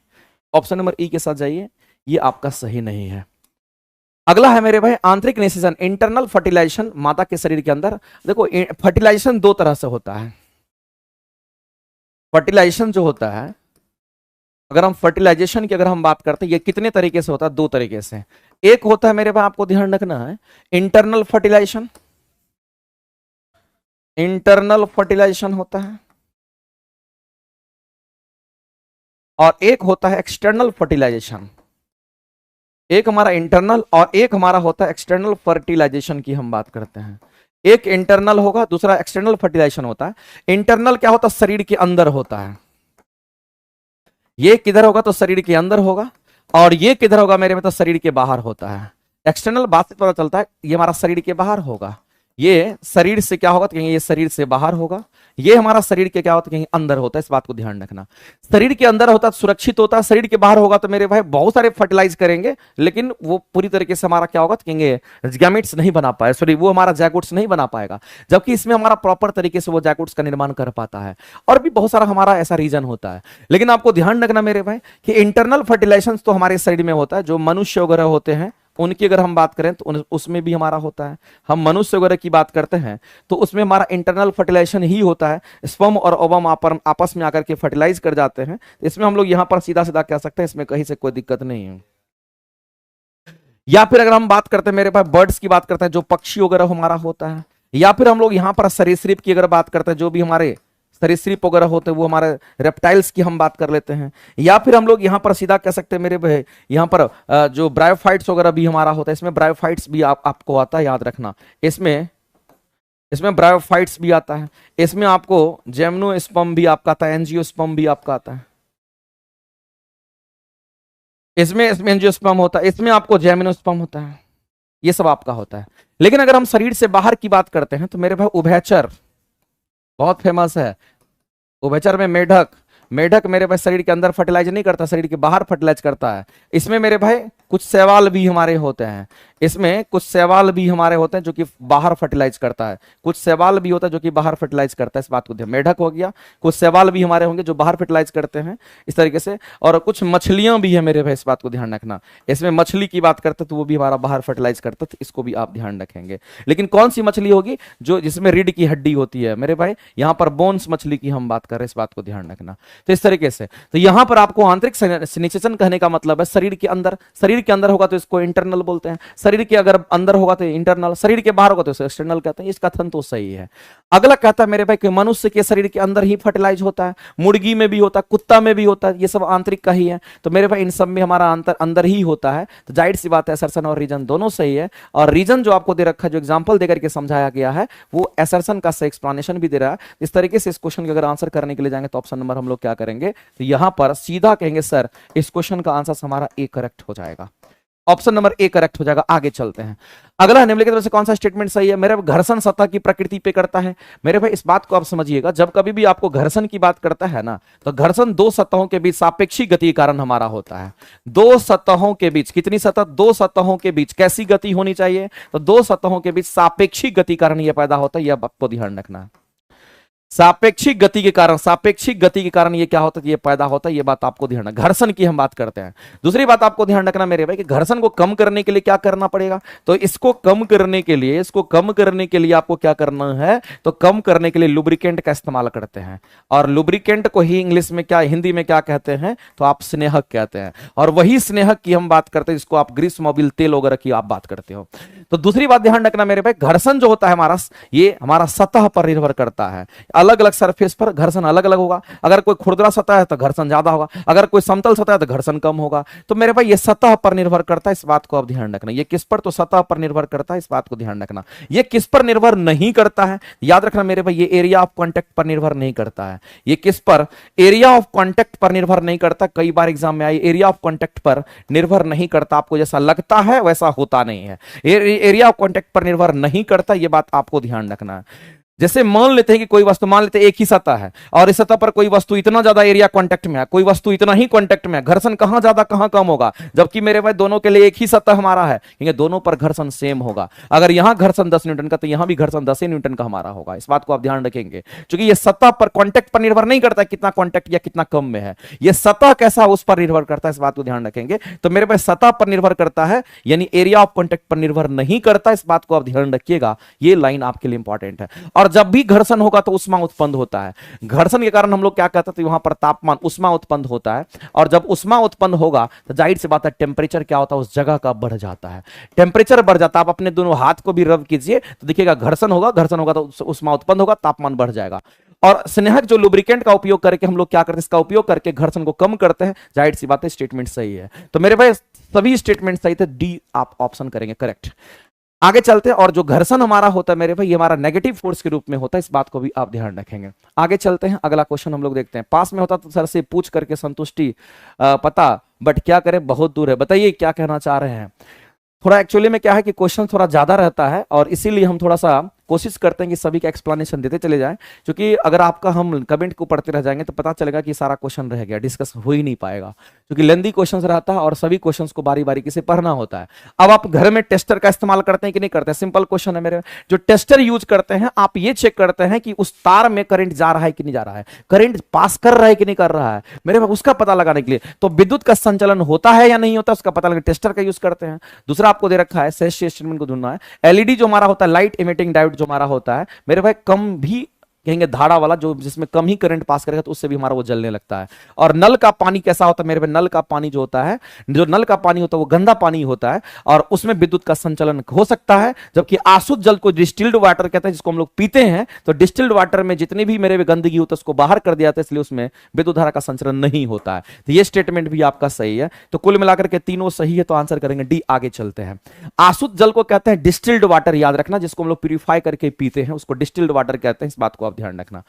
option number E के साथ जाइए, ये आपका सही नहीं है। अगला है मेरे भाई आंतरिक निषेचन, इंटरनल फर्टिलाइजेशन माता के शरीर के अंदर। देखो फर्टिलाइजेशन दो तरह से होता है। फर्टिलाइजेशन जो होता है, अगर हम फर्टिलाइजेशन की अगर हम बात करते हैं, ये कितने तरीके से होता है? दो तरीके से। एक होता है मेरे भाई, आपको ध्यान रखना है, इंटरनल फर्टिलाइजेशन, इंटरनल फर्टिलाइजेशन होता है। और एक होता है एक्सटर्नल फर्टिलाइजेशन। एक हमारा इंटरनल और एक हमारा होता है एक्सटर्नल फर्टिलाइजेशन की हम बात करते हैं। एक इंटरनल होगा, दूसरा एक्सटर्नल फर्टिलाइजेशन होता है। इंटरनल क्या होता है? शरीर के अंदर होता है। ये किधर होगा? तो शरीर के अंदर होगा। और ये किधर होगा मेरे में? तो शरीर के बाहर होता है। एक्सटर्नल बात से पता चलता है ये हमारा शरीर के बाहर होगा। ये शरीर से क्या होगा? तो कहेंगे ये शरीर से बाहर होगा। ये हमारा शरीर के क्या होता है? कहीं अंदर होता है। इस बात को ध्यान रखना। शरीर के अंदर होता है सुरक्षित होता है, शरीर के बाहर होगा तो मेरे भाई बहुत सारे फर्टिलाइज करेंगे, लेकिन वो पूरी तरीके से हमारा क्या होगा? तो कहेंगे गैमेट्स नहीं बना पाए, सॉरी वो हमारा जैकोट्स नहीं बना पाएगा। जबकि इसमें हमारा प्रॉपर तरीके से वो जैकोट्स का निर्माण कर पाता है। और भी बहुत सारा हमारा ऐसा रीजन होता है। लेकिन आपको ध्यान रखना मेरे भाई कि इंटरनल फर्टिलाइजेशन तो हमारे शरीर में होता है। जो मनुष्य वगैरह होते हैं उनकी अगर हम बात करें तो उसमें भी हमारा होता है। हम मनुष्य वगैरह की बात करते हैं तो उसमें हमारा इंटरनल फर्टिलाइजेशन ही होता है। स्पर्म और ओवम आपस में आकर के फर्टिलाइज कर जाते हैं। इसमें हम लोग यहां पर सीधा सीधा कह सकते हैं, इसमें कहीं से कोई दिक्कत नहीं है। या फिर अगर हम बात करते हैं मेरे पास बर्ड्स की बात करते हैं, जो पक्षी वगैरह हमारा होता है। या फिर हम लोग यहां पर सरीसृप की अगर बात करते हैं, जो भी हमारे सरीसृप वगैरह होते हैं, वो हमारे रेप्टाइल्स की हम बात कर लेते हैं। या फिर हम लोग यहाँ पर सीधा कह सकते हैं मेरे भाई, यहाँ पर जो ब्रायोफाइट्स वगैरह भी हमारा होता है। इसमें ब्रायोफाइट्स भी आपको आता है, याद रखना। इसमें ब्रायोफाइट्स भी आता है। इसमें आपको जिम्नोस्पर्म भी आपका आता है, एंजियोस्पर्म भी आपका आता है। इसमें एंजियोस्पर्म होता है, इसमें आपको जिम्नोस्पर्म होता है। ये सब आपका होता है। लेकिन अगर हम शरीर से बाहर की बात करते हैं तो मेरे भाई उभयचर बहुत फेमस है। उभयचर में मेढक, मेढक मेरे भाई शरीर के अंदर फर्टिलाइज नहीं करता, शरीर के बाहर फर्टिलाइज करता है। इसमें मेरे भाई कुछ शैवाल भी हमारे होते हैं। इसमें कुछ शैवाल भी हमारे होते हैं जो कि बाहर फर्टिलाइज करता है। कुछ शैवाल भी होता है जो कि बाहर फर्टिलाइज करता है। इस बात को ध्यान, मेढक हो गया, कुछ शैवाल भी हमारे होंगे जो बाहर फर्टिलाइज करते हैं इस तरीके से। और कुछ मछलियां भी है मेरे भाई, इस बात को ध्यान रखना। इसमें मछली की बात करते तो वो भी हमारा बाहर फर्टिलाइज करता, तो इसको भी आप ध्यान रखेंगे। लेकिन कौन सी मछली होगी? जो जिसमें रीढ़ की हड्डी होती है मेरे भाई, यहाँ पर बोन्स मछली की हम बात कर रहे हैं, इस बात को ध्यान रखना। तो इस तरीके से तो यहां पर आपको आंतरिक निषेचन कहने का मतलब है शरीर के अंदर। शरीर के अंदर होगा तो इसको इंटरनल बोलते हैं, शरीर के अगर अंदर होगा तो इंटरनल, शरीर के बाहर होगा तो एक्सटर्नल कहते हैं। इसका कथन तो सही है। अगला कहता है मेरे भाई कि मनुष्य के शरीर के अंदर ही फर्टिलाइज होता है, मुर्गी में भी होता है, कुत्ता में भी होता है, ये सब आंतरिक का ही है। तो मेरे भाई इन सब में हमारा अंदर ही होता है। तो जाहिर सी बात है असर्शन और रीजन दोनों सही है। और रीजन जो आपको दे रखा है, जो एग्जाम्पल देकर के समझाया गया है, वो असर्शन का एक्सप्लेनेशन भी दे रहा है। इस तरीके से इस क्वेश्चन के अगर आंसर करने के लिए जाएंगे तो ऑप्शन नंबर हम लोग क्या करेंगे? तो यहां पर सीधा कहेंगे सर इस क्वेश्चन का आंसर हमारा ए करेक्ट हो जाएगा। ऑप्शन नंबर ए करेक्ट हो जाएगा। आगे चलते हैं। अगला निम्नलिखित में से कौन सा स्टेटमेंट सही है? मेरे घर्षण सतह की प्रकृति पे करता है। मेरे भाई इस बात को आप समझिएगा, जब कभी भी आपको घर्षण की बात करता है ना, तो घर्षण दो सतहों के बीच सापेक्षिक गति के कारण हमारा होता है। दो सतहों के बीच, कितनी सतह? दो सतहों के बीच कैसी गति होनी चाहिए? तो दो सतहों के बीच सापेक्षिक गति कारण यह पैदा होता है। यह आपको ध्यान रखना है। सापेक्षिक गति के कारण, सापेक्षिक गति के कारण ये क्या होता है? ये पैदा होता है। ये बात आपको ध्यान रखना। घर्षण की हम बात करते हैं। दूसरी बात आपको ध्यान रखना मेरे भाई कि घर्षण को कम करने के लिए क्या करना पड़ेगा? तो इसको कम करने के लिए, आपको क्या करना है? तो कम करने के लिए लुब्रिकेंट का इस्तेमाल करते हैं। और लुब्रिकेंट को ही इंग्लिश में क्या, हिंदी में क्या कहते हैं? तो आप स्नेहक कहते हैं। और वही स्नेहक की हम बात करते हैं जिसको आप ग्रीस मोबिल तेल वगैरह की आप बात करते हो। तो दूसरी बात ध्यान रखना मेरे भाई, घर्षण जो होता है हमारा, ये हमारा सतह पर निर्भर करता है। अलग अलग सरफेस पर घर्षण अलग अलग होगा। अगर कोई खुरदरा सतह है तो घर्षण ज्यादा होगा, अगर कोई समतल सतह है तो घर्षण कम होगा। तो मेरे भाई ये सतह पर निर्भर करता है, इस बात को आप ध्यान रखना। ये किस पर? तो सतह पर निर्भर करता है, इस बात को ध्यान रखना। ये किस पर निर्भर नहीं करता है? याद रखना मेरे भाई, ये एरिया ऑफ कांटेक्ट पर निर्भर नहीं करता है। ये किस पर? एरिया ऑफ कांटेक्ट पर निर्भर नहीं करता। कई बार एग्जाम में आई, एरिया ऑफ कांटेक्ट पर निर्भर नहीं करता। आपको जैसा लगता है वैसा होता नहीं है। एरिया ऑफ कांटेक्ट पर निर्भर नहीं करता, ये बात आपको ध्यान रखना है। जैसे मान लेते हैं कि कोई वस्तु, मान लेते हैं एक ही सतह है और इस सतह पर कोई वस्तु इतना ज्यादा एरिया कांटेक्ट में है, कोई वस्तु इतना ही कांटेक्ट में है, घर्षण कहां ज्यादा कहां कम होगा? जबकि मेरे भाई दोनों के लिए एक ही सतह हमारा है, क्योंकि दोनों पर घर्षण सेम होगा। अगर यहां घर्षण 10 न्यूटन का तो यहां भी घर्षण 10 न्यूटन का हमारा होगा। इस बात को आप ध्यान रखेंगे, क्योंकि ये सतह पर कांटेक्ट पर निर्भर नहीं करता कितना कांटेक्ट या कितना कम में है, ये सतह कैसा उस पर निर्भर करता है। इस बात को ध्यान रखेंगे। तो मेरे भाई सतह पर निर्भर करता है, यानी एरिया ऑफ कांटेक्ट पर निर्भर नहीं करता। इस बात को आप ध्यान रखिएगा, ये लाइन आपके लिए इंपॉर्टेंट है। और जब भी घर्षण होगा तो उष्मा उत्पन्न होता है। घर्षण के कारण हम लोग क्या कहते हैं, तो वहां पर तापमान, उष्मा उत्पन्न होता है। और जब उष्मा उत्पन्न होगा तो जाहिर सी बात है टेम्परेचर क्या होता है, उस जगह का बढ़ जाता है। टेम्परेचर बढ़ जाता है। आप अपने दोनों हाथ को भी रब कीजिए तो देखिएगा घर्षण होगा, घर्षण होगा तो उष्मा उत्पन्न होगा, तापमान बढ़ जाएगा। और स्नेहक जो लुब्रिकेंट का उपयोग करके हम लोग क्या करते हैं, इसका उपयोग करके घर्षण को कम करते हैं। जाहिर सी बात है स्टेटमेंट सही है। तो मेरे भाई सभी स्टेटमेंट सही थे, डी आप ऑप्शन करेंगे करेक्ट। आगे चलते हैं। और जो घर्षण हमारा होता है मेरे भाई, ये हमारा नेगेटिव फोर्स के रूप में होता है। इस बात को भी आप ध्यान रखेंगे। आगे चलते हैं, अगला क्वेश्चन हम लोग देखते हैं। पास में होता तो सर से पूछ करके संतुष्टि पता, बट क्या करें बहुत दूर है। बताइए क्या कहना चाह रहे हैं। थोड़ा एक्चुअली में क्या है कि क्वेश्चन थोड़ा ज्यादा रहता है और इसीलिए हम थोड़ा सा कोशिश करते हैं कि सभी का एक्सप्लेनेशन देते चले जाएं, क्योंकि अगर आपका हम कमेंट को पढ़ते रह जाएंगे तो पता चलेगा कि सारा क्वेश्चन रह गया, डिस्कस हो ही नहीं पाएगा, क्योंकि लेंदी क्वेश्चन रहता है और सभी क्वेश्चंस को बारी बारी से पढ़ना होता है। अब आप घर में टेस्टर का इस्तेमाल करते हैं कि नहीं करते? सिंपल क्वेश्चन है मेरे। जो टेस्टर यूज करते हैं, आप ये चेक करते हैं कि उस तार में करंट जा रहा है कि नहीं जा रहा है, करंट पास कर रहा है कि नहीं कर रहा है मेरे, उसका पता लगाने के लिए। तो विद्युत का संचालन होता है या नहीं होता, उसका पता लगा टेस्टर का यूज करते हैं। दूसरा आपको दे रखा है स्टेटमेंट को ढूंढना है। एलईडी जो हमारा होता है, लाइट इमिटिंग डायोड जो हमारा होता है मेरे भाई, कम भी कहेंगे धारा वाला, जो जिसमें कम ही करंट पास करेगा तो उससे भी हमारा वो जलने लगता है। और नल का पानी कैसा होता है मेरे भाई? नल का पानी जो होता है, जो नल का पानी होता है वो गंदा पानी होता है और उसमें विद्युत का संचालन हो सकता है। जबकि आशुद्ध जल को डिस्टिल्ड वाटर कहते हैं, जिसको हम लोग पीते हैं, तो डिस्टिल्ड वाटर में जितनी भी मेरे गंदगी होता है उसको बाहर कर दिया जाता है, इसलिए उसमें विद्युत धारा का संचालन नहीं होता है। तो ये स्टेटमेंट भी आपका सही है। तो कुल मिलाकर के तीनों सही है, तो आंसर करेंगे डी। आगे चलते हैं। आशुद्ध जल को कहते हैं डिस्टिल्ड वाटर, याद रखना, जिसको हम लोग प्यूरिफाई करके पीते हैं उसको डिस्टिल्ड वाटर कहते हैं। इस बात को आप ध्यान रखना।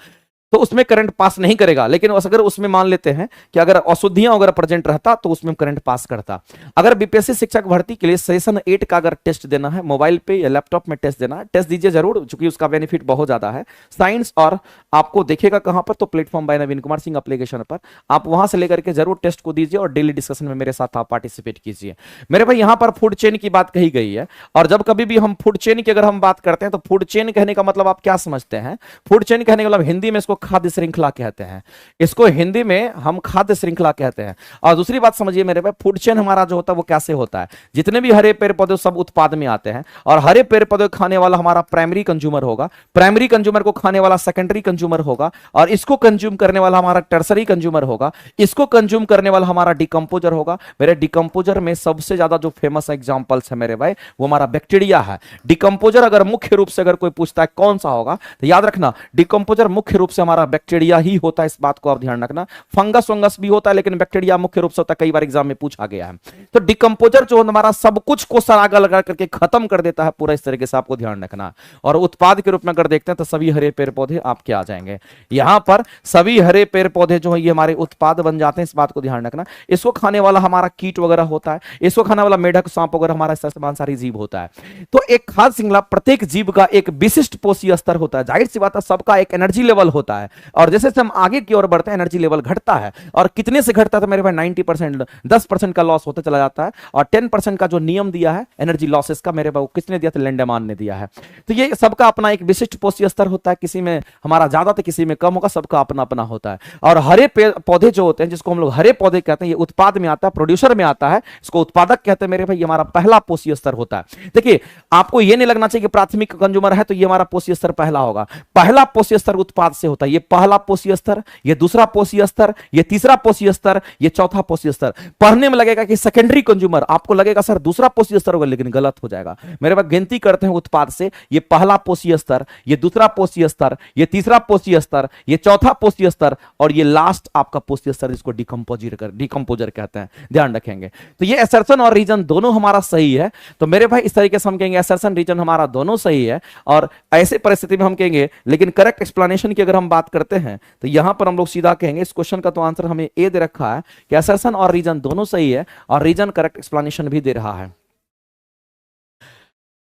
तो उसमें करंट पास नहीं करेगा, लेकिन अगर उसमें मान लेते हैं कि अगर अशुद्धियां अगर प्रेजेंट रहता तो उसमें करंट पास करता। अगर बीपीएससी शिक्षक भर्ती के लिए सेशन 8 का अगर टेस्ट देना है, मोबाइल पे या लैपटॉप में टेस्ट देना है, टेस्ट दीजिए जरूर, क्योंकि उसका बेनिफिट बहुत ज्यादा है। साइंस और आपको देखेगा कहां पर, तो प्लेटफॉर्म बाय नवीन कुमार सिंह एप्लीकेशन पर, आप वहां से लेकर के जरूर टेस्ट को दीजिए और डेली डिस्कशन में मेरे साथ आप पार्टिसिपेट कीजिए। मेरे भाई यहां पर फूड चेन की बात कही गई है, और जब कभी भी हम फूड चेन की अगर हम बात करते हैं तो फूड चेन कहने का मतलब आप क्या समझते हैं? फूड चेन कहने का मतलब हिंदी में इसको खाद्य श्रृंखला कहते हैं, इसको हिंदी में हम खाद्य श्रृंखला कहते हैं। और दूसरी बात समझिए मेरे भाई, फूड चेन हमारा जो होता है वो कैसे होता है? जितने भी हरे पेड़ पौधे सब उत्पाद में आते हैं, और हरे पेड़ पौधे खाने वाला हमारा प्राइमरी कंज्यूमर होगा, प्राइमरी कंज्यूमर को खाने वाला सेकेंडरी कंज्यूमर होगा, और इसको कंज्यूम करने वाला हमारा टर्सरी कंज्यूमर होगा, इसको कंज्यूम करने वाला हमारा डिकम्पोजर होगा। मेरे डिकम्पोजर में सबसे ज्यादा जो फेमस एग्जांपल्स है मेरे भाई, वो हमारा बैक्टीरिया है। डिकम्पोजर अगर मुख्य रूप से अगर कोई पूछता है कौन सा होगा, तो याद रखना डिकम्पोजर मुख्य रूप से हमारा बैक्टीरिया ही होता है। इस बात को आप ध्यान रखना। फंगस वंगस भी होता है, लेकिन बैक्टीरिया मुख्य रूप से होता है, कई बार एग्जाम में पूछा गया है। तो डिकम्पोजर जो हमारा सब कुछ को सरागा लगा करके खत्म कर देता है पूरा, इस तरीके से आपको ध्यान रखना। और उत्पाद के रूप में अगर देखते हैं तो सभी हरे पेड़ पौधे आपके आ जाएंगे। यहां पर सभी हरे पेड़ पौधे जो है ये हमारे उत्पाद बन जाते हैं, इस बात को ध्यान रखना। इसको खाने वाला हमारा कीट वगैरह होता है, इसको खाने वाला मेढक सांप वगैरह हमारा मांसाहारी जीव होता है। तो एक खाद्य श्रृंखला, प्रत्येक जीव का एक विशिष्ट पोषीय स्तर होता है। जाहिर सी बात है सबका एक एनर्जी लेवल होता है, और जैसे हम आगे की ओर बढ़ते हैं एनर्जी लेवल घटता है। और कितने से घटता है? तो मेरे भाई 90%, 10% का लॉस होता चला जाता है। और 10% का जो नियम दिया है एनर्जी लॉसेस का, मेरे भाई किसने दिया? तो लैंडमान ने दिया है। तो ये सबका अपना एक विशिष्ट पोषीय स्तर होता है, किसी में हमारा ज्यादा तो किसी में कम होगा, सबका अपना अपना होता है। और हरे पौधे जो होते हैं, जिसको हम लोग हरे पौधे कहते हैं, ये उत्पाद में आता है, प्रोड्यूसर में आता है, इसको उत्पादक कहते हैं मेरे भाई। ये हमारा पहला पोषीय स्तर होता है। देखिए आपको ये नहीं लगना चाहिए कि प्राथमिक कंज्यूमर है तो ये हमारा पोषीय स्तर पहला होगा। पहला पोषीय स्तर उत्पाद से होता होता है। ये पहला पोषी स्तर, ये दूसरा पोषी स्तर, ये तीसरा पोषी स्तर, ये चौथा पोषी स्तर। पढ़ने में लगेगा कि सेकेंडरी कंज्यूमर, आपको लगेगा सर दूसरा पोषी स्तर होगा, लेकिन गलत हो जाएगा। मेरे पास गिनती करते हैं उत्पाद से, ये पहला पोषी स्तर, ये दूसरा पोषी स्तर, ये तीसरा पोषी स्तर, ये चौथा पोषी स्तर, और ये लास्ट आपका पोषी स्तर, जिसको डिकम्पोजर कहते हैं, ध्यान रखेंगे। तो ये असर्शन और रीजन दोनों हमारा सही है। तो मेरे भाई इस तरीके से हम कहेंगे असर्शन रीजन हमारा दोनों सही है, और ऐसे परिस्थिति में हम कहेंगे, लेकिन करेक्ट एक्सप्लेनेशन की अगर हम बात करते हैं तो यहां पर हम लोग सीधा कहेंगे, इस क्वेश्चन का तो आंसर हमें ए दे रखा है कि असर्शन और रीजन दोनों सही है, और रीजन करेक्ट एक्सप्लेनेशन भी दे रहा है।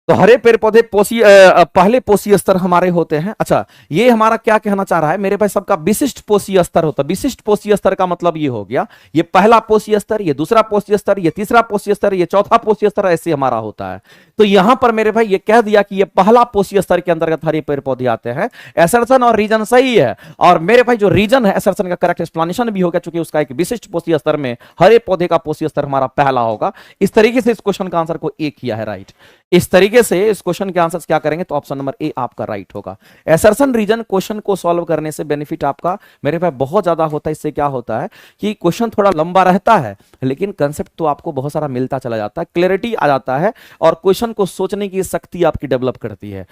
तो हरे पेड़ पौधे पहले पोषी स्तर हमारे होते हैं। अच्छा, ये हमारा क्या कहना चाह रहा है मेरे भाई, सबका विशिष्ट पोषी स्तर होता है। विशिष्ट पोषी स्तर का मतलब ये हो गया, ये पहला पोषी स्तर, ये दूसरा पोषी स्तर, ये तीसरा पोषी स्तर, ये चौथा पोषी स्तर, ऐसे हमारा होता है। तो यहां पर मेरे भाई ये कह दिया कि ये पहला पोषी स्तर के अंतर्गत हरे पेड़ पौधे आते हैं। असर्शन और रीजन सही है, और मेरे भाई जो रीजन है असर्शन का करेक्ट एक्सप्लेनेशन भी हो गया, चूंकि उसका एक विशिष्ट पोषी स्तर में हरे पौधे का पोषी स्तर हमारा पहला होगा। इस तरीके से इस क्वेश्चन का आंसर को ए किया है, राइट। इस तरीके से इस क्वेश्चन के आंसर क्या करेंगे तो ऑप्शन नंबर ए आपका राइट होगा। असर्शन रीजन क्वेश्चन को सॉल्व करने से बेनिफिट आपका मेरे पास बहुत ज्यादा होता है। इससे क्या होता है कि क्वेश्चन थोड़ा लंबा रहता है, लेकिन कंसेप्ट तो आपको बहुत सारा मिलता चला जाता है, क्लैरिटी आ जाता है, और क्वेश्चन को सोचने की शक्ति आपकी डेवलप करती है।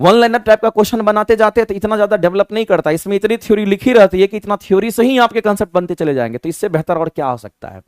वन लाइनर टाइप का क्वेश्चन बनाते जाते हैं तो इतना ज्यादा डेवलप नहीं करता, इसमें इतनी थ्योरी लिखी रहती है कि इतना थ्योरी से ही आपके कंसेप्ट बनते चले जाएंगे। तो इससे बेहतर और क्या हो सकता है।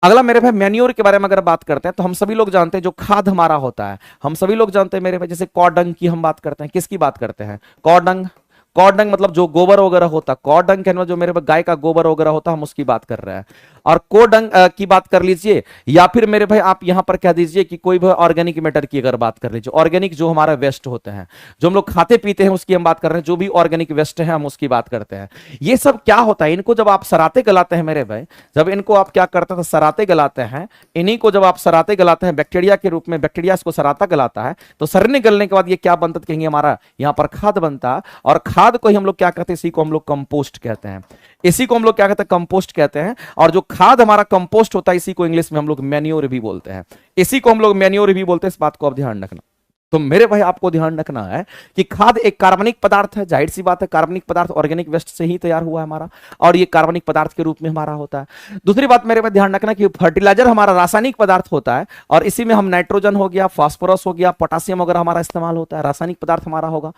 अगला मेरे भाई मैन्योर के बारे में अगर बात करते हैं तो हम सभी लोग जानते हैं जो खाद हमारा होता है, हम सभी लोग जानते हैं मेरे भाई, जैसे कॉडंग की हम बात करते हैं, किसकी बात करते हैं, कॉडंग। कॉडंग मतलब जो गोबर वगैरह होता है, कॉडंग कहने जो मेरे गाय का गोबर वगैरह होता है, हम उसकी बात कर रहे हैं। और कोडंग की बात कर लीजिए, या फिर मेरे भाई आप यहां पर कह दीजिए कि कोई भी ऑर्गेनिक मैटर की अगर बात कर लीजिए, ऑर्गेनिक जो हमारा वेस्ट होते हैं, जो हम लोग खाते पीते हैं उसकी हम बात कर रहे हैं, जो भी ऑर्गेनिक वेस्ट है हम उसकी बात करते हैं। ये सब क्या होता है, इनको जब आप सराते गलाते हैं मेरे भाई, जब इनको आप क्या करते हैं सराते गलाते हैं, इन्हीं को जब आप सराते गलाते हैं बैक्टीरिया के रूप में, बैक्टीरिया इसको सराता गलाता है, तो सड़ने गलने के बाद ये क्या बनता है कहेंगे हमारा यहाँ पर खाद बनता है। और खाद को ही हम लोग क्या कहते हैं, इसी को हम लोग कंपोस्ट कहते हैं, इसी को हम लोग क्या कहते हैं कंपोस्ट कहते हैं। और जो खाद हमारा कंपोस्ट होता है इसी को इंग्लिश में हम लोग मैन्योर भी बोलते हैं, इसी को हम लोग मैन्योर भी बोलते हैं। इस बात को आप ध्यान रखना। तो मेरे भाई आपको ध्यान रखना है कि खाद एक कार्बनिक पदार्थ है, जाहिर सी बात है कार्बनिक पदार्थ ऑर्गेनिक वेस्ट से ही तैयार हुआ है हमारा, और ये कार्बनिक पदार्थ के रूप में हमारा होता है। दूसरी बात मेरे भाई ध्यान रखना कि फर्टिलाइजर हमारा रासायनिक पदार्थ होता है, और इसी में हम नाइट्रोजन हो गया, फास्फोरस हो गया, पोटासियम वगैरह हमारा इस्तेमाल होता है, रासायनिक पदार्थ हमारा होगा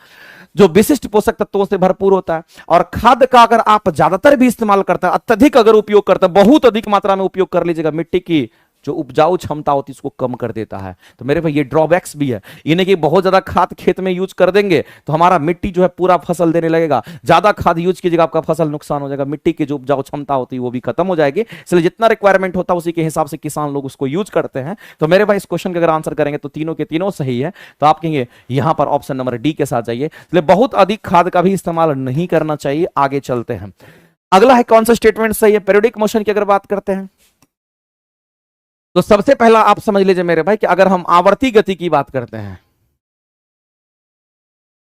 जो विशिष्ट पोषक तत्वों से भरपूर होता है। और खाद का अगर आप ज्यादातर भी इस्तेमाल करते हैं, अत्यधिक अगर उपयोग करते हैं, बहुत अधिक मात्रा में उपयोग कर लीजिएगा, मिट्टी की जो उपजाऊ क्षमता होती है इसको कम कर देता है। तो मेरे भाई ये ड्रॉबैक्स भी है, यानी कि बहुत ज्यादा खाद खेत में यूज कर देंगे तो हमारा मिट्टी जो है पूरा फसल देने लगेगा, ज्यादा खाद यूज कीजिएगा आपका फसल नुकसान हो जाएगा, मिट्टी की जो उपजाऊ क्षमता होती है वो भी खत्म हो जाएगी। इसलिए जितना रिक्वायरमेंट होता है उसी के हिसाब से किसान लोग उसको यूज करते हैं। तो मेरे भाई इस क्वेश्चन का अगर आंसर करेंगे तो तीनों के तीनों सही है, तो आप कहेंगे यहां पर ऑप्शन नंबर डी के साथ जाइए। इसलिए बहुत अधिक खाद का भी इस्तेमाल नहीं करना चाहिए। आगे चलते हैं, अगला है कौन सा स्टेटमेंट सही है, पीरियोडिक मोशन की अगर बात करते हैं तो सबसे पहला आप समझ लीजिए मेरे भाई कि अगर हम आवर्ती गति की बात करते हैं,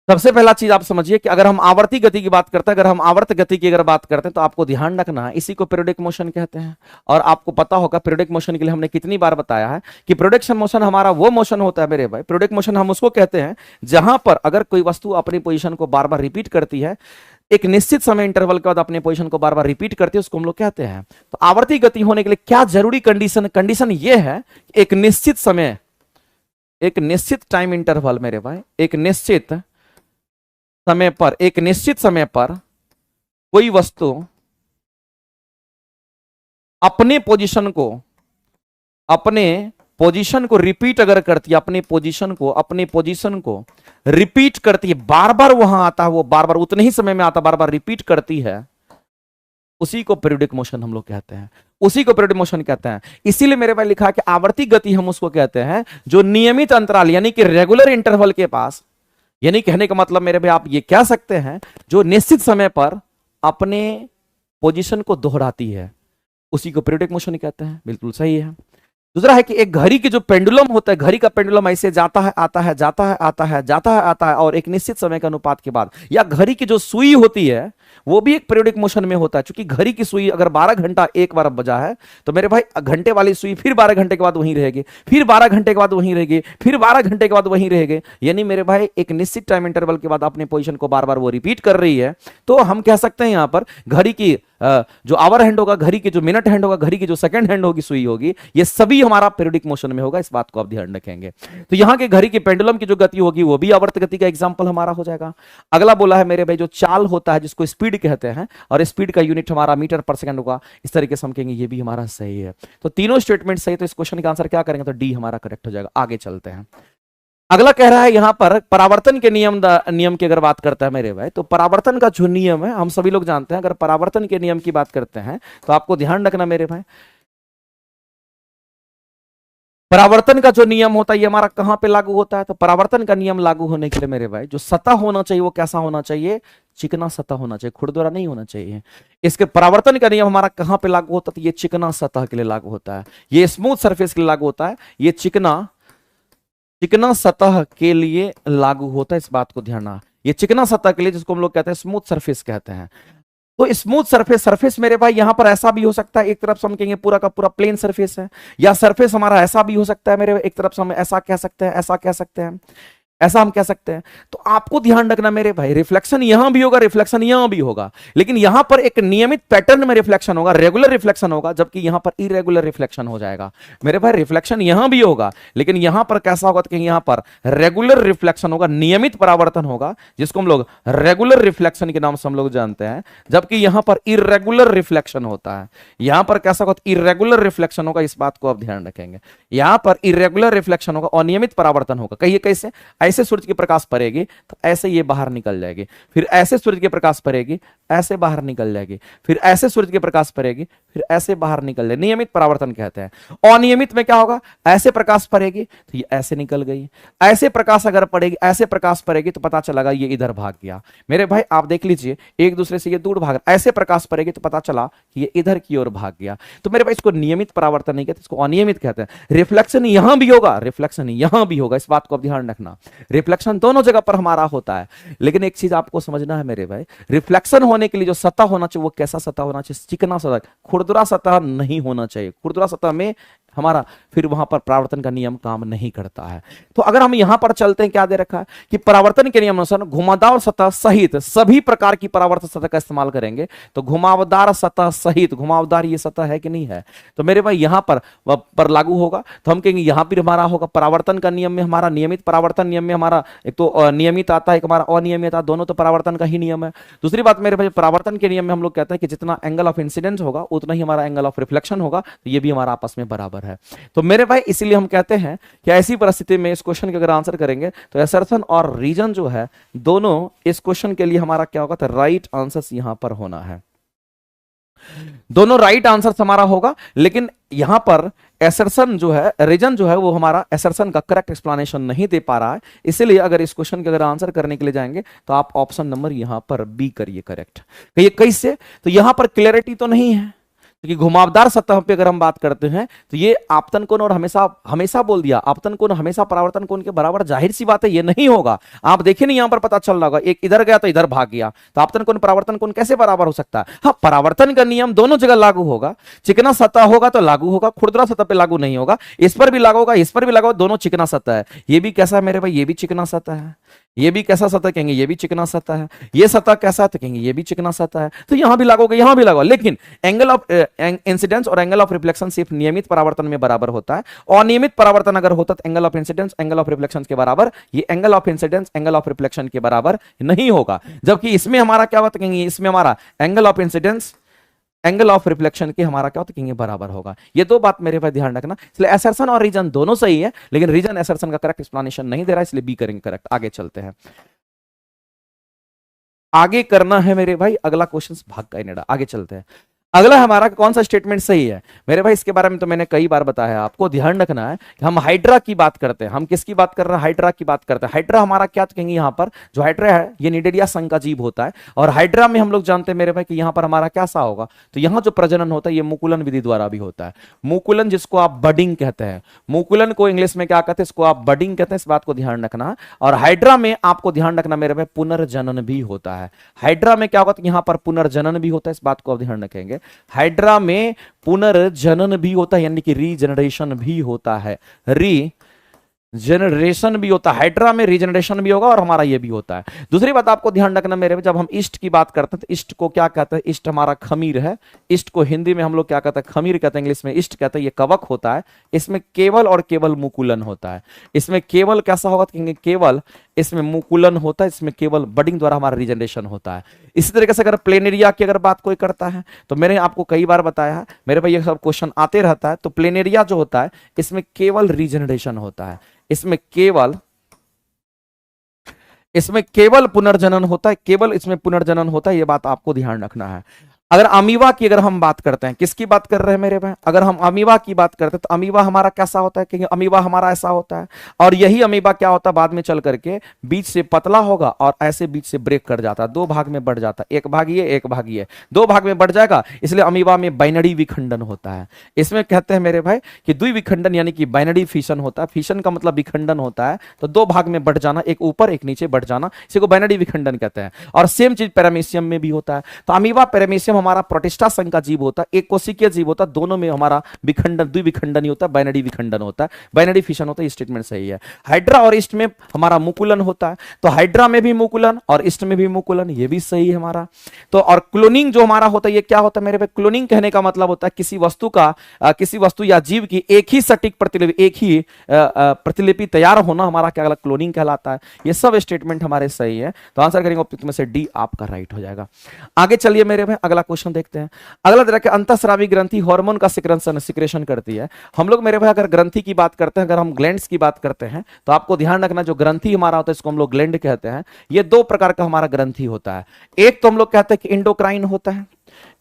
सबसे पहला चीज आप समझिए कि अगर हम आवर्ती गति की बात करते हैं, अगर हम आवर्त गति की अगर बात करते हैं तो आपको ध्यान रखना है इसी को पीरियोडिक मोशन कहते हैं। और आपको पता होगा पीरियोडिक मोशन के लिए हमने कितनी बार बताया है कि पीरियोडिक मोशन हमारा वो मोशन होता है मेरे भाई, पीरियोडिक मोशन हम उसको कहते हैं जहां पर अगर कोई वस्तु अपनी पोजीशन को बार बार रिपीट करती है, एक निश्चित समय इंटरवल के बाद अपने पोजीशन को बार बार रिपीट करती है, उसको हम लोग कहते हैं। तो आवर्ती गति होने के लिए क्या जरूरी कंडीशन ये है, एक निश्चित समय, एक निश्चित टाइम इंटरवल मेरे भाई, एक निश्चित समय पर कोई वस्तु अपने पोजीशन को रिपीट अगर करती है, अपने पोजीशन को रिपीट करती है, बार बार वहां आता है, वो बार बार उतने ही समय में आता, बार बार रिपीट करती है, उसी को पीरियोडिक मोशन हम लोग कहते हैं, उसी को पीरियोडिक मोशन कहते हैं। इसीलिए मेरे भाई लिखा है कि आवर्ती गति हम उसको कहते हैं जो नियमित अंतराल यानी कि रेगुलर इंटरवल के पास, यानी कहने का मतलब मेरे भाई आप ये कह सकते हैं जो निश्चित समय पर अपने पोजीशन को दोहराती है, उसी को पीरियोडिक मोशन कहते हैं। बिल्कुल सही है। दूसरा है कि एक घड़ी की जो पेंडुलम होता है, घड़ी का पेंडुलम ऐसे जाता है आता है जाता है आता है जाता है आता है और एक निश्चित समय के अनुपात के बाद, या घड़ी की जो सुई होती है वो भी एक पीरियोडिक मोशन में होता है। क्योंकि घड़ी की सुई अगर 12 घंटा एक बार बजा है तो मेरे भाई घंटे वाली सुई फिर 12 घंटे के बाद वहीं रहेगी, फिर 12 घंटे के बाद वहीं रहेगी, फिर 12 घंटे के बाद वहीं रहेगी। यानी मेरे भाई एक निश्चित टाइम इंटरवल के बाद अपने पोजीशन को बार बार वो रिपीट कर रही है। तो हम कह सकते हैं यहां पर घड़ी की जो आवर हैंड होगा, घड़ी की जो मिनट हैंड होगा, घड़ी की जो सेकंड हैंड होगी, सुई होगी, ये सभी हमारा पीरियोडिक मोशन में होगा। इस बात को आप ध्यान रखेंगे। तो यहां के घड़ी की पेंडुलम की जो गति होगी वो भी आवर्त गति का एग्जांपल हमारा हो जाएगा। अगला बोला है मेरे भाई जो चाल होता है जिसको स्पीड कहते हैं, और स्पीड का यूनिट हमारा मीटर पर सेकंड होगा। इस तरीके से हम कहेंगे ये भी हमारा सही है। तो तीनों स्टेटमेंट सही। तो इस क्वेश्चन का आंसर क्या करेंगे? तो डी हमारा करेक्ट हो जाएगा। आगे चलते हैं। अगला कह रहा है यहां पर परावर्तन के नियम की अगर बात करता है मेरे भाई, तो परावर्तन का जो नियम है हम सभी लोग जानते हैं। अगर परावर्तन के नियम की बात करते हैं तो आपको ध्यान रखना मेरे भाई, परावर्तन का जो नियम होता है ये हमारा कहां पे लागू होता है? तो परावर्तन का नियम लागू होने के लिए मेरे भाई जो सतह होना चाहिए वो कैसा होना चाहिए? चिकना सतह होना चाहिए, खुरदुरा नहीं होना चाहिए। इसके परावर्तन का नियम हमारा कहां पे लागू होता है? तो ये चिकना सतह के लिए लागू होता है, ये स्मूथ सरफेस के लिए लागू होता है, ये चिकना सतह के लिए लागू होता है। इस बात को ध्यान रखना, ये चिकना सतह के लिए, जिसको हम लोग कहते हैं स्मूथ सरफेस कहते हैं। तो स्मूथ सरफेस मेरे भाई यहां पर ऐसा भी हो सकता है, एक तरफ से हम कहेंगे पूरा का पूरा प्लेन सरफेस है, या सरफेस हमारा ऐसा भी हो सकता है मेरे, एक तरफ से हम ऐसा कह सकते हैं, ऐसा कह सकते हैं, ऐसा हम कह सकते हैं। तो आपको ध्यान रखना मेरे भाई, रिफ्लेक्शन यहां भी होगा, रिफ्लेक्शन यहां भी होगा, लेकिन यहां पर एक नियमित पैटर्न में रिफ्लेक्शन होगा, रेगुलर रिफ्लेक्शन होगा, जबकि यहां पर इरेगुलर रिफ्लेक्शन हो जाएगा। मेरे भाई रिफ्लेक्शन यहां भी होगा, लेकिन यहां पर कैसा होगा? तो यहां पर रेगुलर रिफ्लेक्शन होगा, नियमित परावर्तन होगा, जिसको हम लोग रेगुलर रिफ्लेक्शन के नाम से हम लोग जानते हैं। जबकि यहां पर इरेगुलर रिफ्लेक्शन होता है। यहां पर कैसा होगा? इरेगुलर रिफ्लेक्शन होगा। इस बात को आप ध्यान रखेंगे, यहां पर इरेगुलर रिफ्लेक्शन होगा, अनियमित परावर्तन होगा। कहिए कैसे? ऐसे सूरज की प्रकाश पड़ेगी तो ऐसे ये बाहर निकल जाएगी, फिर ऐसे सूरज की प्रकाश पड़ेगी ऐसे बाहर निकल जाएगी, फिर ऐसे सूरज की प्रकाश पड़ेगी फिर ऐसे बाहर निकल जाएगी। नियमित परावर्तन कहते हैं। अनियमित में क्या होगा? ऐसे प्रकाश पड़ेगी तो ये ऐसे निकल गई, ऐसे प्रकाश अगर पड़ेगी, ऐसे प्रकाश पड़ेगी तो पता चला ये इधर भाग गया। मेरे भाई आप देख लीजिए, एक दूसरे से ये दूर भाग, ऐसे प्रकाश पड़ेगी तो पता चला कि ये इधर की ओर भाग गया। तो मेरे भाई इसको नियमित परावर्तन नहीं कहते, इसको अनियमित कहते हैं। रिफ्लेक्शन यहां भी होगा, रिफ्लेक्शन यहां भी होगा। इस बात को आप ध्यान रखना, रिफ्लेक्शन दोनों जगह पर हमारा होता है। लेकिन एक चीज आपको समझना है मेरे भाई, रिफ्लेक्शन होने के लिए जो सतह होना चाहिए वो कैसा सतह होना चाहिए? चिकना सतह, खुरदुरा सतह नहीं होना चाहिए। खुरदुरा सतह में हमारा फिर वहां पर परावर्तन का नियम काम नहीं करता है। तो अगर हम यहां पर चलते हैं, क्या दे रखा है कि परावर्तन के नियम अनुसार घुमावदार सतह सहित सभी प्रकार की परावर्तन सतह का इस्तेमाल करेंगे। तो घुमावदार सतह सहित, घुमावदार ये सतह है कि नहीं है? तो मेरे भाई यहां पर लागू होगा। तो हम कहेंगे यहां पर हमारा होगा परावर्तन का नियम में हमारा, नियमित परावर्तन नियम में हमारा एक तो नियमित आता है, एक हमारा अनियमित आता है, दोनों तो परावर्तन का ही नियम है। दूसरी बात मेरे भाई, परावर्तन के नियम में हम लोग कहते हैं कि जितना एंगल ऑफ इंसिडेंस होगा उतना ही हमारा एंगल ऑफ रिफ्लेक्शन होगा। तो ये भी हमारा आपस में बराबर है। तो मेरे भाई इसीलिए हम कहते हैं कि ऐसी परिस्थिति में इस क्वेश्चन के अगर आंसर करेंगे तो असर्शन और रीजन जो है दोनों इस क्वेश्चन के लिए हमारा क्या होगा? तो राइट आंसर यहां पर होना है, दोनों राइट आंसर हमारा होगा। लेकिन यहां पर एसर्शन जो है, रीजन जो है वो हमारा एसर्शन का करेक्ट एक्सप्लेनेशन नहीं दे पा रहा है। इसलिए अगर इस क्वेश्चन के अगर आंसर करने के लिए जाएंगे तो आप ऑप्शन नंबर यहां पर बी करिए करेक्ट। कहिए कैसे? तो यहां पर क्लैरिटी तो नहीं है, क्योंकि घुमावदार सतह पे अगर हम बात करते हैं तो ये आपतन कोण, और हमेशा बोल दिया आपतन कोण हमेशा परावर्तन कोण के बराबर, जाहिर सी बात है ये नहीं होगा। आप देखिए नहीं, यहां पर पता चल रहा होगा एक इधर गया तो इधर भाग गया, तो आपतन कोण परावर्तन कोण कैसे बराबर हो सकता है? हाँ, परावर्तन का नियम दोनों जगह लागू होगा। चिकना सतह होगा तो लागू होगा, खुरदुरा सतह पे लागू नहीं होगा। इस पर भी लागू होगा, इस पर भी लागू होगा, दोनों चिकना सतह है। ये भी कैसा है मेरे भाई? ये भी चिकना सतह है। ये भी कैसा सतह? कहेंगे ये भी चिकना सतह है। ये सतह कैसा है? तो कहेंगे ये भी चिकना सतह है। तो यहां भी लागू होगा, यहां भी लागू होगा। लेकिन एंगल ऑफ इंसिडेंस और एंगल ऑफ रिफ्लेक्शन सिर्फ नियमित परावर्तन में बराबर होता है। अनियमित परावर्तन अगर होता तो angle of incidence angle of reflection के बराबर, ये angle of incidence angle of reflection के बराबर नहीं होगा। जबकि इसमें हमारा क्या होता? कहेंगे इसमें हमारा angle of incidence angle of reflection के हमारा क्या होता? कहेंगे बराबर होगा। ये दो बात मेरे पर ध्यान रखना। इसलिए असर्शन और रीजन दोनों सही है, लेकिन रीजन असर्शन का करेक्ट एक्सप्लेनेशन नहीं दे रहा है, इसलिए बी करेंगे करेक्ट। आगे चलते हैं, आगे करना है मेरे भाई अगला क्वेश्चन भाग का इनेडा। आगे चलते हैं। अगला हमारा कौन सा स्टेटमेंट सही है मेरे भाई, इसके बारे में तो मैंने कई बार बताया, आपको ध्यान रखना है कि हम हाइड्रा की बात करते हैं। हम किसकी बात कर रहे हैं? हाइड्रा की बात करते हैं। हाइड्रा हमारा क्या कहेंगे यहाँ पर, जो हाइड्रा है ये निडेरिया संघ का जीव होता है, और हाइड्रा में हम लोग जानते हैं मेरे भाई कि यहाँ पर हमारा क्या सा होगा, तो यहाँ जो प्रजनन होता है ये मुकुलन विधि द्वारा भी होता है। मुकुलन जिसको आप बडिंग कहते हैं, मुकुलन को इंग्लिश में क्या कहते हैं, इसको आप बडिंग कहते हैं, इस बात को ध्यान रखना। और हाइड्रा में आपको ध्यान रखना मेरे भाई पुनर्जनन भी होता है। हाइड्रा में क्या होगा, यहाँ पर पुनर्जनन भी होता है, इस बात को आप ध्यान रखेंगे। हाइड्रा में पुनर्जनन भी होता है, यानी कि रीजनरेशन भी होता है, जनरेशन भी होता है। हाइड्रा में रीजनरेशन भी होगा और हमारा ये भी होता है। दूसरी बात आपको ध्यान रखना मेरे, जब हम ईस्ट की बात करते हैं तो ईस्ट को क्या कहते हैं, ईस्ट हमारा खमीर है। ईस्ट को हिंदी में हम लोग क्या कहते हैं, खमीर कहते हैं, इंग्लिश में ईस्ट कहते हैं। ये कवक होता है, इसमें केवल और केवल मुकुलन होता है। इसमें केवल कैसा होगा, केवल इसमें मुकुलन होता है, इसमें केवल बडिंग द्वारा हमारा रीजनरेशन होता है। इसी तरीके से अगर प्लेनेरिया की अगर बात कोई करता है, तो मैंने आपको कई बार बताया है मेरे भाई, ये सब क्वेश्चन आते रहता है। तो प्लेनेरिया जो होता है इसमें केवल रीजनरेशन होता है, इसमें केवल पुनर्जनन होता है, केवल इसमें पुनर्जनन होता है, ये बात आपको ध्यान रखना है। अगर अमीबा की अगर हम बात करते हैं, किसकी बात कर रहे हैं मेरे भाई, अगर हम अमीबा की बात करते हैं तो अमीबा हमारा कैसा होता है, क्योंकि अमीबा हमारा ऐसा होता है, और यही अमीबा क्या होता है बाद में चल करके बीच से पतला होगा और ऐसे बीच से ब्रेक कर जाता है, दो भाग में बढ़ जाता है, एक भाग ये एक भाग ये, दो भाग में बढ़ जाएगा। इसलिए अमीबा में बाइनरी विखंडन होता है। इसमें कहते हैं मेरे भाई कि द्विविखंडन यानी कि बाइनरी फिशन होता है। फिशन का मतलब विखंडन होता है, तो दो भाग में बढ़ जाना, एक ऊपर एक नीचे बढ़ जाना, इसी को बाइनरी विखंडन कहते हैं। और सेम चीज पैरामीशियम में भी होता है। तो अमीबा पैरामीशियम हमारा प्रोटिस्टा संघ का जीव होता है, एक कोशिकीय जीव होता है, दोनों में हमारा विखंडन द्विविखंडन ही होता है, बाइनरी विखंडन होता है, बाइनरी फिशन होता है। स्टेटमेंट सही है। हाइड्रा और ईस्ट में हमारा मुकुलन होता है, तो हाइड्रा में भी मुकुलन और ईस्ट में भी मुकुलन, ये भी सही है हमारा। तो और क्लोनिंग जो हमारा होता है ये क्या होता है मेरे पे, क्लोनिंग कहने का मतलब होता है किसी वस्तु या जीव की एक ही सटीक प्रतिलिपि, एक ही प्रतिलिपि तैयार होना हमारा क्या क्लोनिंग कहलाता है। ये सब स्टेटमेंट हमारे सही है, तो आंसर करेंगे ऑप्शन में से डी आपका राइट हो जाएगा। आगे चलिए मेरे भाई अगला क्वेश्चन देखते हैं। अगला तरह के अंतःस्रावी ग्रंथि हार्मोन का सिक्रेशन करती है। हम लोग मेरे भाई अगर ग्रंथि की बात करते हैं, अगर हम ग्लैंड्स की बात करते हैं, तो आपको ध्यान रखना जो ग्रंथि हमारा होता है इसको हम लोग ग्लैंड कहते हैं। ये दो प्रकार का हमारा ग्रंथि होता है। एक तो हम लोग कहते हैं कि इंडोक्राइन होता है,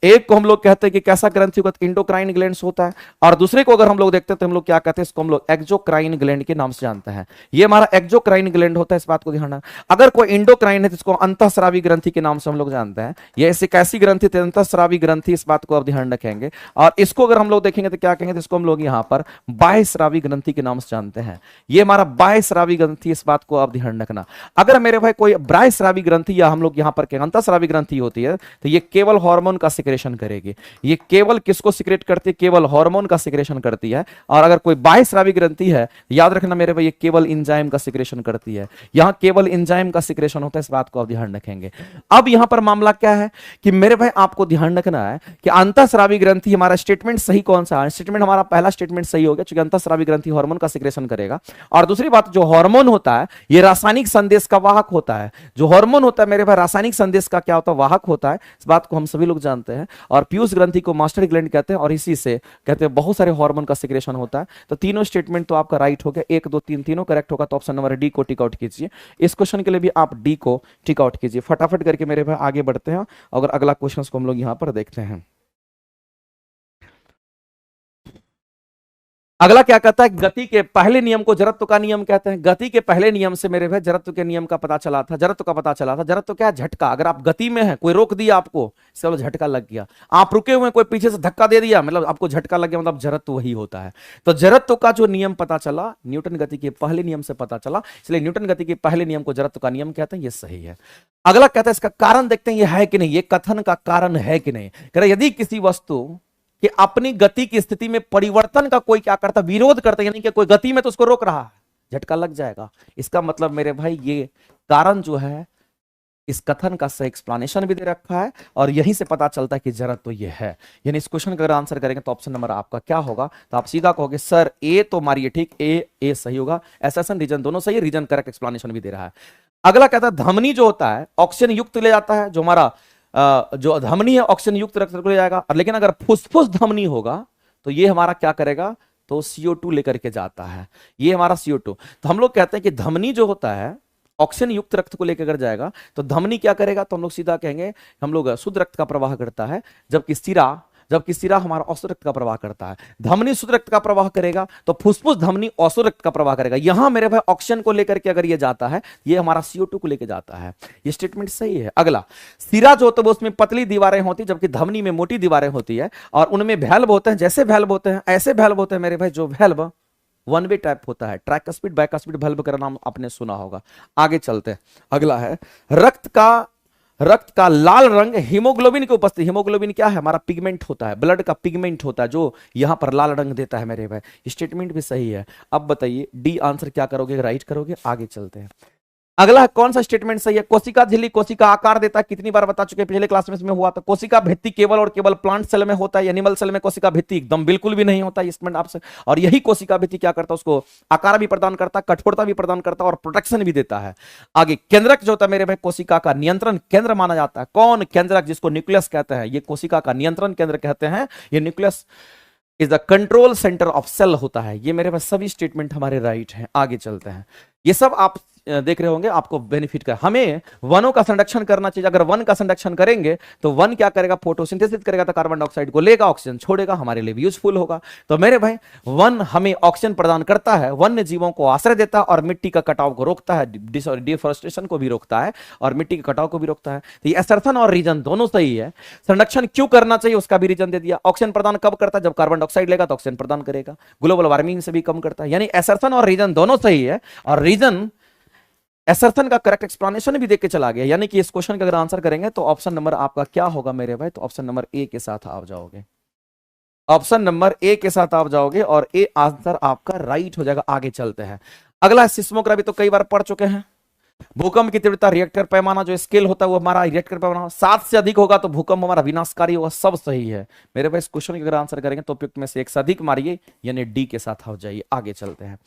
एक को हम लोग कहते हैं कि कैसा ग्रंथि होता है, इंडोक्राइन ग्लैंड्स होता है। और दूसरे को अगर हम लोग देखते हैं तो हम लोग क्या कहते हैं, इसको हम लोग एक्सोक्राइन ग्लैंड के नाम से जानते हैं। ये हमारा एक्सोक्राइन ग्लैंड होता है, इस बात को ध्यान रखना। अगर कोई इंडोक्राइन है तो इसको अंतःस्रावी ग्रंथि के नाम से हम लोग जानते हैं। ये ऐसी कैसी ग्रंथि थी, अंतःस्रावी ग्रंथि, इस बात को आप ध्यान रखेंगे। और इसको अगर हम लोग देखेंगे तो क्या कहेंगे, तो इसको हम लोग यहाँ पर बाह्यस्रावी ग्रंथि के नाम से जानते हैं। ये हमारा बाह्यस्रावी ग्रंथि, इस बात को आप ध्यान रखना। अगर मेरे भाई कोई बाह्यस्रावी ग्रंथि या हम लोग यहाँ पर अंतःस्रावी ग्रंथि होती है तो ये केवल हार्मोन का सिक्रेशन करेगी। ये केवल किसको सिक्रेट करती है, केवल हार्मोन का सिक्रेशन करती है। और अगर कोई बाह्यस्रावी ग्रंथि है, याद रखना मेरे भाई ये केवल एंजाइम का सिक्रेशन करती है। यहां केवल एंजाइम का सिक्रेशन होता है, इस बात को आप ध्यान रखेंगे। अब यहां पर मामला क्या है कि मेरे भाई आपको ध्यान रखना है कि अंतःस्रावी ग्रंथि हमारा स्टेटमेंट सही कौन सा है। स्टेटमेंट हमारा पहला स्टेटमेंट सही हो गया, क्योंकि अंतःस्रावी ग्रंथि हार्मोन का सिक्रेशन करेगा। और दूसरी बात, जो हार्मोन होता है ये रासायनिक संदेश का वाहक होता है। जो हार्मोन होता है मेरे भाई रासायनिक संदेश का क्या होता है, वाहक होता है। इस बात को हम सभी लोग जानते हैं। और पीयूष ग्रंथि को मास्टर ग्लैंड कहते हैं, और इसी से कहते हैं बहुत सारे हार्मोन का सिक्रेशन होता है। तो तीनों स्टेटमेंट तो आपका राइट हो गया, 1 2 3 तीनों करेक्ट होगा। तो ऑप्शन नंबर डी को टिक आउट कीजिए। इस क्वेश्चन के लिए भी आप डी को टिक आउट कीजिए। फटाफट करके मेरे भाई आगे बढ़ते हैं और अगला क्वेश्चन को हम लोग यहां पर देखते हैं। अगला क्या कहता है, गति के पहले नियम को जड़त्व का नियम कहते हैं। गति के पहले नियम से मेरे भाई जड़त्व के नियम का पता चला था, जड़त्व का पता चला था। जड़त्व क्या है, झटका। अगर आप गति में हैं, कोई रोक दिया आपको, चलो झटका लग गया। आप रुके हुए, कोई पीछे से धक्का दे दिया, मतलब आपको झटका लग गया, मतलब जड़त्व वही होता है। तो जड़त्व का जो नियम पता चला न्यूटन गति के पहले नियम से पता चला, इसलिए न्यूटन गति के पहले नियम को जड़त्व का नियम कहते हैं। ये सही है। अगला कहता है इसका कारण देखते हैं, ये है कि नहीं, ये कथन का कारण है कि नहीं। कह रहे यदि किसी वस्तु कि अपनी गति की स्थिति में परिवर्तन का कोई क्या करता, विरोध करता, यानी कि कोई गति में तो उसको रोक रहा है, झटका लग जाएगा। इसका मतलब मेरे भाई ये कारण जो है, इस कथन का सही एक्सप्लेनेशन भी दे रखा है और यहीं से पता चलता है कि जरूरत तो ये है। यानी इस क्वेश्चन का अगर आंसर करेंगे तो ऑप्शन नंबर आपका क्या होगा, तो आप सीधा कहोगे सर ए तो मारिए ठीक, ए सही होगा। एसेसन रीजन दोनों सही है, रीजन करेक्ट एक्सप्लेनेशन भी दे रहा है। अगला कहता है धमनी जो होता है ऑक्सीजन युक्त ले जाता है, जो हमारा जो धमनी है ऑक्सीजन युक्त रक्त ले जाएगा। लेकिन अगर फुसफुस धमनी होगा तो ये हमारा क्या करेगा, तो CO2 लेकर के जाता है। ये हमारा CO2। तो हम लोग कहते हैं कि धमनी जो होता है ऑक्सीजन युक्त रक्त को लेकर जाएगा, तो धमनी क्या करेगा, तो हम लोग सीधा कहेंगे हम लोग शुद्ध रक्त का प्रवाह करता है। जबकि सिरा जबकि सिरा हमारा औसत रक्त का प्रवाह करता है। धमनी शुद्ध रक्त का प्रवाह करेगा तो फुसफुस धमनी औसत रक्त का प्रवाह करेगा। यहां मेरे भाई ऑक्सीजन को लेकर के अगर ये जाता है, ये हमारा CO2 को लेकर जाता है। ये स्टेटमेंट सही है। अगला, सिरा जो होता है उसमें पतली दीवारें होती, जबकि धमनी में मोटी दीवारें होती है, और उनमें वैल्व होते हैं। जैसे वैल्व होते हैं ऐसे वैल्व होते हैं मेरे भाई, जो वैल्व वन वे टाइप होता है। ट्राइकस्पिड बाइकस्पिड वैल्व का नाम आपने सुना होगा। आगे चलते हैं। अगला है रक्त का लाल रंग हीमोग्लोबिन की उपस्थिति। हीमोग्लोबिन क्या है? हमारा पिगमेंट होता है, ब्लड का पिगमेंट होता है, जो यहां पर लाल रंग देता है मेरे भाई। स्टेटमेंट भी सही है। अब बताइए डी आंसर क्या करोगे? राइट करोगे। आगे चलते हैं। अगला है कौन सा स्टेटमेंट सही है? कोशिका झिल्ली कोशिका आकार देता है। कितनी बार बता चुके हैं, पिछले क्लास में इसमें हुआ था। कोशिका भित्ति केवल और केवल प्लांट सेल में होता है। एनिमल सेल में कोशिका भित्ति एकदम बिल्कुल भी नहीं होता है। स्टेटमेंट आपसे, और यही कोशिका भित्ति क्या करता है? उसको आकार भी प्रदान करता है, कठोरता भी प्रदान करता है, और प्रोटेक्शन भी देता है। आगे केंद्रक जो होता है मेरे भाई, कोशिका का नियंत्रण केंद्र माना जाता है। कौन? केंद्रक, जिसको न्यूक्लियस कहते हैं। ये कोशिका का नियंत्रण केंद्र कहते हैं। ये nucleus is the control centre of cell होता है। ये मेरे पास सभी स्टेटमेंट हमारे राइट हैं। आगे चलते हैं। ये सब आप देख रहे होंगे, आपको बेनिफिट का। हमें वनों का संरक्षण करना चाहिए। अगर वन का संरक्षण करेंगे तो वन क्या करेगा? फोटोसिंथेसिस करेगा, तो कार्बन डाइऑक्साइड को लेगा, ऑक्सीजन छोड़ेगा, हमारे लिए भी यूजफुल होगा। तो मेरे भाई वन हमें ऑक्सीजन प्रदान करता है, वन्य जीवों को आश्रय देता है, और मिट्टी का कटाव को रोकता है, डिफोरेस्टेशन को भी रोकता है, और मिट्टी के कटाव को भी रोकता है। तो ये असर्थन और रीजन दोनों सही है। संरक्षण क्यों करना चाहिए उसका भी रीजन दे दिया। ऑक्सीजन प्रदान कब करता है? जब कार्बन डाइऑक्साइड लेगा तो ऑक्सीजन प्रदान करेगा। ग्लोबल वार्मिंग से भी कम करता है। यानी असर्थन और रीजन दोनों सही है। और रीजन असर्थन का करेक्ट एक्सप्लेनेशन भी देख के चला गया। यानी कि इस क्वेश्चन का अगर आंसर करेंगे तो ऑप्शन नंबर आपका क्या होगा मेरे भाई? तो ऑप्शन नंबर ए के साथ आप जाओगे। ऑप्शन नंबर ए के साथ आप जाओगे, और ए आंसर आपका राइट हो जाएगा। आगे चलते हैं। अगला सिस्मोग्राफी तो कई बार पढ़ चुके हैं। भूकंप की तीव्रता रिएक्टर पैमाना जो स्केल होता है वो हमारा रिएक्टर पैमाना 7 से अधिक होगा तो भूकंप हमारा विनाशकारी होगा। सब सही है मेरे भाई। इस क्वेश्चन का अगर आंसर करेंगे तो उपयुक्त में से एक से अधिक मारिए, यानी डी के साथ हो जाइए। आगे चलते हैं।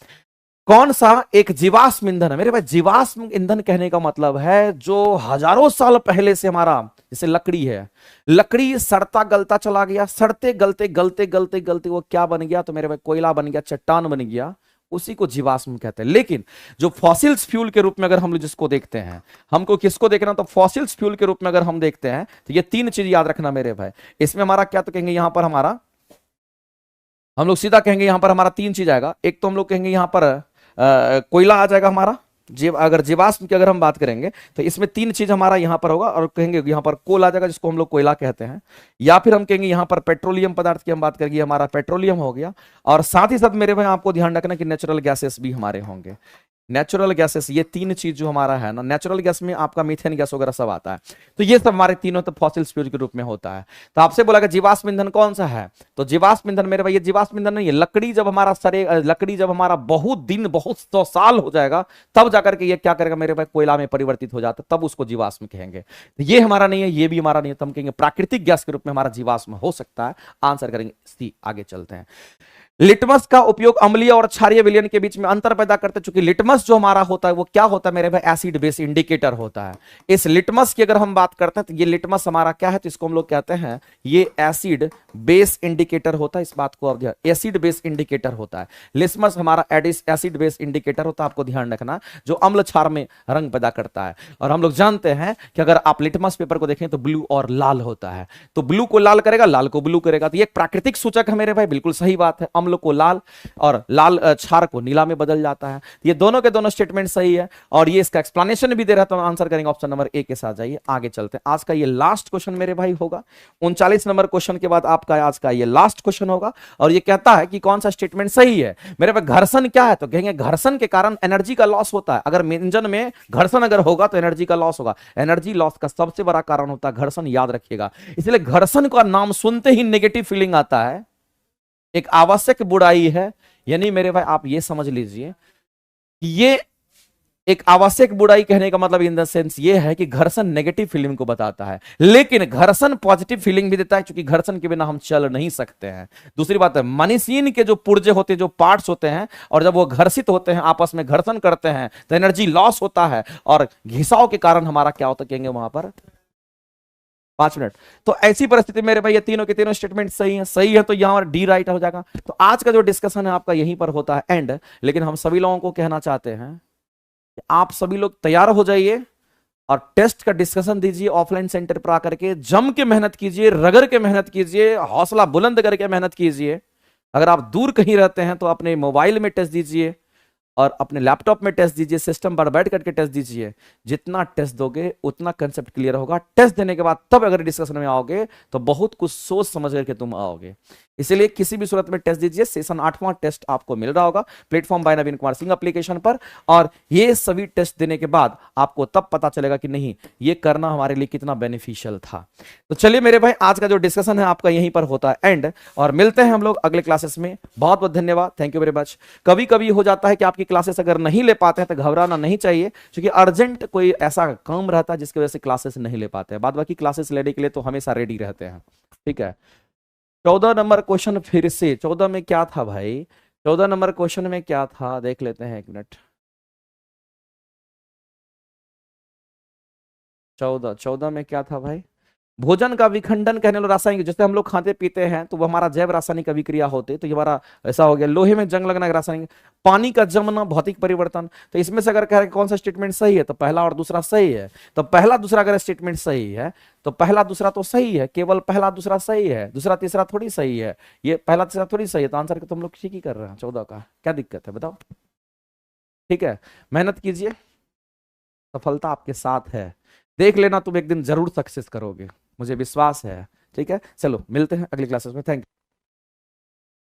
कौन सा एक जीवाश्म ईंधन है मेरे भाई? जीवाश्म ईंधन कहने का मतलब है जो हजारों साल पहले से हमारा, जैसे लकड़ी है, लकड़ी सड़ता गलता चला गया, सड़ते गलते गलते गलते गलते वो क्या बन गया? तो मेरे भाई कोयला बन गया, चट्टान बन गया, उसी को जीवाश्म कहते हैं। लेकिन जो फॉसिल्स फ्यूल के रूप में अगर हम लोग जिसको देखते हैं, हमको किसको देखना? तो फॉसिल्स फ्यूल के रूप में अगर हम देखते हैं तो ये 3 चीज याद रखना मेरे भाई। इसमें हमारा क्या तो कहेंगे, यहां पर हमारा, हम लोग सीधा कहेंगे यहां पर हमारा 3 चीज आएगा। एक तो हम लोग कहेंगे यहां पर कोयला आ जाएगा हमारा। अगर जीवाश्म की अगर हम बात करेंगे तो इसमें 3 चीज हमारा यहां पर होगा, और कहेंगे यहां पर कोल आ जाएगा, जिसको हम लोग कोयला कहते हैं। या फिर हम कहेंगे यहां पर पेट्रोलियम पदार्थ की हम बात करेंगे, हमारा पेट्रोलियम हो गया। और साथ ही साथ मेरे भाई आपको ध्यान रखना कि नेचुरल गैसेस भी हमारे होंगे। नेचुरल गैसेस, ये 3 चीज जो हमारा है ना, नेचुरल गैस में आपका मीथेन गैस वगैरह सब आता है। तो ये सब हमारे तीनों तो फॉसिल फ्यूल के रूप में होता है। तो आपसे बोला कि जीवाश्म ईंधन कौन सा है? तो जीवाश्म ईंधन मेरे भाई ये जीवाश्म ईंधन नहीं है। लकड़ी जब हमारा लकड़ी जब हमारा बहुत दिन, बहुत 100 साल हो जाएगा, तब जाकर के ये क्या करेगा मेरे भाई? कोयला में परिवर्तित हो जाता है, तब उसको जीवाश्म कहेंगे। तो ये हमारा नहीं है, ये भी हमारा नहीं है, तो हम कहेंगे प्राकृतिक गैस के रूप में हमारा जीवाश्म हो सकता है। आंसर करेंगे सी। आगे चलते हैं। लिटमस का उपयोग अम्लीय और क्षारीय विलयन के बीच में अंतर पैदा करते, चूंकि लिटमस जो हमारा होता है वो क्या होता है मेरे भाई? एसिड बेस इंडिकेटर होता है। इस लिटमस की अगर हम बात करते हैं तो ये लिटमस हमारा क्या है? तो इसको हम लोग कहते हैं ये एसिड बेस इंडिकेटर होता है। इस बात को आप, एसिड बेस इंडिकेटर होता है। लिटमस हमारा एसिड बेस इंडिकेटर होता है। आपको ध्यान रखना, जो अम्ल क्षार में रंग पैदा करता है। और हम लोग जानते हैं कि अगर आप लिटमस पेपर को देखें तो ब्लू और लाल होता है, तो ब्लू को लाल करेगा, लाल को ब्लू करेगा। तो ये एक प्राकृतिक सूचक है मेरे भाई, बिल्कुल सही बात है। अम्ल को लाल और लाल क्षार को नीला में बदल जाता है। ये दोनों के दोनों स्टेटमेंट सही है, और ये इसका एक्सप्लेनेशन भी दे रहा है। तो आंसर करेंगे ऑप्शन नंबर ए के साथ। जाइए आगे चलते हैं। आज का ये लास्ट क्वेश्चन मेरे भाई होगा। 39 नंबर क्वेश्चन के बाद आपका आज का ये लास्ट क्वेश्चन होगा, और ये कहता है कि कौन सा स्टेटमेंट सही है मेरे भाई? घर्षण क्या है? तो कहेंगे घर्षण के कारण एनर्जी का लॉस होता है। अगर इंजन में घर्षण अगर होगा तो एनर्जी का लॉस होगा। एनर्जी लॉस का सबसे बड़ा कारण होता है घर्षण, याद रखिएगा। इसलिए घर्षण का नाम सुनते ही नेगेटिव फीलिंग आता है, एक आवश्यक बुराई है। यानी मेरे भाई आप ये समझ लीजिए कि ये एक आवश्यक बुराई कहने का मतलब इन द सेंस ये है कि घर्षण नेगेटिव फीलिंग को बताता है, लेकिन घर्षण पॉजिटिव फीलिंग भी देता है, क्योंकि घर्षण के बिना हम चल नहीं सकते हैं। दूसरी बात है, मशीन के जो पुर्जे होते हैं, जो पार्ट्स होते हैं, और जब वो घर्षित होते हैं, आपस में घर्षण करते हैं, तो एनर्जी लॉस होता है, और घिसाव के कारण हमारा क्या होता है कहेंगे वहां पर 5 मिनट। तो ऐसी परिस्थिति मेरे भाई ये तीनों के तीनों स्टेटमेंट सही है। सही है तो यहां डी राइट हो जाएगा। तो आज का जो डिस्कशन है आपका यहीं पर होता है एंड। लेकिन हम सभी लोगों को कहना चाहते हैं कि आप सभी लोग तैयार हो जाइए, और टेस्ट का डिस्कशन दीजिए ऑफलाइन सेंटर पर आकर के, जम के मेहनत कीजिए, रगड़ के मेहनत कीजिए, हौसला बुलंद करके मेहनत कीजिए। अगर आप दूर कहीं रहते हैं तो अपने मोबाइल में टेस्ट दीजिए और अपने लैपटॉप में टेस्ट दीजिए, सिस्टम पर बैठ करके टेस्ट दीजिए। जितना टेस्ट दोगे उतना कंसेप्ट क्लियर होगा। टेस्ट देने के बाद तब अगर डिस्कशन में आओगे तो बहुत कुछ सोच समझ करके तुम आओगे। इसलिए किसी भी सूरत में टेस्ट दीजिए। सेशन 8वां टेस्ट आपको मिल रहा होगा प्लेटफॉर्म बाय नवीन कुमार सिंह एप्लीकेशन पर, और ये सभी टेस्ट देने के बाद आपको तब पता चलेगा कि नहीं ये करना हमारे लिए कितना बेनिफिशियल था। तो चलिए मेरे भाई, आज का जो डिस्कशन है आपका यहीं पर होता है एंड, और मिलते हैं हम लोग अगले क्लासेस में। बहुत बहुत धन्यवाद, थैंक यू वेरी मच। कभी कभी हो जाता है कि आपकी क्लासेस अगर नहीं ले पाते हैं तो घबराना नहीं चाहिए, क्योंकि अर्जेंट कोई ऐसा काम रहता है जिसकी वजह से क्लासेस नहीं ले पाते हैं। बाद बाकी क्लासेस लेने के लिए तो हमेशा रेडी रहते हैं। ठीक है, 14 नंबर क्वेश्चन फिर से, 14 में क्या था भाई, 14 नंबर क्वेश्चन में क्या था देख लेते हैं, एक मिनट। 14 में क्या था भाई, भोजन का विखंडन कहने लो रासायनिक, जैसे हम लोग खाते पीते हैं तो वो हमारा जैव रासायनिक अभिक्रिया होते, तो ये हमारा ऐसा हो गया। लोहे में जंग लगना रासायनिक, पानी का जमना भौतिक परिवर्तन। तो इसमें से अगर कह रहे कौन सा स्टेटमेंट सही है, तो पहला और दूसरा सही है। तो पहला दूसरा अगर स्टेटमेंट सही है तो पहला दूसरा तो सही है, केवल पहला दूसरा सही है, दूसरा तीसरा थोड़ी सही है। ये पहला तीसरा थोड़ी सही है, तो आंसर तो हम लोग ठीक ही कर रहे हैं 14 का। क्या दिक्कत है बताओ। ठीक है, मेहनत कीजिए, सफलता आपके साथ है। देख लेना, तुम एक दिन जरूर सक्सेस करोगे, मुझे विश्वास है। ठीक है, चलो मिलते हैं अगली क्लासेस में। Thank you.